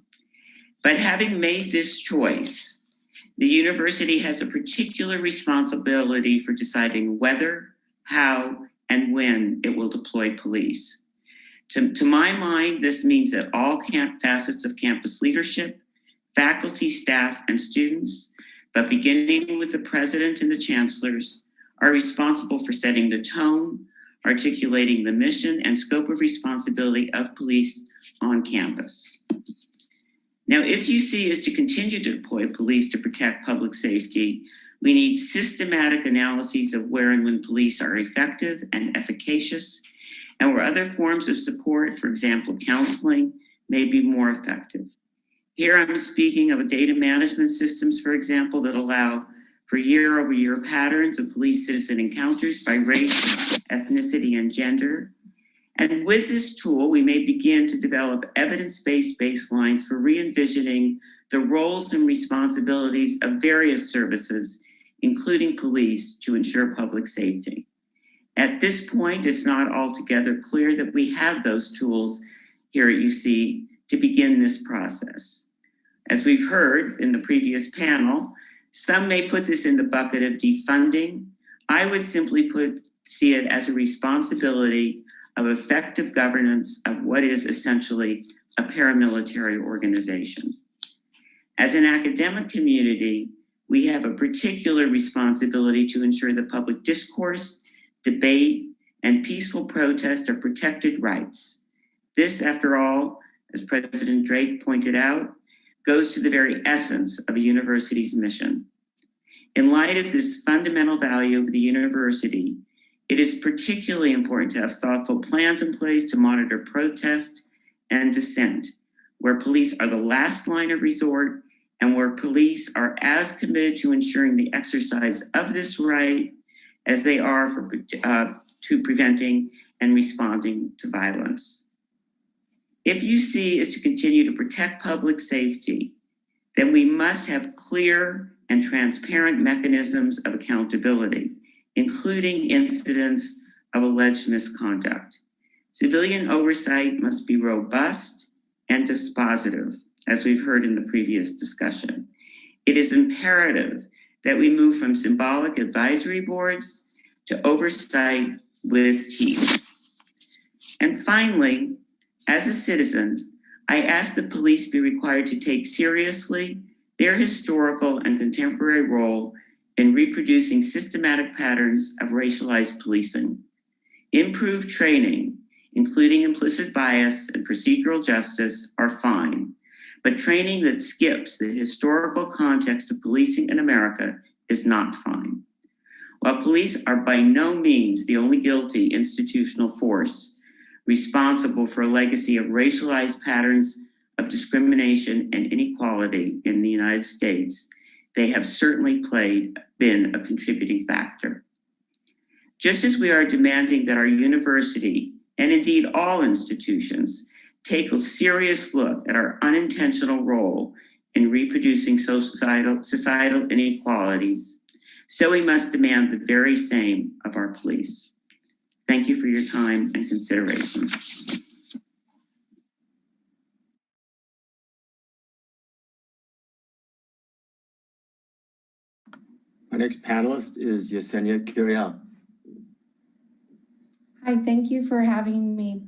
S11: But having made this choice, the university has a particular responsibility for deciding whether, how, and when it will deploy police. To my mind, this means that all facets of campus leadership, faculty, staff, and students, but beginning with the president and the chancellors, are responsible for setting the tone, articulating the mission and scope of responsibility of police on campus. Now, if UC is to continue to deploy police to protect public safety, we need systematic analyses of where and when police are effective and efficacious, and where other forms of support, for example, counseling, may be more effective. Here I'm speaking of data management systems, for example, that allow for year-over-year patterns of police-citizen encounters by race, ethnicity, and gender. And with this tool, we may begin to develop evidence-based baselines for re-envisioning the roles and responsibilities of various services, including police, to ensure public safety. At this point, it's not altogether clear that we have those tools here at UC to begin this process. As we've heard in the previous panel, some may put this in the bucket of defunding. I would simply see it as a responsibility of effective governance of what is essentially a paramilitary organization. As an academic community, we have a particular responsibility to ensure that public discourse, debate, and peaceful protest are protected rights. This, after all, as President Drake pointed out, goes to the very essence of a university's mission. In light of this fundamental value of the university, it is particularly important to have thoughtful plans in place to monitor protest and dissent, where police are the last line of resort and where police are as committed to ensuring the exercise of this right as they are to preventing and responding to violence. If UC is to continue to protect public safety, then we must have clear and transparent mechanisms of accountability, including incidents of alleged misconduct. Civilian oversight must be robust and dispositive, as we've heard in the previous discussion. It is imperative that we move from symbolic advisory boards to oversight with teeth. And finally, as a citizen, I ask that police be required to take seriously their historical and contemporary role in reproducing systematic patterns of racialized policing. Improved training, including implicit bias and procedural justice, are fine, but training that skips the historical context of policing in America is not fine. While police are by no means the only guilty institutional force responsible for a legacy of racialized patterns of discrimination and inequality in the United States, they have certainly been a contributing factor. Just as we are demanding that our university, and indeed all institutions, take a serious look at our unintentional role in reproducing societal inequalities, so we must demand the very same of our police. Thank you for your time and consideration.
S5: Our next panelist is Yesenia Curiel.
S12: Hi, thank you for having me.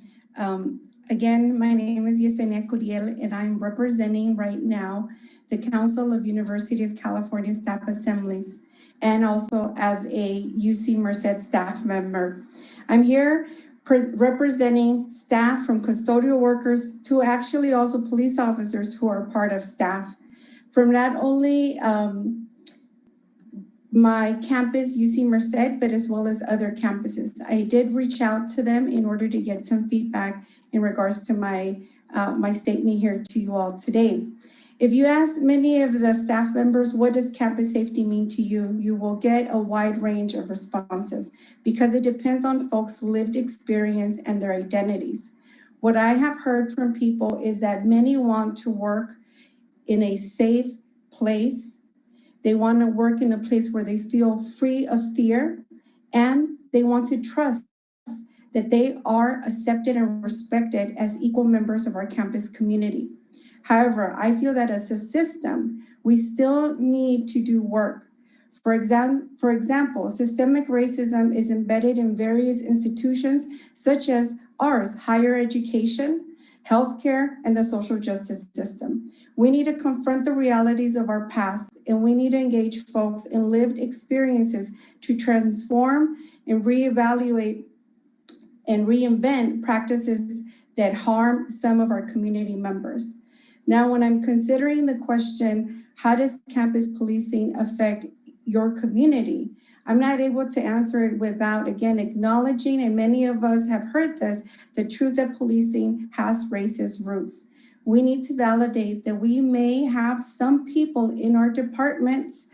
S12: Again, my name is Yesenia Curiel, and I'm representing right now the Council of University of California Staff Assemblies. and also as a UC Merced staff member. I'm here representing staff from custodial workers to actually also police officers who are part of staff. From not only my campus, UC Merced, but as well as other campuses. I did reach out to them in order to get some feedback in regards to my statement here to you all today. If you ask many of the staff members, what does campus safety mean to you? You will get a wide range of responses because it depends on folks' lived experience and their identities. What I have heard from people is that many want to work in a safe place. They want to work in a place where they feel free of fear, and they want to trust that they are accepted and respected as equal members of our campus community. However, I feel that as a system, we still need to do work. For example, systemic racism is embedded in various institutions such as ours, higher education, healthcare, and the social justice system. We need to confront the realities of our past, and we need to engage folks in lived experiences to transform and reevaluate and reinvent practices that harm some of our community members. Now, when I'm considering the question, how does campus policing affect your community? I'm not able to answer it without, again, acknowledging, and many of us have heard this, the truth that policing has racist roots. We need to validate that we may have some people in our departments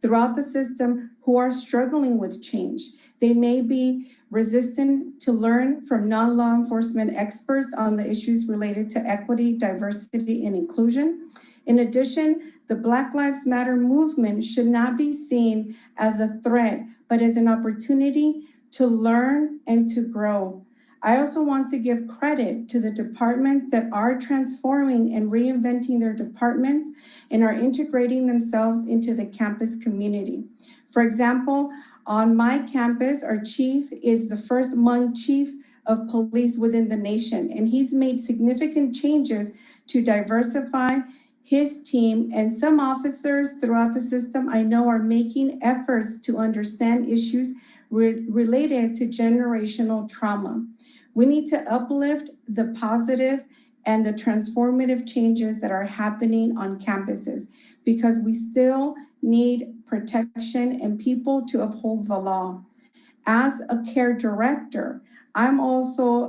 S12: throughout the system who are struggling with change. They may be resistant to learn from non-law enforcement experts on the issues related to equity, diversity, and inclusion. In addition, the Black Lives Matter movement should not be seen as a threat, but as an opportunity to learn and to grow. I also want to give credit to the departments that are transforming and reinventing their departments and are integrating themselves into the campus community. For example, on my campus, our chief is the first Hmong chief of police within the nation, and he's made significant changes to diversify his team, and some officers throughout the system I know are making efforts to understand issues related to generational trauma. We need to uplift the positive and the transformative changes that are happening on campuses because we still need protection and people to uphold the law. As a care director, I'm also,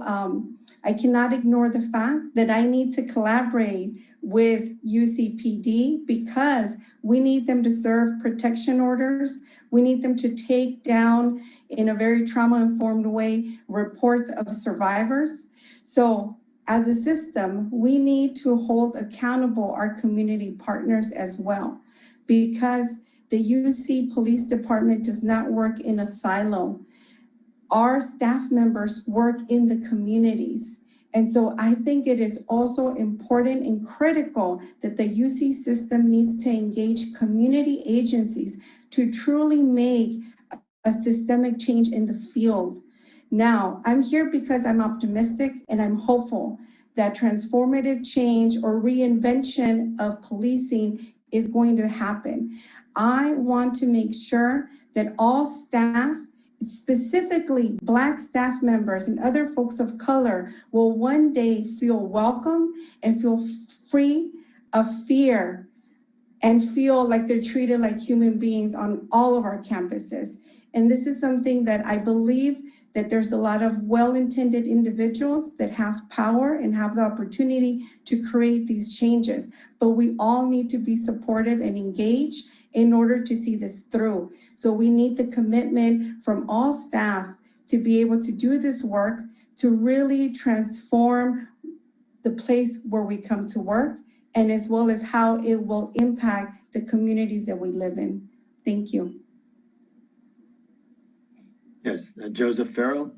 S12: I cannot ignore the fact that I need to collaborate with UCPD because we need them to serve protection orders. We need them to take down in a very trauma-informed way reports of survivors. So as a system, we need to hold accountable our community partners as well because the UC Police Department does not work in a silo. Our staff members work in the communities. And so I think it is also important and critical that the UC system needs to engage community agencies to truly make a systemic change in the field. Now, I'm here because I'm optimistic and I'm hopeful that transformative change or reinvention of policing is going to happen. I want to make sure that all staff, specifically Black staff members and other folks of color, will one day feel welcome and feel free of fear and feel like they're treated like human beings on all of our campuses. And this is something that I believe that there's a lot of well-intended individuals that have power and have the opportunity to create these changes. But we all need to be supportive and engaged in order to see this through. So we need the commitment from all staff to be able to do this work, to really transform the place where we come to work, and as well as how it will impact the communities that we live in. Thank you.
S5: Yes, Joseph Farrell.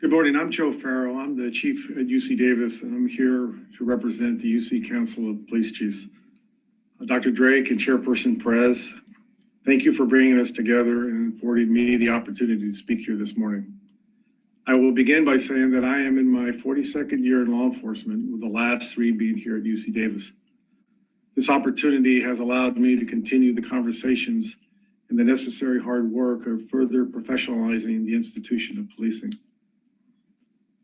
S13: Good morning, I'm Joe Farrell. I'm the chief at UC Davis, and I'm here to represent the UC Council of Police Chiefs. Dr. Drake and Chairperson Perez, thank you for bringing us together and affording me the opportunity to speak here this morning. I will begin by saying that I am in my 42nd year in law enforcement, with the last 3 being here at UC Davis. This opportunity has allowed me to continue the conversations and the necessary hard work of further professionalizing the institution of policing.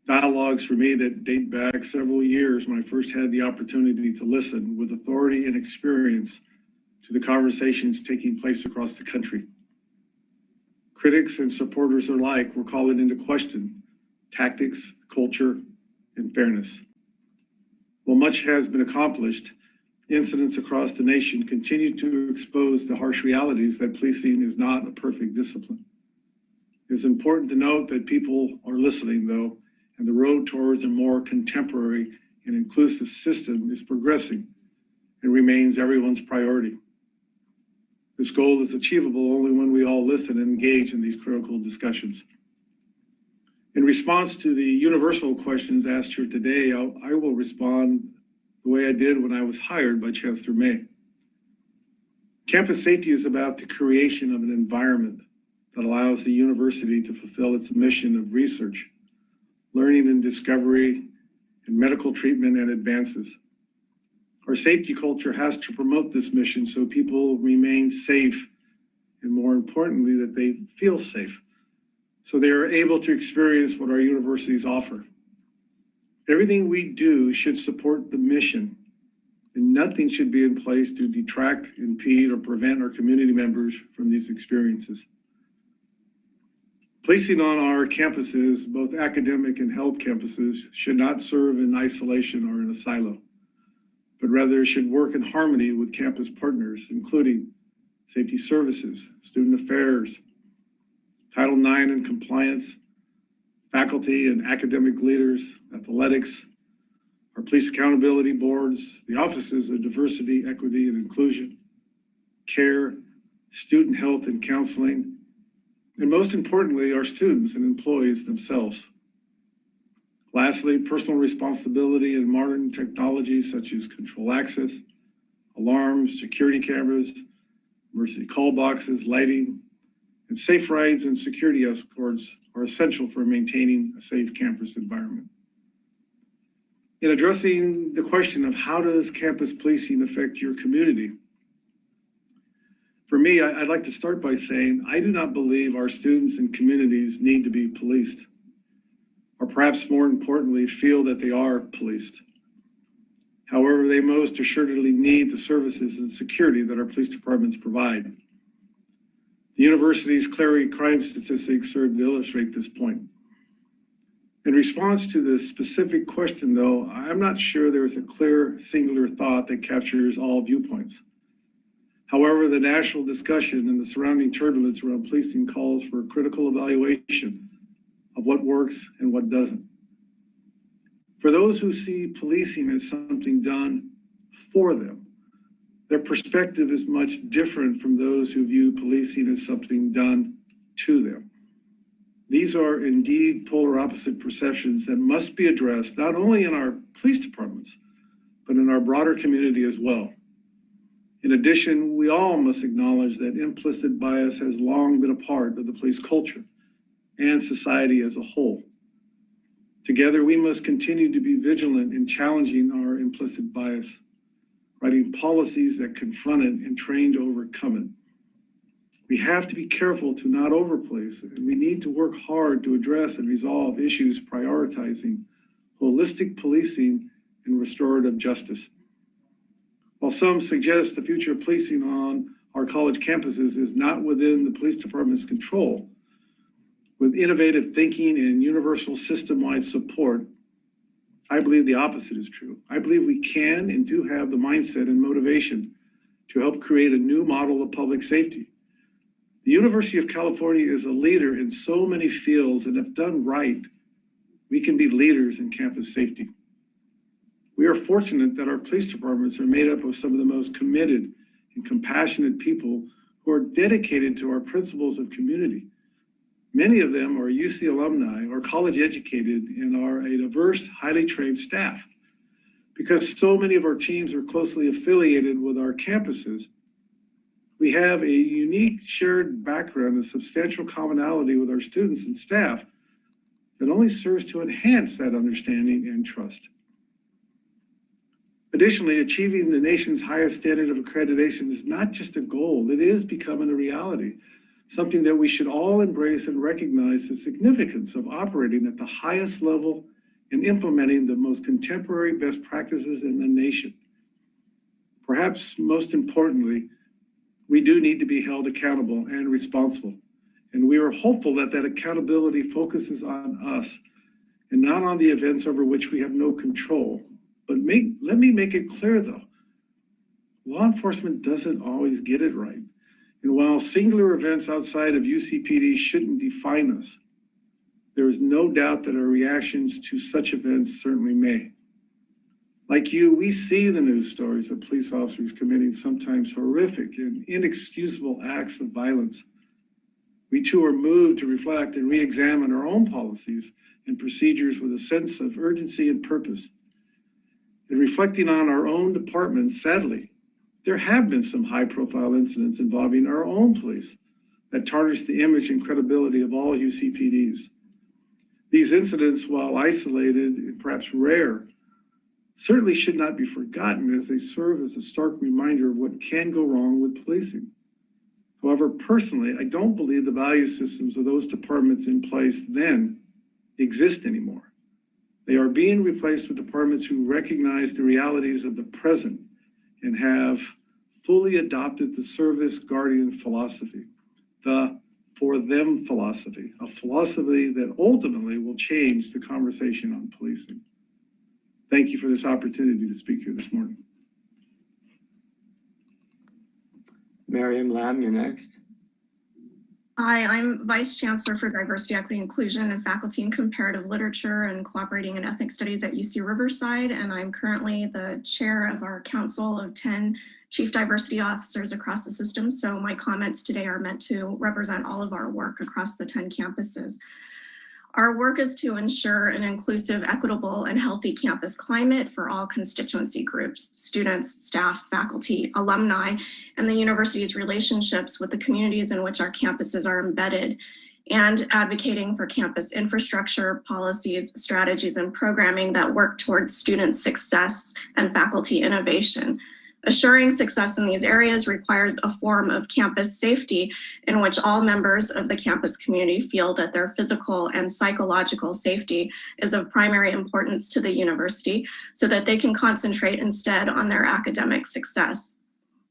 S13: Dialogues for me that date back several years when I first had the opportunity to listen with authority and experience to the conversations taking place across the country. Critics and supporters alike were calling into question tactics, culture, and fairness. While much has been accomplished, incidents across the nation continue to expose the harsh realities that policing is not a perfect discipline. It's important to note that people are listening, though, and the road towards a more contemporary and inclusive system is progressing and remains everyone's priority. This goal is achievable only when we all listen and engage in these critical discussions. In response to the universal questions asked here today, I will respond the way I did when I was hired by Chancellor May. Campus safety is about the creation of an environment that allows the university to fulfill its mission of research, learning and discovery, and medical treatment and advances. Our safety culture has to promote this mission so people remain safe, and more importantly, that they feel safe, so they are able to experience what our universities offer. Everything we do should support the mission, and nothing should be in place to detract, impede, or prevent our community members from these experiences. Policing on our campuses, both academic and health campuses, should not serve in isolation or in a silo, but rather should work in harmony with campus partners, including safety services, student affairs, Title IX and compliance, faculty and academic leaders, athletics, our police accountability boards, the offices of diversity, equity, and inclusion, care, student health and counseling, and most importantly, our students and employees themselves. Lastly, personal responsibility and modern technologies such as control access, alarms, security cameras, emergency call boxes, lighting, and safe rides and security escorts are essential for maintaining a safe campus environment. In addressing the question of how does campus policing affect your community, for me, I'd like to start by saying I do not believe our students and communities need to be policed, or perhaps more importantly, feel that they are policed. However, they most assuredly need the services and security that our police departments provide. The university's clear crime statistics serve to illustrate this point. In response to the specific question, though, I'm not sure there is a clear, singular thought that captures all viewpoints. However, the national discussion and the surrounding turbulence around policing calls for a critical evaluation of what works and what doesn't. For those who see policing as something done for them, their perspective is much different from those who view policing as something done to them. These are indeed polar opposite perceptions that must be addressed not only in our police departments, but in our broader community as well. In addition, we all must acknowledge that implicit bias has long been a part of the police culture and society as a whole. Together, we must continue to be vigilant in challenging our implicit bias, writing policies that confront it and train to overcome it. We have to be careful to not overpolice, and we need to work hard to address and resolve issues prioritizing holistic policing and restorative justice. While some suggest the future of policing on our college campuses is not within the police department's control, with innovative thinking and universal system-wide support, I believe the opposite is true. I believe we can and do have the mindset and motivation to help create a new model of public safety. The University of California is a leader in so many fields, and if done right, we can be leaders in campus safety. We are fortunate that our police departments are made up of some of the most committed and compassionate people who are dedicated to our principles of community. Many of them are UC alumni or college educated and are a diverse, highly trained staff. Because so many of our teams are closely affiliated with our campuses, we have a unique shared background and substantial commonality with our students and staff that only serves to enhance that understanding and trust. Additionally, achieving the nation's highest standard of accreditation is not just a goal, it is becoming a reality, something that we should all embrace and recognize the significance of operating at the highest level and implementing the most contemporary best practices in the nation. Perhaps most importantly, we do need to be held accountable and responsible. And we are hopeful that that accountability focuses on us and not on the events over which we have no control. But let me make it clear though, law enforcement doesn't always get it right. And while singular events outside of UCPD shouldn't define us, there is no doubt that our reactions to such events certainly may. Like you, we see the news stories of police officers committing sometimes horrific and inexcusable acts of violence. We too are moved to reflect and re-examine our own policies and procedures with a sense of urgency and purpose. And reflecting on our own department, sadly, there have been some high-profile incidents involving our own police that tarnish the image and credibility of all UCPDs. These incidents, while isolated and perhaps rare, certainly should not be forgotten as they serve as a stark reminder of what can go wrong with policing. However, personally, I don't believe the value systems of those departments in place then exist anymore. They are being replaced with departments who recognize the realities of the present and have fully adopted the service guardian philosophy, the for them philosophy, a philosophy that ultimately will change the conversation on policing. Thank you for this opportunity to speak here this morning.
S5: Miriam Lamb, you're next.
S14: Hi, I'm Vice Chancellor for Diversity, Equity, Inclusion, and Faculty in Comparative Literature and Cooperating and Ethnic Studies at UC Riverside, and I'm currently the chair of our Council of 10 Chief Diversity Officers across the system, so my comments today are meant to represent all of our work across the 10 campuses. Our work is to ensure an inclusive, equitable, and healthy campus climate for all constituency groups, students, staff, faculty, alumni, and the university's relationships with the communities in which our campuses are embedded, and advocating for campus infrastructure, policies, strategies, and programming that work towards student success and faculty innovation. Assuring success in these areas requires a form of campus safety in which all members of the campus community feel that their physical and psychological safety is of primary importance to the university so that they can concentrate instead on their academic success.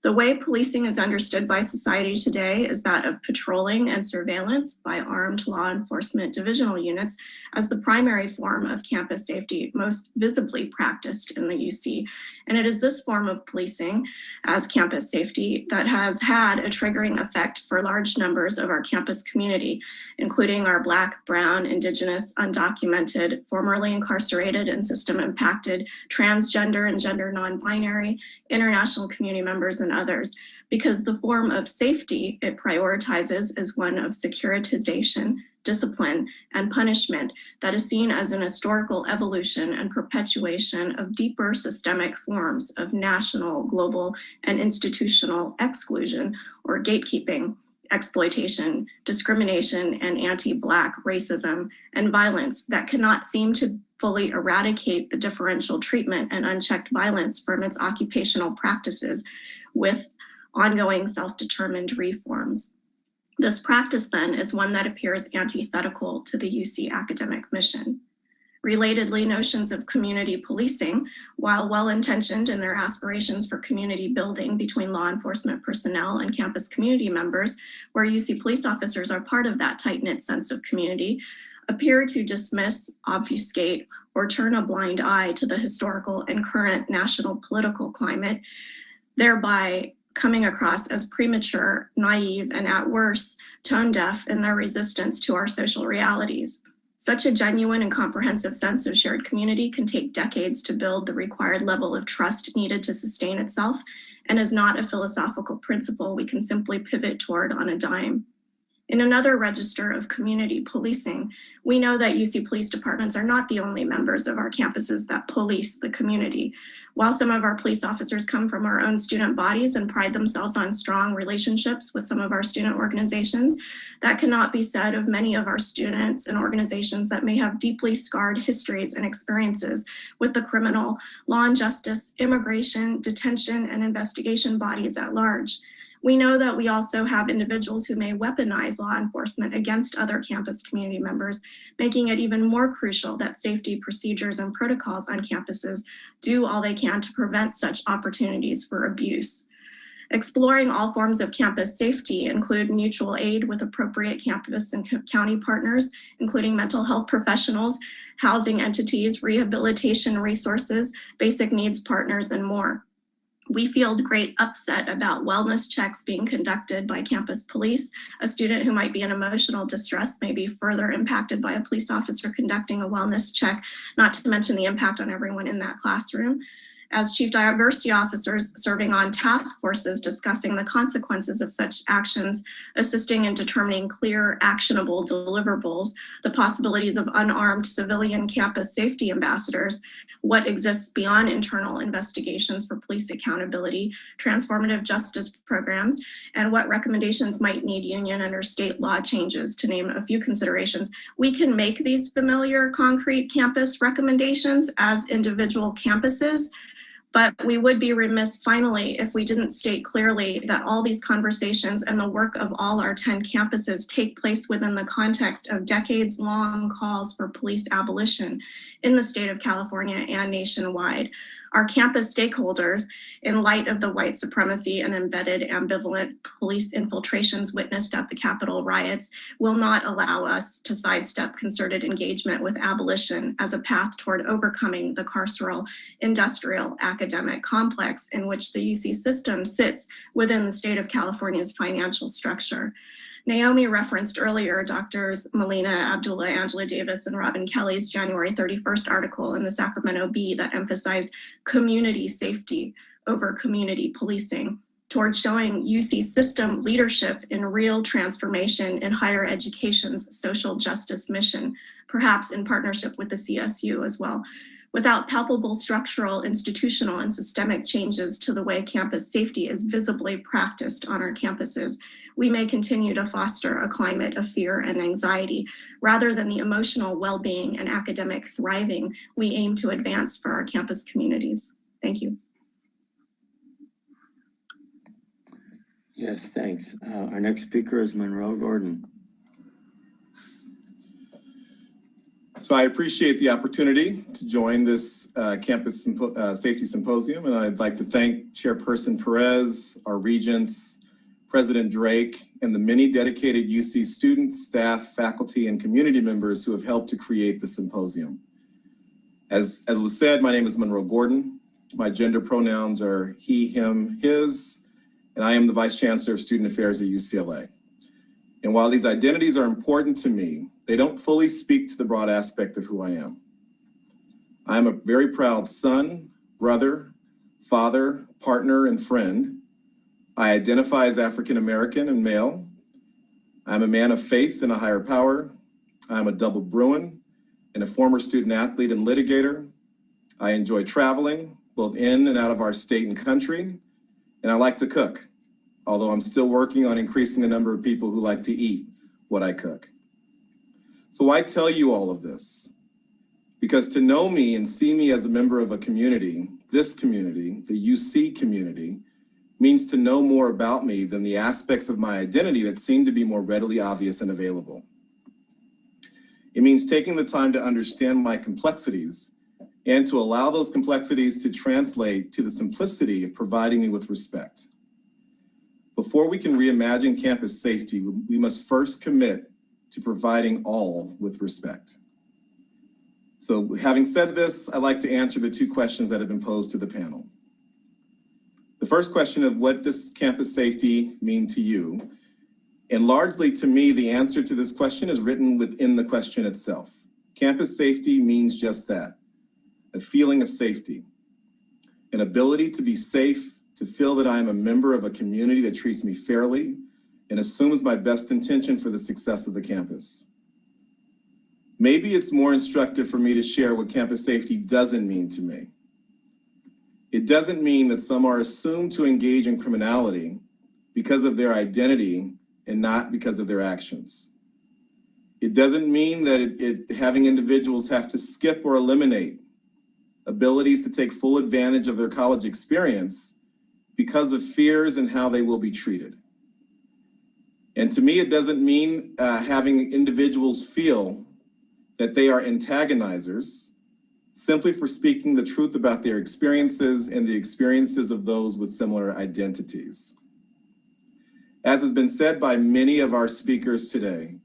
S14: The way policing is understood by society today is that of patrolling and surveillance by armed law enforcement divisional units as the primary form of campus safety most visibly practiced in the UC. And it is this form of policing as campus safety that has had a triggering effect for large numbers of our campus community, including our Black, Brown, Indigenous, undocumented, formerly incarcerated and system impacted, transgender and gender non-binary, international community members, and others, because the form of safety it prioritizes is one of securitization, discipline, and punishment that is seen as an historical evolution and perpetuation of deeper systemic forms of national, global, and institutional exclusion or gatekeeping, exploitation, discrimination, and anti-Black racism and violence that cannot seem to fully eradicate the differential treatment and unchecked violence from its occupational practices with ongoing self-determined reforms. This practice then is one that appears antithetical to the UC academic mission. Relatedly, notions of community policing, while well-intentioned in their aspirations for community building between law enforcement personnel and campus community members, where UC police officers are part of that tight-knit sense of community, appear to dismiss, obfuscate, or turn a blind eye to the historical and current national political climate, thereby coming across as premature, naive, and at worst, tone-deaf in their resistance to our social realities. Such a genuine and comprehensive sense of shared community can take decades to build the required level of trust needed to sustain itself, and is not a philosophical principle we can simply pivot toward on a dime. In another register of community policing, we know that UC police departments are not the only members of our campuses that police the community. While some of our police officers come from our own student bodies and pride themselves on strong relationships with some of our student organizations, that cannot be said of many of our students and organizations that may have deeply scarred histories and experiences with the criminal, law and justice, immigration, detention, and investigation bodies at large. We know that we also have individuals who may weaponize law enforcement against other campus community members, making it even more crucial that safety procedures and protocols on campuses do all they can to prevent such opportunities for abuse. Exploring all forms of campus safety include mutual aid with appropriate campus and county partners, including mental health professionals, housing entities, rehabilitation resources, basic needs partners, and more. We field great upset about wellness checks being conducted by campus police. A student who might be in emotional distress may be further impacted by a police officer conducting a wellness check, not to mention the impact on everyone in that classroom. As chief diversity officers serving on task forces discussing the consequences of such actions, assisting in determining clear, actionable deliverables, the possibilities of unarmed civilian campus safety ambassadors, what exists beyond internal investigations for police accountability, transformative justice programs, and what recommendations might need union and/or state law changes, to name a few considerations. We can make these familiar, concrete campus recommendations as individual campuses, but we would be remiss finally if we didn't state clearly that all these conversations and the work of all our 10 campuses take place within the context of decades-long calls for police abolition in the state of California and nationwide. Our campus stakeholders, in light of the white supremacy and embedded ambivalent police infiltrations witnessed at the Capitol riots, will not allow us to sidestep concerted engagement with abolition as a path toward overcoming the carceral, industrial, academic complex in which the UC system sits within the state of California's financial structure. Naomi referenced earlier Drs. Melina Abdullah, Angela Davis, and Robin Kelly's January 31st article in the Sacramento Bee that emphasized community safety over community policing, towards showing UC system leadership in real transformation in higher education's social justice mission, perhaps in partnership with the CSU as well. Without palpable structural, institutional, and systemic changes to the way campus safety is visibly practiced on our campuses, we may continue to foster a climate of fear and anxiety, rather than the emotional well-being and academic thriving we aim to advance for our campus communities. Thank you.
S5: Yes, thanks. Our next speaker is Monroe Gordon.
S15: So I appreciate the opportunity to join this Campus Safety Symposium, and I'd like to thank Chairperson Perez, our regents, President Drake, and the many dedicated UC students, staff, faculty, and community members who have helped to create the symposium. As was said, my name is Monroe Gordon. My gender pronouns are he, him, his, and I am the Vice Chancellor of Student Affairs at UCLA. And while these identities are important to me, they don't fully speak to the broad aspect of who I am. I am a very proud son, brother, father, partner, and friend. I identify as African American and male. I'm a man of faith and a higher power. I'm a double Bruin and a former student athlete and litigator. I enjoy traveling, both in and out of our state and country, and I like to cook, although I'm still working on increasing the number of people who like to eat what I cook. So why tell you all of this? Because to know me and see me as a member of a community, this community, the UC community, means to know more about me than the aspects of my identity that seem to be more readily obvious and available. It means taking the time to understand my complexities and to allow those complexities to translate to the simplicity of providing me with respect. Before we can reimagine campus safety, we must first commit to providing all with respect. So having said this, I'd like to answer the two questions that have been posed to the panel. The first question of what does campus safety mean to you? And largely to me, the answer to this question is written within the question itself. Campus safety means just that, a feeling of safety, an ability to be safe, to feel that I am a member of a community that treats me fairly, and assumes my best intention for the success of the campus. Maybe it's more instructive for me to share what campus safety doesn't mean to me. It doesn't mean that some are assumed to engage in criminality because of their identity and not because of their actions. It doesn't mean that having individuals have to skip or eliminate abilities to take full advantage of their college experience because of fears and how they will be treated. And to me, it doesn't mean having individuals feel that they are antagonizers simply for speaking the truth about their experiences and the experiences of those with similar identities. As has been said by many of our speakers today,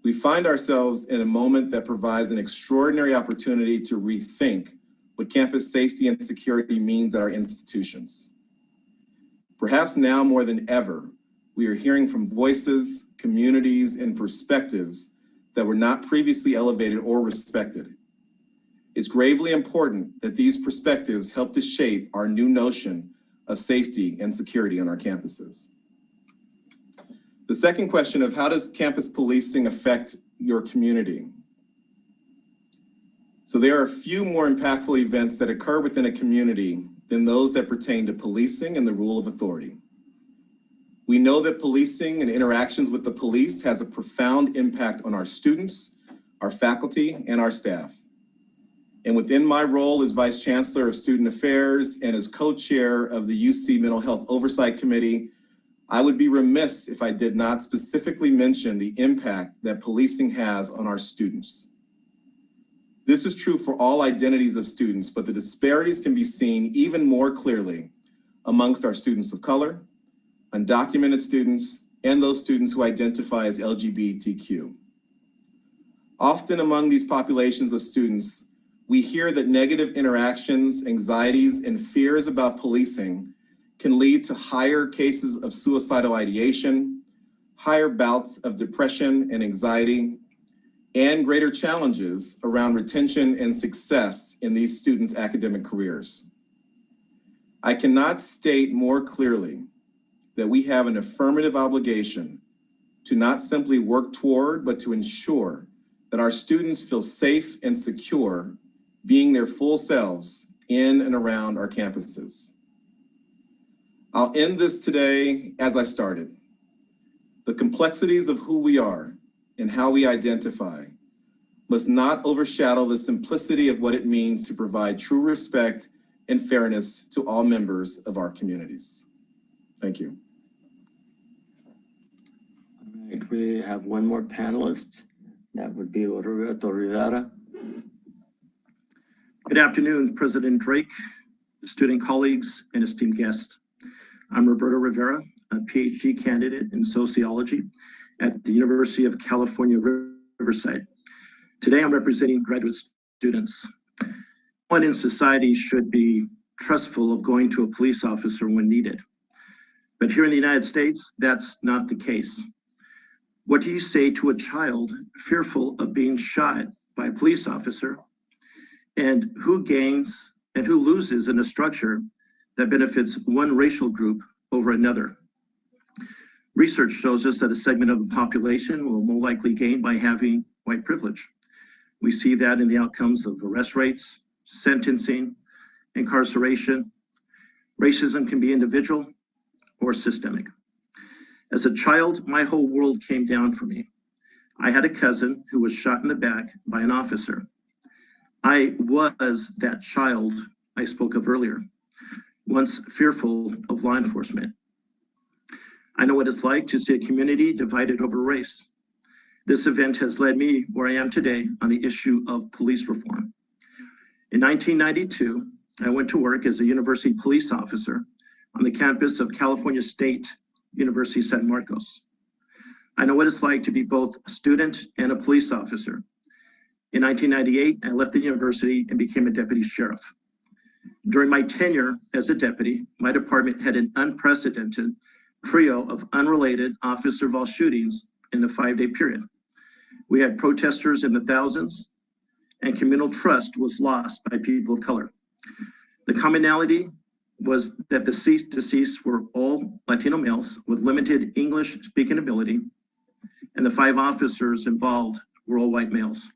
S15: we find ourselves in a moment that provides an extraordinary opportunity to rethink what campus safety and security means at our institutions. Perhaps now more than ever, we are hearing from voices, communities, and perspectives that were not previously elevated or respected. It's gravely important that these perspectives help to shape our new notion of safety and security on our campuses. The second question of how does campus policing affect your community? So there are a few more impactful events that occur within a community than those that pertain to policing and the rule of authority. We know that policing and interactions with the police has a profound impact on our students, our faculty, and our staff. And within my role as Vice Chancellor of Student Affairs and as co-chair of the UC Mental Health Oversight Committee, I would be remiss if I did not specifically mention the impact that policing has on our students. This is true for all identities of students, but the disparities can be seen even more clearly amongst our students of color, undocumented students, and those students who identify as LGBTQ. Often among these populations of students, we hear that negative interactions, anxieties, and fears about policing can lead to higher cases of suicidal ideation, higher bouts of depression and anxiety, and greater challenges around retention and success in these students' academic careers. I cannot state more clearly that we have an affirmative obligation to not simply work toward, but to ensure that our students feel safe and secure being their full selves in and around our campuses. I'll end this today as I started. The complexities of who we are and how we identify must not overshadow the simplicity of what it means to provide true respect and fairness to all members of our communities. Thank you.
S5: All right, we have one more panelist. That would be Roberto Rivera.
S16: Good afternoon, President Drake, student colleagues, and esteemed guests. I'm Roberto Rivera, a PhD candidate in sociology at the University of California, Riverside. Today, I'm representing graduate students. No one in society should be trustful of going to a police officer when needed. But here in the United States, that's not the case. What do you say to a child fearful of being shot by a police officer? And who gains and who loses in a structure that benefits one racial group over another? Research shows us that a segment of the population will more likely gain by having white privilege. We see that in the outcomes of arrest rates, sentencing, incarceration. Racism can be individual or systemic. As a child, my whole world came down for me. I had a cousin who was shot in the back by an officer. I was that child I spoke of earlier, once fearful of law enforcement. I know what it's like to see a community divided over race. This event has led me where I am today on the issue of police reform. In 1992, I went to work as a university police officer on the campus of California State University, San Marcos. I know what it's like to be both a student and a police officer. In 1998, I left the university and became a deputy sheriff. During my tenure as a deputy, my department had an unprecedented trio of unrelated officer-involved shootings in a 5-day period. We had protesters in the thousands, and communal trust was lost by people of color. The commonality was that the deceased were all Latino males with limited English speaking ability, and the 5 officers involved were all white males.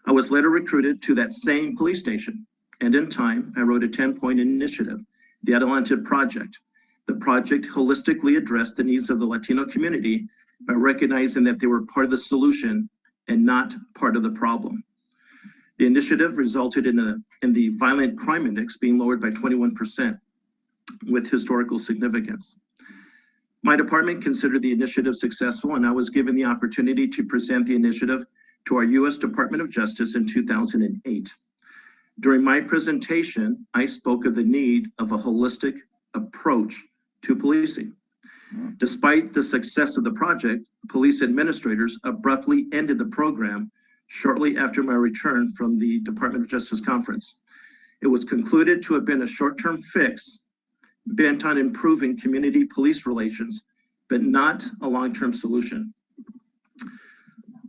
S16: I was later recruited to that same police station, and in time, I wrote a 10-point initiative, the Adelante Project. The project holistically addressed the needs of the Latino community by recognizing that they were part of the solution and not part of the problem. The initiative resulted in the violent crime index being lowered by 21% with historical significance. My department considered the initiative successful, and I was given the opportunity to present the initiative to our U.S. Department of Justice in 2008. During my presentation, I spoke of the need of a holistic approach to policing. Despite the success of the project, police administrators abruptly ended the program shortly after my return from the Department of Justice conference. It was concluded to have been a short-term fix bent on improving community police relations, but not a long-term solution.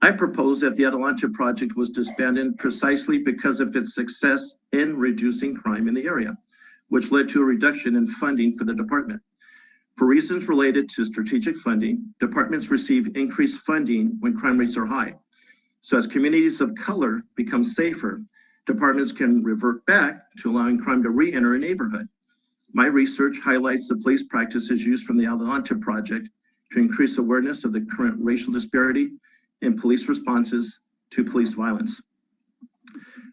S16: I propose that the Adelante Project was disbanded precisely because of its success in reducing crime in the area, which led to a reduction in funding for the department. For reasons related to strategic funding, departments receive increased funding when crime rates are high. So as communities of color become safer, departments can revert back to allowing crime to re-enter a neighborhood. My research highlights the police practices used from the Adelante Project to increase awareness of the current racial disparity in police responses to police violence.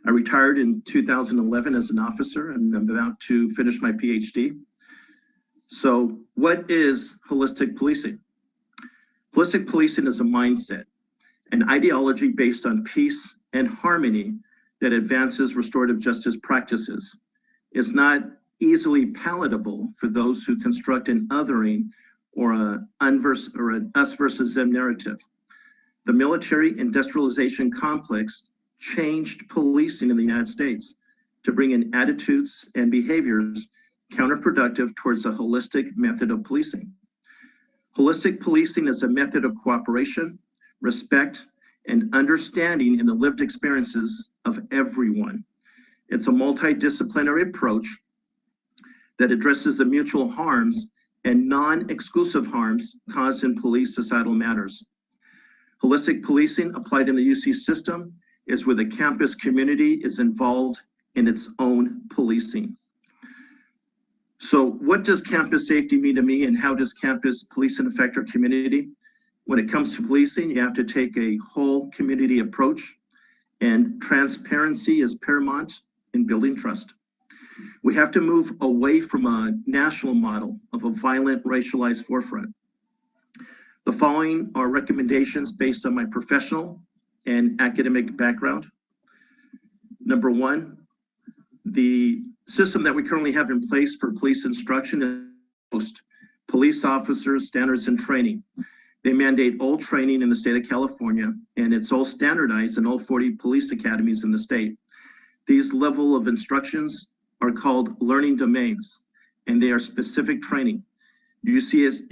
S16: I retired in 2011 as an officer, and I'm about to finish my PhD. So what is holistic policing? Holistic policing is a mindset, an ideology based on peace and harmony that advances restorative justice practices. It's not easily palatable for those who construct an othering or an us versus them narrative. The military industrialization complex changed policing in the United States to bring in attitudes and behaviors counterproductive towards a holistic method of policing. Holistic policing is a method of cooperation, respect, and understanding in the lived experiences of everyone. It's a multidisciplinary approach that addresses the mutual harms and non-exclusive harms caused in police societal matters. Holistic policing applied in the UC system is where the campus community is involved in its own policing. So what does campus safety mean to me, and how does campus policing affect our community? When it comes to policing, you have to take a whole community approach, and transparency is paramount in building trust. We have to move away from a national model of a violent racialized forefront. The following are recommendations based on my professional and academic background. Number one, the system that we currently have in place for police instruction is post police officers standards and training. They mandate all training in the state of California, and it's all standardized in all 40 police academies in the state. These level of instructions are called learning domains, and they are specific training. UC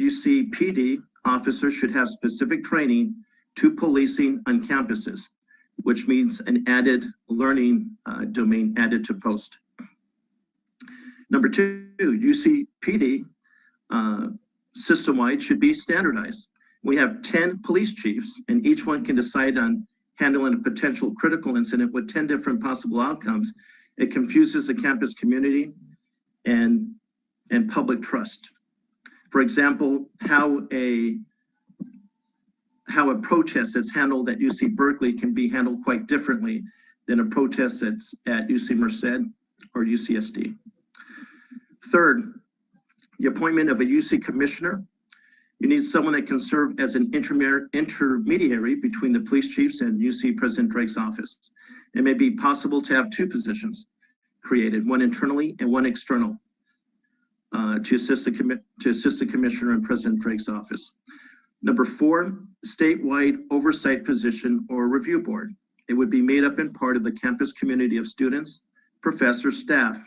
S16: PD officers should have specific training to policing on campuses, which means an added learning domain added to post. Number two, UC PD system-wide should be standardized. We have 10 police chiefs, and each one can decide on handling a potential critical incident with 10 different possible outcomes. It confuses the campus community and public trust. For example, how a protest that's handled at UC Berkeley can be handled quite differently than a protest that's at UC Merced or UCSD. Third, the appointment of a UC commissioner. You need someone that can serve as an intermediary between the police chiefs and UC President Drake's office. It may be possible to have 2 positions created, one internally and one external, to assist the commissioner and President Drake's office. Number 4, statewide oversight position or review board. It would be made up in part of the campus community of students, professors, staff,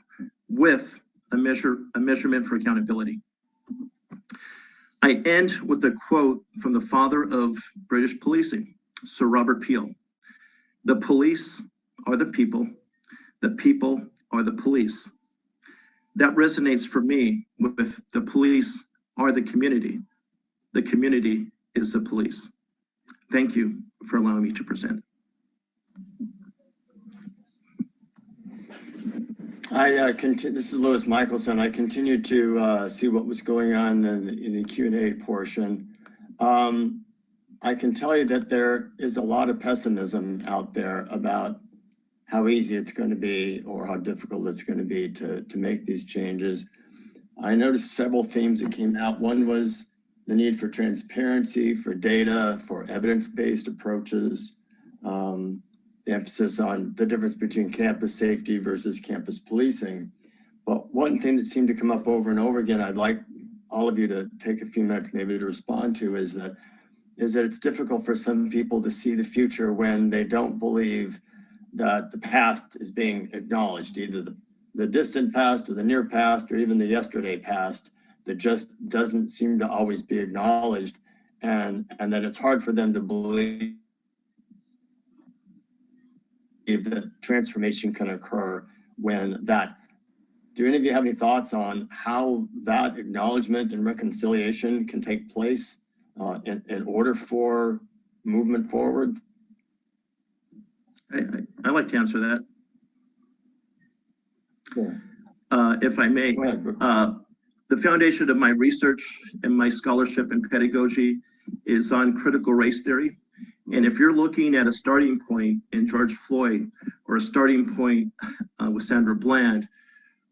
S16: with a measurement for accountability. I end with a quote from the father of British policing, Sir Robert Peel. The police are the people are the police. that resonates for me with the police are the community. The community is the police. Thank you for allowing me to present.
S5: This is Louis Michelson. I continue to see what was going on in the Q&A portion. I can tell you that there is a lot of pessimism out there about how easy it's going to be or how difficult it's going to be to make these changes. I noticed several themes that came out. One was the need for transparency, for data, for evidence-based approaches, the emphasis on the difference between campus safety versus campus policing. But one thing that seemed to come up over and over again, I'd like all of you to take a few minutes maybe to respond to, is that it's difficult for some people to see the future when they don't believe that the past is being acknowledged, either the distant past or the near past or even the yesterday past, that just doesn't seem to always be acknowledged, and that it's hard for them to believe that transformation can occur when that. Do any of you have any thoughts on how that acknowledgement and reconciliation can take place in order for movement forward?
S16: I'd like to answer that.
S5: Sure.
S16: If I may.
S5: Go ahead.
S16: The foundation of my research and my scholarship in pedagogy is on critical race theory. And if you're looking at a starting point in George Floyd or a starting point with Sandra Bland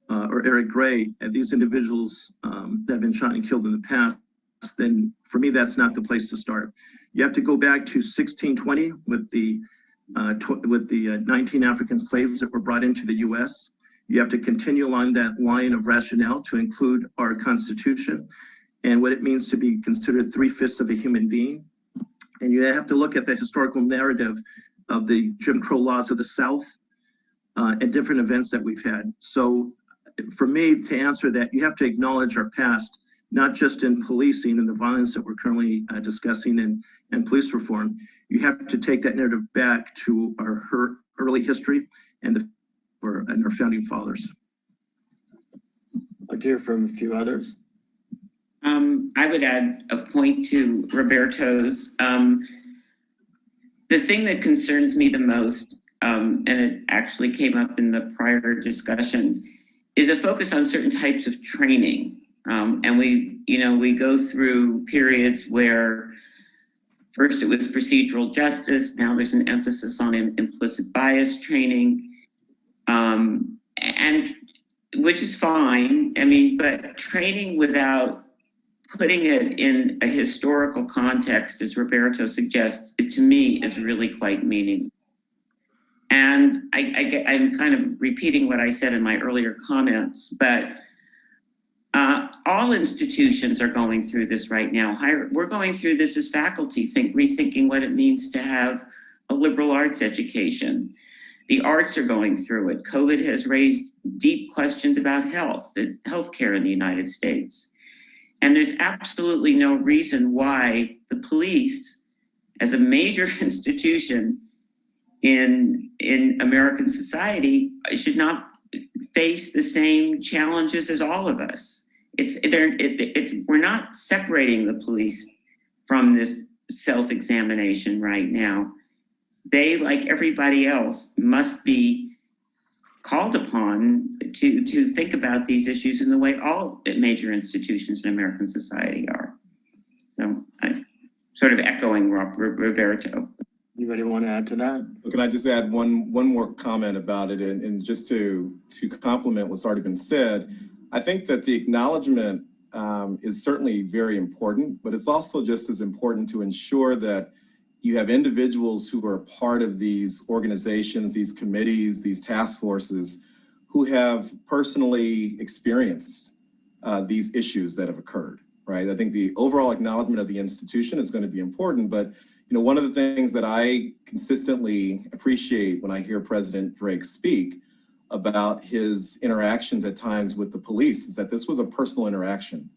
S16: or Eric Gray, and these individuals that have been shot and killed in the past, then for me, that's not the place to start. You have to go back to 1620 with the 19 African slaves that were brought into the US. You have to continue along that line of rationale to include our Constitution and what it means to be considered 3/5 of a human being. And you have to look at the historical narrative of the Jim Crow laws of the South and different events that we've had. So for me to answer that, you have to acknowledge our past, not just in policing and the violence that we're currently discussing and police reform. You have to take that narrative back to our early history and our founding fathers.
S5: I'd like to hear from a few others.
S11: I would add a point to Roberto's. The thing that concerns me the most, and it actually came up in the prior discussion, is a focus on certain types of training. And we go through periods where first it was procedural justice, now there's an emphasis on implicit bias training, and which is fine. I mean, but training without putting it in a historical context, as Roberto suggests, to me is really quite meaningful. And I'm kind of repeating what I said in my earlier comments, but all institutions are going through this right now. We're going through this as faculty, rethinking what it means to have a liberal arts education. The arts are going through it. COVID has raised deep questions about healthcare in the United States. And there's absolutely no reason why the police, as a major institution in American society, should not face the same challenges as all of us. We're not separating the police from this self-examination right now. They, like everybody else, must be called upon to think about these issues in the way all major institutions in American society are. So I'm sort of echoing Roberto.
S5: Anybody want to add to that?
S15: Can I just add one more comment about it, and just to complement what's already been said? I think that the acknowledgement is certainly very important, but it's also just as important to ensure that you have individuals who are part of these organizations, these committees, these task forces, who have personally experienced these issues that have occurred, right? I think the overall acknowledgement of the institution is going to be important, but one of the things that I consistently appreciate when I hear President Drake speak about his interactions at times with the police is that this was a personal interaction.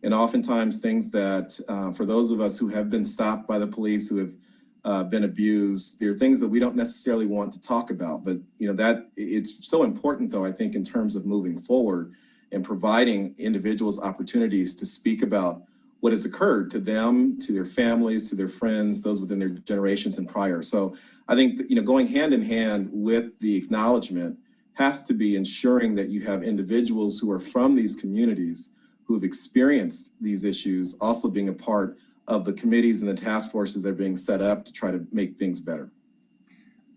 S15: And oftentimes things that, for those of us who have been stopped by the police, who have been abused, there are things that we don't necessarily want to talk about. But that it's so important, though, I think, in terms of moving forward, that we and providing individuals opportunities to speak about what has occurred to them, to their families, to their friends, those within their generations and prior. So I think that, going hand in hand with the acknowledgement has to be ensuring that you have individuals who are from these communities who have experienced these issues also being a part of the committees and the task forces that are being set up to try to make things better.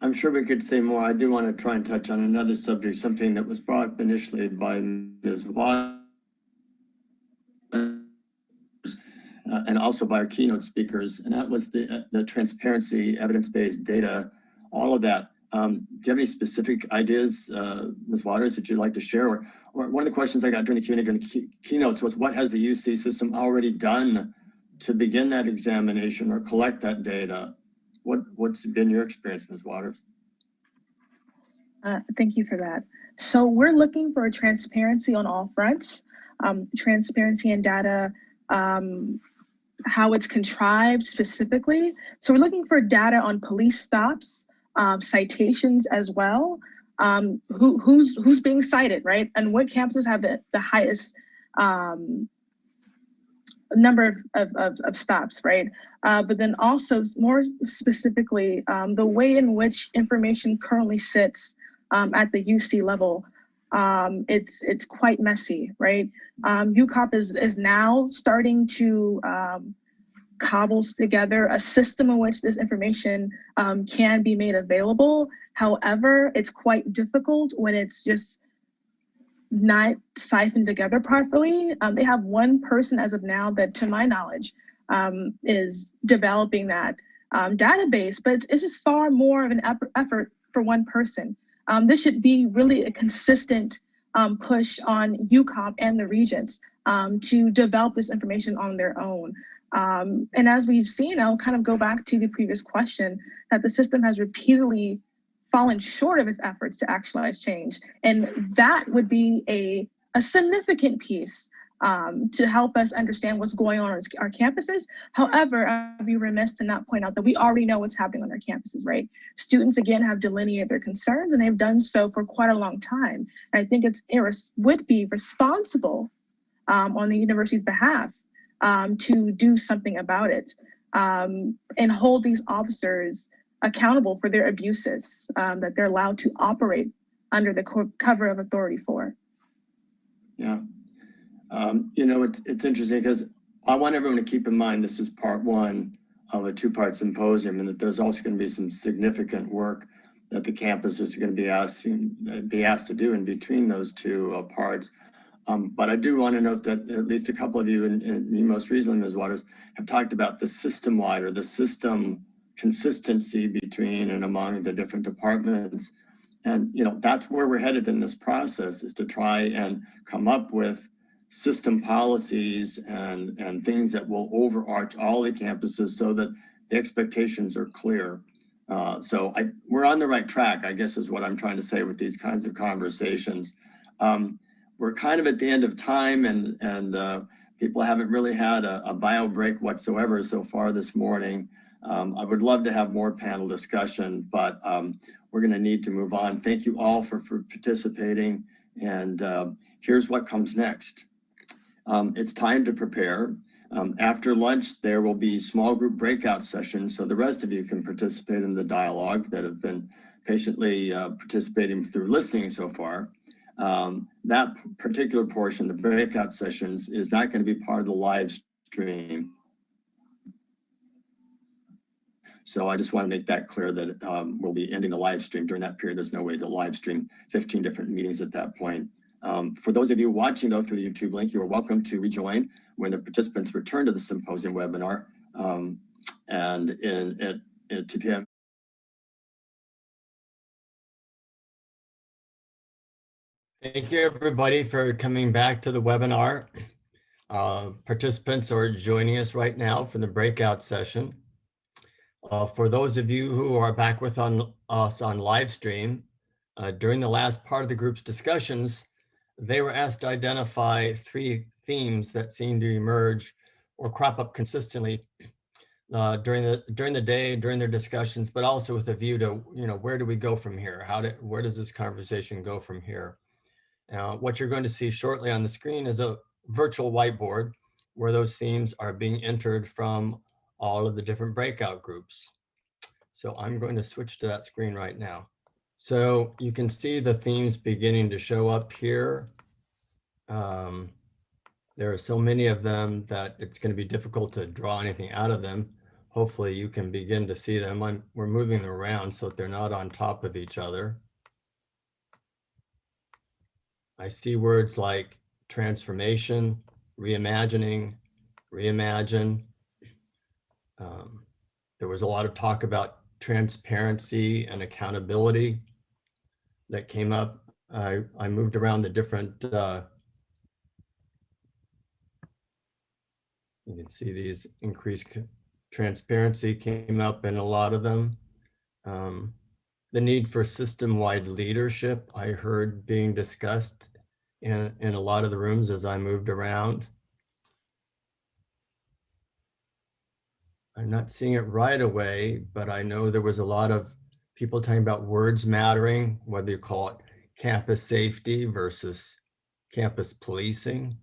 S5: I'm sure we could say more. I do want to try and touch on another subject, something that was brought up initially by Ms. Waters and also by our keynote speakers, and that was the transparency, evidence-based data, all of that. Do you have any specific ideas, Ms. Waters, that you'd like to share? Or one of the questions I got during the Q&A during the keynotes was, what has the UC system already done to begin that examination or collect that data? What's been your experience, Ms. Waters?
S10: Thank you for that. So we're looking for transparency on all fronts, transparency in data, how it's contrived specifically. So we're looking for data on police stops, citations as well, who's being cited, right? And what campuses have the highest number of stops, right? But then also more specifically, the way in which information currently sits at the UC level, it's quite messy, right? UCOP is now starting to cobbles together a system in which this information can be made available. However, it's quite difficult when it's just not siphoned together properly. They have one person as of now that, to my knowledge, is developing that database, but it's just far more of an effort for one person. This should be really a consistent push on UCOP and the regents to develop this information on their own. And as we've seen, I'll kind of go back to the previous question, that the system has repeatedly fallen short of its efforts to actualize change. And that would be a significant piece to help us understand what's going on our campuses. However, I'd be remiss to not point out that we already know what's happening on our campuses, right? Students, again, have delineated their concerns, and they've done so for quite a long time. And I think would be responsible on the university's behalf to do something about it and hold these officers accountable for their abuses that they're allowed to operate under the cover of authority for.
S5: Yeah. It's interesting because I want everyone to keep in mind this is part one of a two-part symposium, and that there's also going to be some significant work that the campuses are going to be asked to do in between those two parts. But I do want to note that at least a couple of you, and me most recently, Ms. Waters, have talked about the system-wide or the system consistency between and among the different departments. And that's where we're headed in this process, is to try and come up with system policies and things that will overarch all the campuses so that the expectations are clear. So we're on the right track, I guess, is what I'm trying to say with these kinds of conversations. We're kind of at the end of time, and people haven't really had a bio break whatsoever so far this morning. I would love to have more panel discussion, but we're going to need to move on. Thank you all for participating, and here's what comes next. It's time to prepare. After lunch, there will be small group breakout sessions, so the rest of you can participate in the dialogue that have been patiently participating through listening so far. That particular portion, the breakout sessions, is not going to be part of the live stream. So I just want to make that clear that we'll be ending the live stream during that period. There's no way to live stream 15 different meetings at that point. For those of you watching though through the YouTube link, you are welcome to rejoin when the participants return to the symposium webinar and at 2 p.m. Thank you everybody for coming back to the webinar. Participants are joining us right now for the breakout session. For those of you who are back with us on live stream, during the last part of the group's discussions, they were asked to identify 3 themes that seem to emerge or crop up consistently during the day, during their discussions, but also with a view to, where do we go from here? Where does this conversation go from here?
S17: Now, what you're going to see shortly on the screen is a virtual whiteboard where those themes are being entered from all of the different breakout groups. So I'm going to switch to that screen right now. So you can see the themes beginning to show up here. There are so many of them that it's going to be difficult to draw anything out of them. Hopefully you can begin to see them. We're moving them around so that they're not on top of each other. I see words like transformation, reimagining, reimagine. There was a lot of talk about transparency and accountability that came up. I moved around the different, you can see these increased transparency came up in a lot of them. The need for system-wide leadership I heard being discussed in a lot of the rooms as I moved around. I'm not seeing it right away, but I know there was a lot of people talking about words mattering, whether you call it campus safety versus campus policing.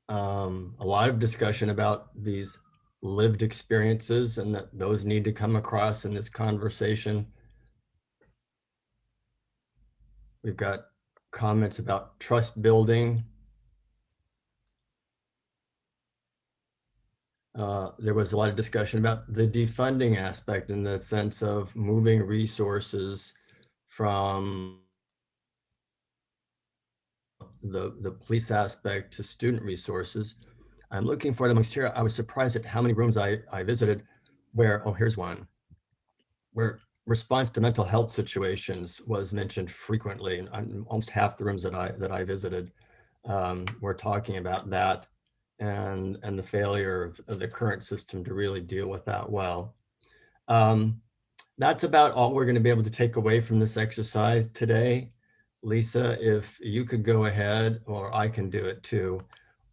S17: A lot of discussion about these lived experiences and that those need to come across in this conversation. We've got comments about trust building. There was a lot of discussion about the defunding aspect in the sense of moving resources from the police aspect to student resources. I'm looking for them here. I was surprised at how many rooms I visited where, oh, here's one, where response to mental health situations was mentioned frequently. And almost half the rooms that I visited were talking about that and the failure of the current system to really deal with that well. That's about all we're going to be able to take away from this exercise today. Lisa, if you could go ahead, or I can do it too,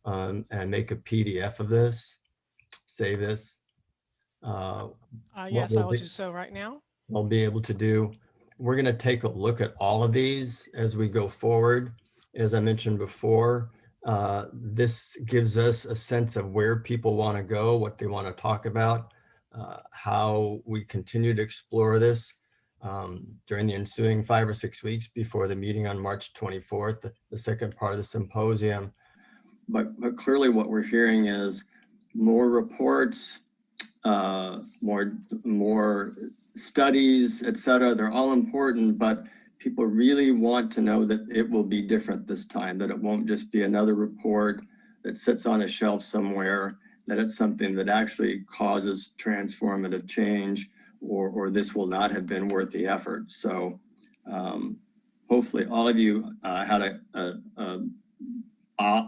S17: and make a PDF of this, save this.
S4: Yes, I will do so right now.
S17: I'll be able to do. We're going to take a look at all of these as we go forward. As I mentioned before, this gives us a sense of where people want to go, what they want to talk about, how we continue to explore this during the ensuing 5 or 6 weeks before the meeting on March 24th, the second part of the symposium.
S5: But clearly what we're hearing is more reports, more studies, et cetera. They're all important, but people really want to know that it will be different this time, that it won't just be another report that sits on a shelf somewhere, that it's something that actually causes transformative change, or this will not have been worth the effort. So hopefully all of you had a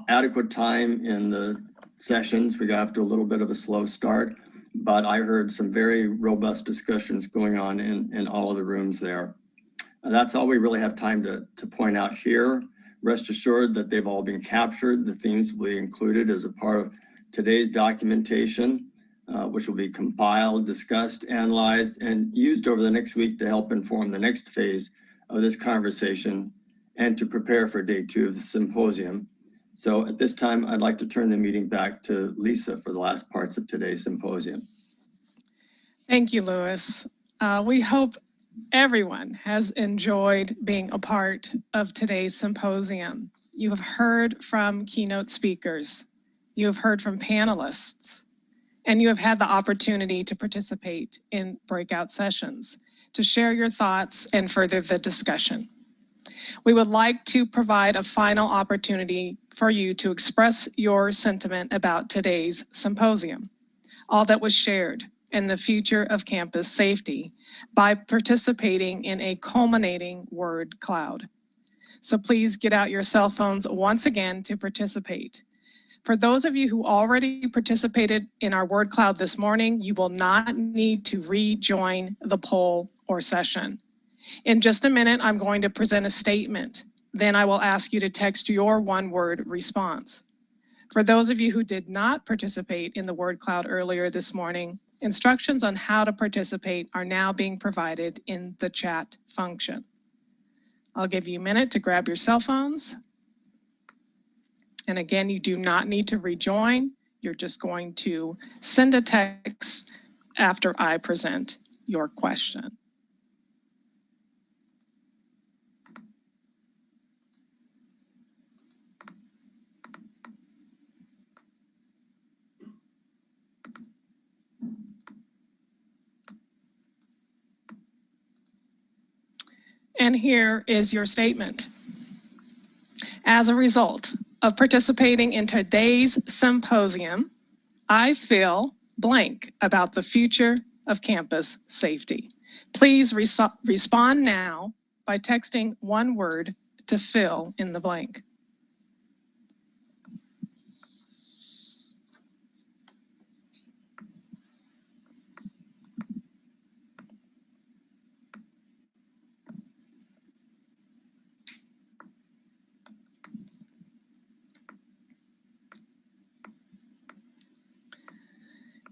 S5: adequate time in the sessions. We got off to a little bit of a slow start, but I heard some very robust discussions going on in all of the rooms there. That's all we really have time to point out here. Rest assured that they've all been captured. The themes will be included as a part of today's documentation, which will be compiled, discussed, analyzed, and used over the next week to help inform the next phase of this conversation and to prepare for day 2 of the symposium. So at this time, I'd like to turn the meeting back to Lisa for the last parts of today's symposium.
S4: Thank you, Louis. We hope everyone has enjoyed being a part of today's symposium. You have heard from keynote speakers, you have heard from panelists, and you have had the opportunity to participate in breakout sessions to share your thoughts and further the discussion. We would like to provide a final opportunity for you to express your sentiment about today's symposium, all that was shared, and the future of campus safety by participating in a culminating word cloud. So please get out your cell phones once again to participate. For those of you who already participated in our word cloud this morning, you will not need to rejoin the poll or session. In just a minute, I'm going to present a statement. Then I will ask you to text your one-word response. For those of you who did not participate in the word cloud earlier this morning, instructions on how to participate are now being provided in the chat function. I'll give you a minute to grab your cell phones. And again, you do not need to rejoin. You're just going to send a text after I present your question. And here is your statement. As a result of participating in today's symposium, I feel blank about the future of campus safety. Please respond now by texting one word to fill in the blank.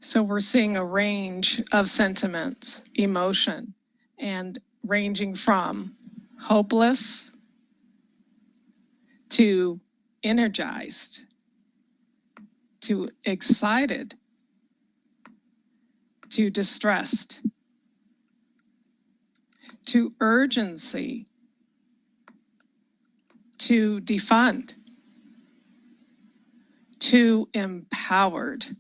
S4: So we're seeing a range of sentiments, emotion, and ranging from hopeless to energized to excited to distressed to urgency to defund to empowered.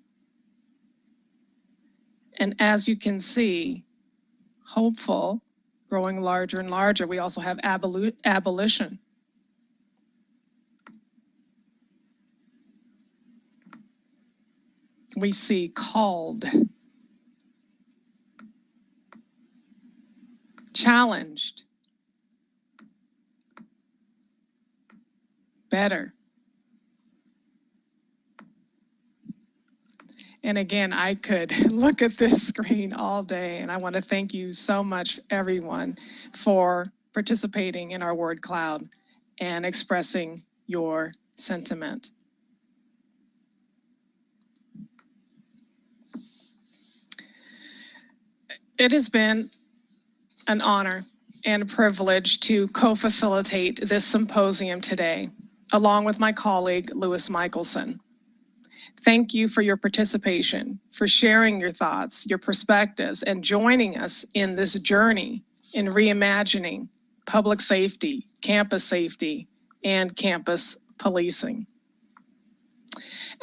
S4: And as you can see, hopeful, growing larger and larger. We also have abolition. We see called, challenged, better. And again, I could look at this screen all day, and I want to thank you so much, everyone, for participating in our word cloud and expressing your sentiment. It has been an honor and a privilege to co-facilitate this symposium today, along with my colleague, Louis Michelson. Thank you for your participation, for sharing your thoughts, your perspectives, and joining us in this journey in reimagining public safety, and campus policing.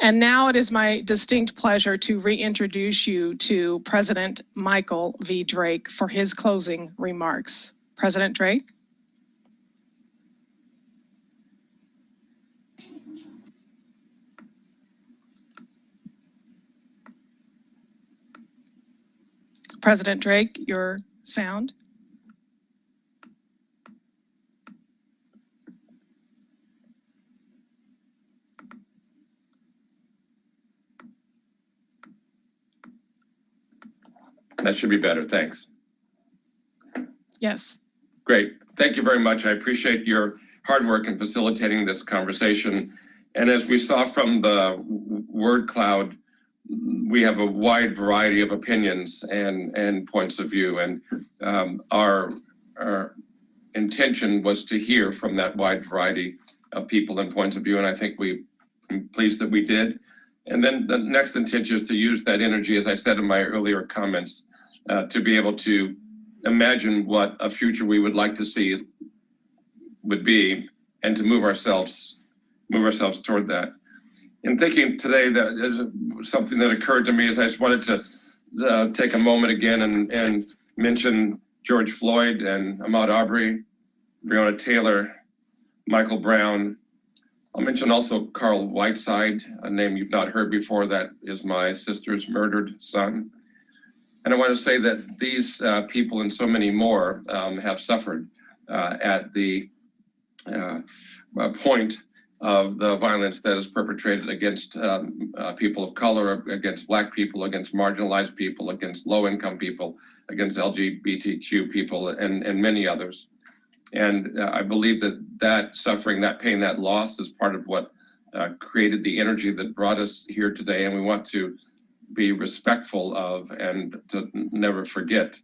S4: And now it is my distinct pleasure to reintroduce you to President Michal V. Drake for his closing remarks. President Drake. President Drake, your sound.
S3: That should be better, thanks.
S4: Yes.
S3: Great, thank you very much. I appreciate your hard work in facilitating this conversation. And as we saw from the word cloud, we have a wide variety of opinions and points of view. And our intention was to hear from that wide variety of people and points of view. And I think I'm pleased that we did. And then the next intention is to use that energy, as I said in my earlier comments, to be able to imagine what a future we would like to see would be, and to move ourselves toward that. In thinking today, that something that occurred to me is I just wanted to take a moment again and mention George Floyd and Ahmaud Arbery, Breonna Taylor, Michael Brown. I'll mention also Carl Whiteside, a name you've not heard before. That is my sister's murdered son. And I want to say that these people and so many more have suffered at the point of the violence that is perpetrated against people of color, against Black people, against marginalized people, against low-income people, against LGBTQ people, and many others. And I believe that suffering, that pain, that loss is part of what created the energy that brought us here today. And we want to be respectful of and to never forget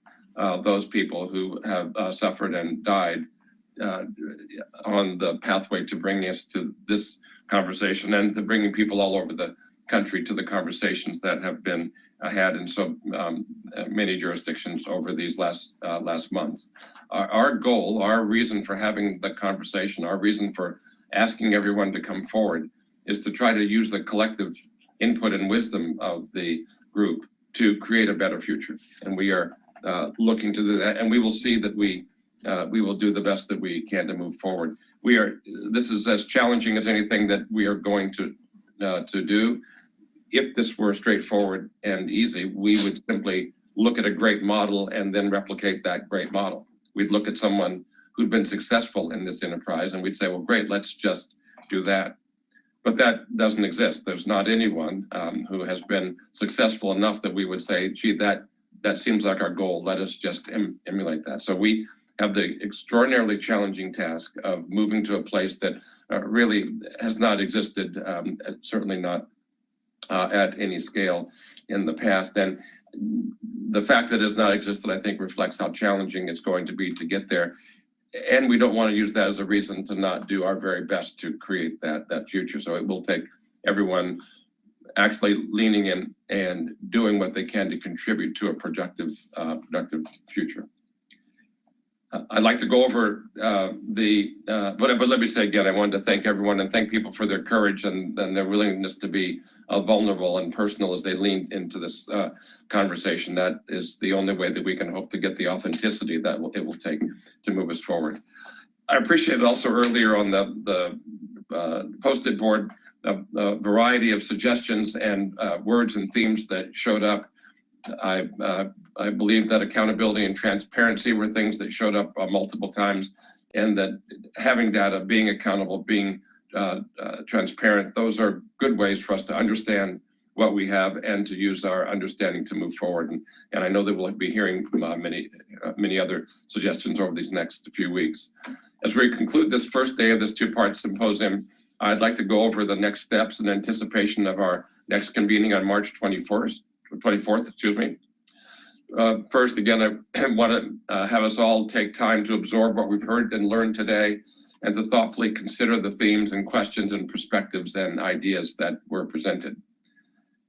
S3: those people who have suffered and died on the pathway to bringing us to this conversation and to bringing people all over the country to the conversations that have been had in so many jurisdictions over these last months. Our goal, our reason for having the conversation, our reason for asking everyone to come forward is to try to use the collective input and wisdom of the group to create a better future. And we are looking to do that, and we will see that we will do the best that we can to move forward. This is as challenging as anything that we are going to do. If this were straightforward and easy, we would simply look at a great model and then replicate that great model. We'd look at someone who's been successful in this enterprise and we'd say, well, great, let's just do that. But that doesn't exist. There's not anyone who has been successful enough that we would say, gee, that seems like our goal. Let us just emulate that. So we have the extraordinarily challenging task of moving to a place that really has not existed, certainly not at any scale in the past. And the fact that it has not existed, I think, reflects how challenging it's going to be to get there. And we don't want to use that as a reason to not do our very best to create that future. So it will take everyone actually leaning in and doing what they can to contribute to a productive future. I'd like to go over but let me say again, I wanted to thank everyone and thank people for their courage and their willingness to be vulnerable and personal as they lean into this conversation. That is the only way that we can hope to get the authenticity that it will take to move us forward. I appreciated also earlier on the posted board a variety of suggestions and words and themes that showed up. I believe that accountability and transparency were things that showed up multiple times, and that having data, being accountable, being transparent, those are good ways for us to understand what we have and to use our understanding to move forward. And I know that we'll be hearing many other suggestions over these next few weeks. As we conclude this first day of this two-part symposium, I'd like to go over the next steps in anticipation of our next convening on March 24th. First, again, I want to have us all take time to absorb what we've heard and learned today and to thoughtfully consider the themes and questions and perspectives and ideas that were presented.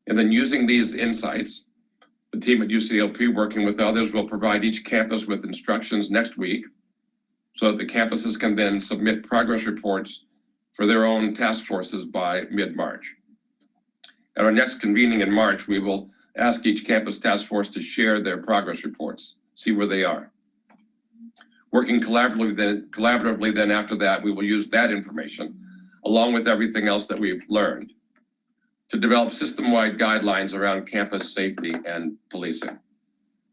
S3: And then using these insights, the team at UCLP working with others will provide each campus with instructions next week so that the campuses can then submit progress reports for their own task forces by mid-March. At our next convening in March, we will ask each campus task force to share their progress reports, see where they are. Working collaboratively then after that, we will use that information, along with everything else that we've learned, to develop system-wide guidelines around campus safety and policing.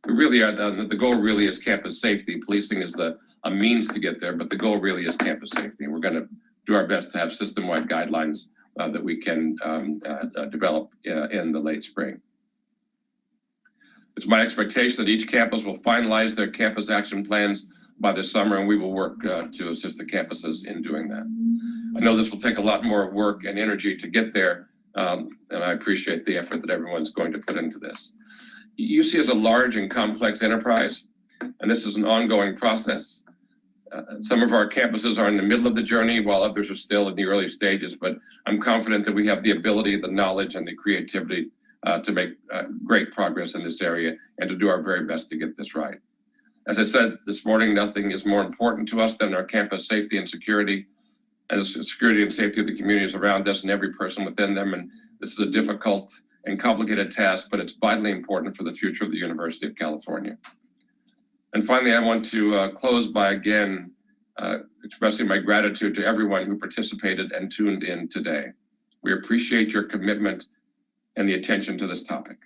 S3: We really are, the goal really is campus safety. Policing is a means to get there, but the goal really is campus safety. And we're gonna do our best to have system-wide guidelines that we can develop in the late spring. It's my expectation that each campus will finalize their campus action plans by the summer, and we will work to assist the campuses in doing that. I know this will take a lot more work and energy to get there, and I appreciate the effort that everyone's going to put into this. UC is a large and complex enterprise, and this is an ongoing process. Some of our campuses are in the middle of the journey while others are still in the early stages, but I'm confident that we have the ability, the knowledge, and the creativity to make great progress in this area and to do our very best to get this right. As I said this morning, nothing is more important to us than our campus safety and security, and the security and safety of the communities around us and every person within them. And this is a difficult and complicated task, but it's vitally important for the future of the University of California. And finally, I want to close by again expressing my gratitude to everyone who participated and tuned in today. We appreciate your commitment and the attention to this topic.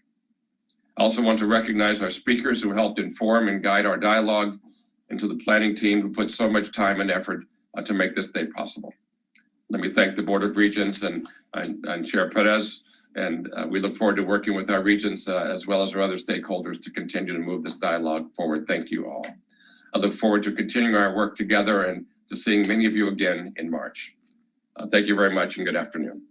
S3: I also want to recognize our speakers who helped inform and guide our dialogue, and to the planning team who put so much time and effort to make this day possible. Let me thank the Board of Regents and Chair Perez, and we look forward to working with our regents as well as our other stakeholders to continue to move this dialogue forward. Thank you all. I look forward to continuing our work together and to seeing many of you again in March. Thank you very much and good afternoon.